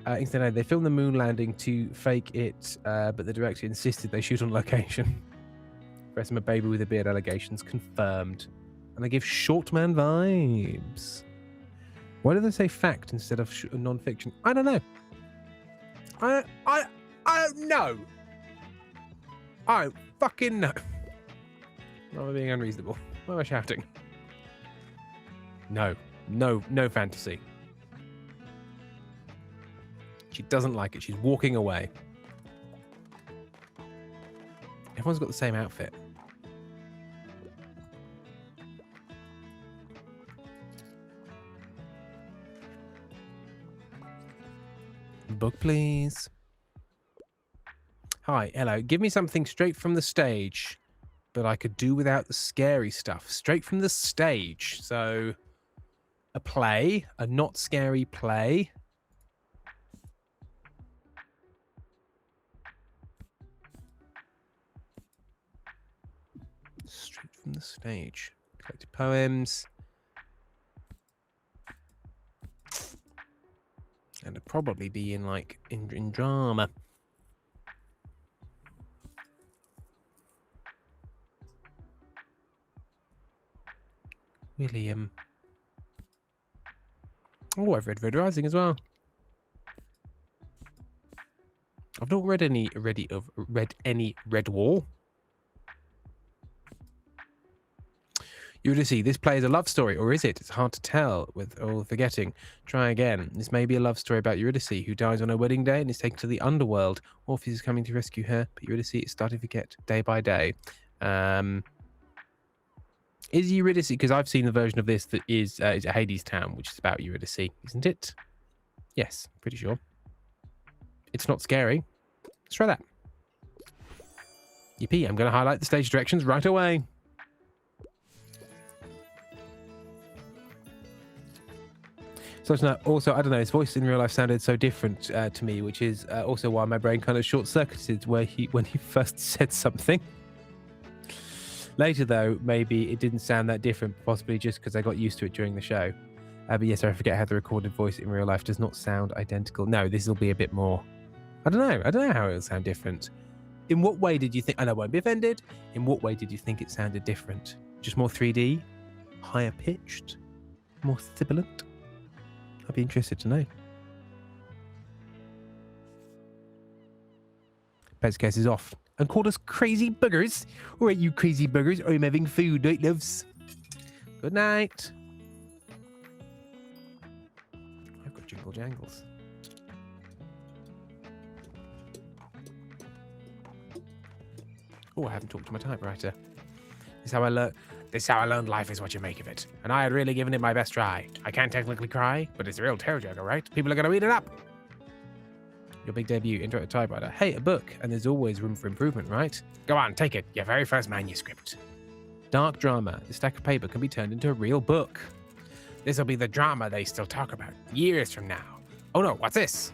Instead, they filmed the moon landing to fake it, but the director insisted they shoot on location. Resmus, baby with a beard allegations confirmed, and they give short man vibes. Why do they say fact instead of non-fiction? I don't know. I don't know. I don't fucking know. Am I being unreasonable? Why am I shouting? No fantasy. She doesn't like it. She's walking away. Everyone's got the same outfit. Book, please. Hi, hello. Give me something straight from the stage, but I could do without the scary stuff. Straight from the stage. So, a play, a not scary play. Straight from the stage. Collected poems. And it'd probably be in like in drama. William. Oh, I've read Red Rising as well. I've not read any Red Wall. Eurydice, this play is a love story, or is it? It's hard to tell with all forgetting. Try again. This may be a love story about Eurydice, who dies on her wedding day and is taken to the underworld. Orpheus is coming to rescue her, but Eurydice is starting to forget day by day. Is Eurydice, because I've seen the version of this that is Hades Town, which is about Eurydice, isn't it? Yes, pretty sure. It's not scary. Let's try that. Yippee, I'm going to highlight the stage directions right away. So also, I don't know, his voice in real life sounded so different to me, which is also why my brain kind of short-circuited when he first said something. Later, though, maybe it didn't sound that different, possibly just because I got used to it during the show. But yes, I forget how the recorded voice in real life does not sound identical. No, this will be a bit more... I don't know how it'll sound different. In what way did you think... And I won't be offended. In what way did you think it sounded different? Just more 3D? Higher pitched? More sibilant? I'd be interested to know. Pet's case is off. And called us crazy buggers. All right, you crazy buggers. I'm having food, night loves. Good night. I've got jingle jangles. Oh, I haven't talked to my typewriter. This is how I learned life is what you make of it. And I had really given it my best try. I can't technically cry, but it's a real tearjerker, right? People are going to read it up. Your big debut, interactive typewriter. Hey, a book. And there's always room for improvement, right? Go on, take it. Your very first manuscript. Dark drama. The stack of paper can be turned into a real book. This'll be the drama they still talk about years from now. Oh no, what's this?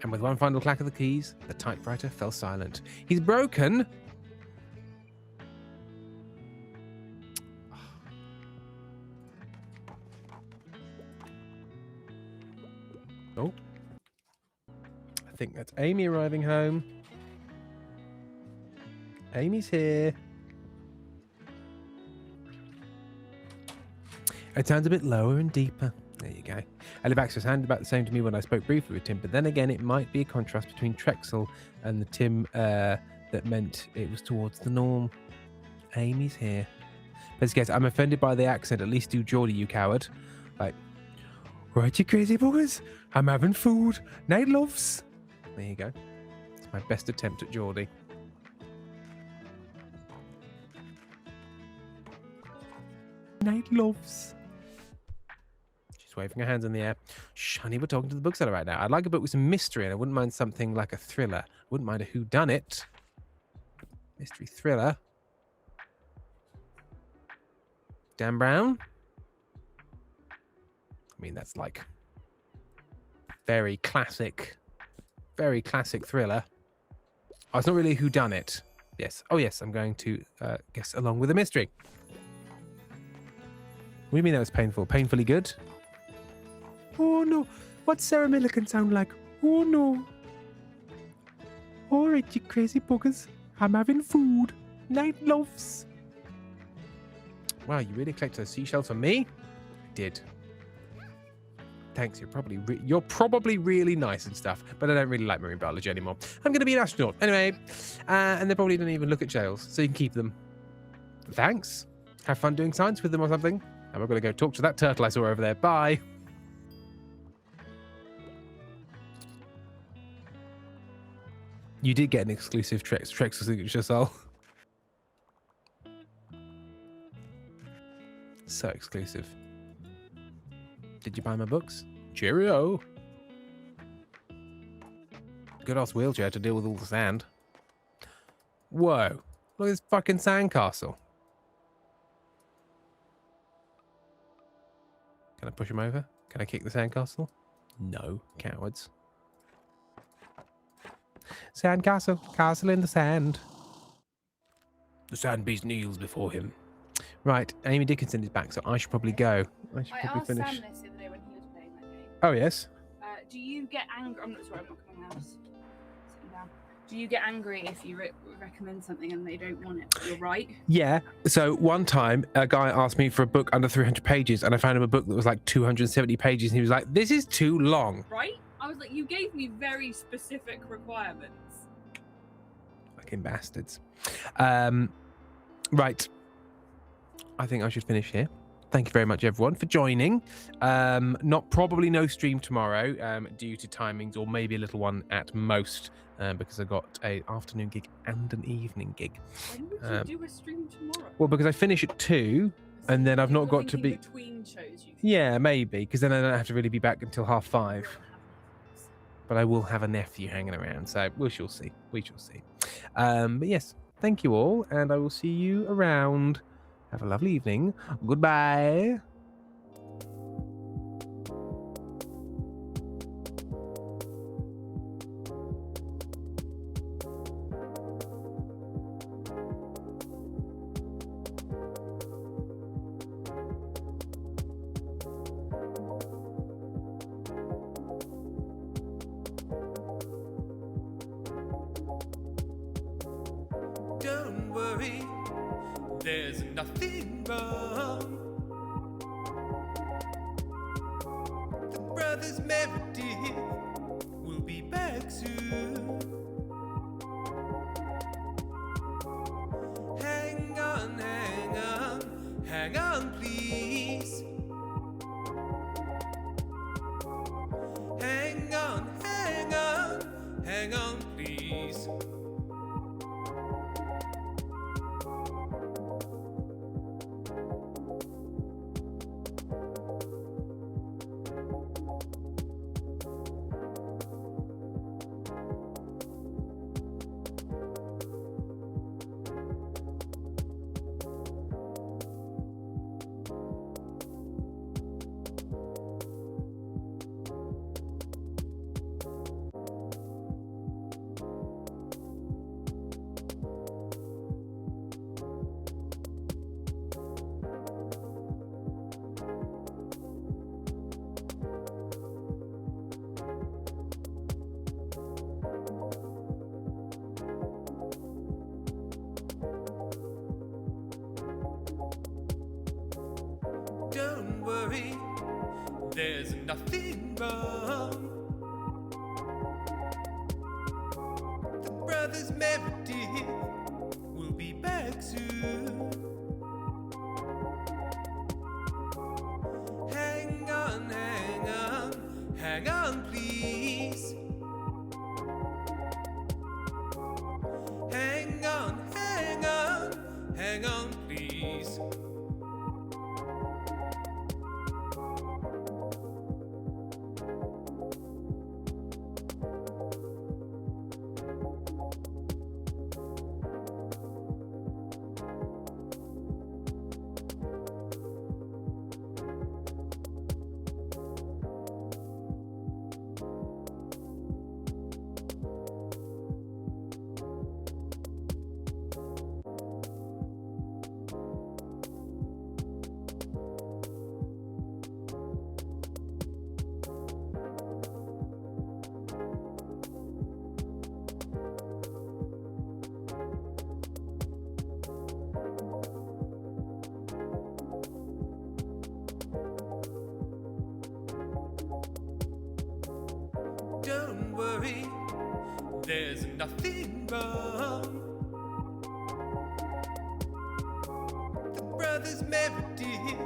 And with one final clack of the keys, the typewriter fell silent. He's broken. think that's Amy arriving home. Amy's here. It sounds a bit lower and deeper. There you go. Elibaxter sounded about the same to me when I spoke briefly with Tim, but then again, it might be a contrast between Trexel and the Tim that meant it was towards the norm. Amy's here. Let's guess, I'm offended by the accent. At least do Geordie, you coward. Like, right, you crazy boogers. I'm having food. Night loves. There you go. It's my best attempt at Geordie. Night loves. She's waving her hands in the air. Shh, honey, we're talking to the bookseller right now. I'd like a book with some mystery, and I wouldn't mind something like a thriller. I wouldn't mind a whodunit. Mystery thriller. Dan Brown? I mean, that's like very classic thriller. Oh, it's not really a whodunit. Yes. Oh, yes, I'm going to guess along with a mystery. What do you mean that was painful? Painfully good? Oh, no. What's Sarah Millican sound like? Oh, no. All right, you crazy boogers. I'm having food. Night loves. Wow, you really collected those seashells for me? I did. Thanks, you're probably really nice and stuff, but I don't really like marine biology anymore. I'm going to be an astronaut. Anyway, and they probably don't even look at jails, so you can keep them. Thanks. Have fun doing science with them or something. And we're going to go talk to that turtle I saw over there. Bye. You did get an exclusive Trexel signature, Sol. So exclusive. Did you buy my books? Cheerio. Good ass wheelchair to deal with all the sand. Whoa. Look at this fucking sandcastle. Can I push him over? Can I kick the sandcastle? No, cowards. Sandcastle. Castle in the sand. The sand beast kneels before him. Right, Amy Dickinson is back, so I should probably go. I should probably finish. Sam this the other day when he was playing that game. Oh, yes. Do you get angry? I'm not sorry, I'm not coming out. Sitting down. Do you get angry if you recommend something and they don't want it? You're right. Yeah. So one time, a guy asked me for a book under 300 pages, and I found him a book that was like 270 pages, and he was like, "This is too long." Right? I was like, you gave me very specific requirements. Fucking bastards. Right. I think I should finish here. Thank you very much, everyone, for joining. Probably no stream tomorrow due to timings, or maybe a little one at most, because I got an afternoon gig and an evening gig. When would you do a stream tomorrow? Well, because I finish at 2, and then I've not got to be between shows. Yeah, maybe, because then I don't have to really be back until 5:30. But I will have a nephew hanging around, so we shall see. We shall see. But yes, thank you all, and I will see you around. Have a lovely evening. Goodbye. Don't worry, there's nothing wrong. The brothers Meredith will be back soon. Hang on, hang on, hang on, please. Hang on, hang on, hang on, please. there's nothing wrong. The brothers Meredith will be back soon. Hang on, hang on, hang on, please. Hang on, hang on, hang on, please. Don't worry, there's nothing wrong. The brothers Meredith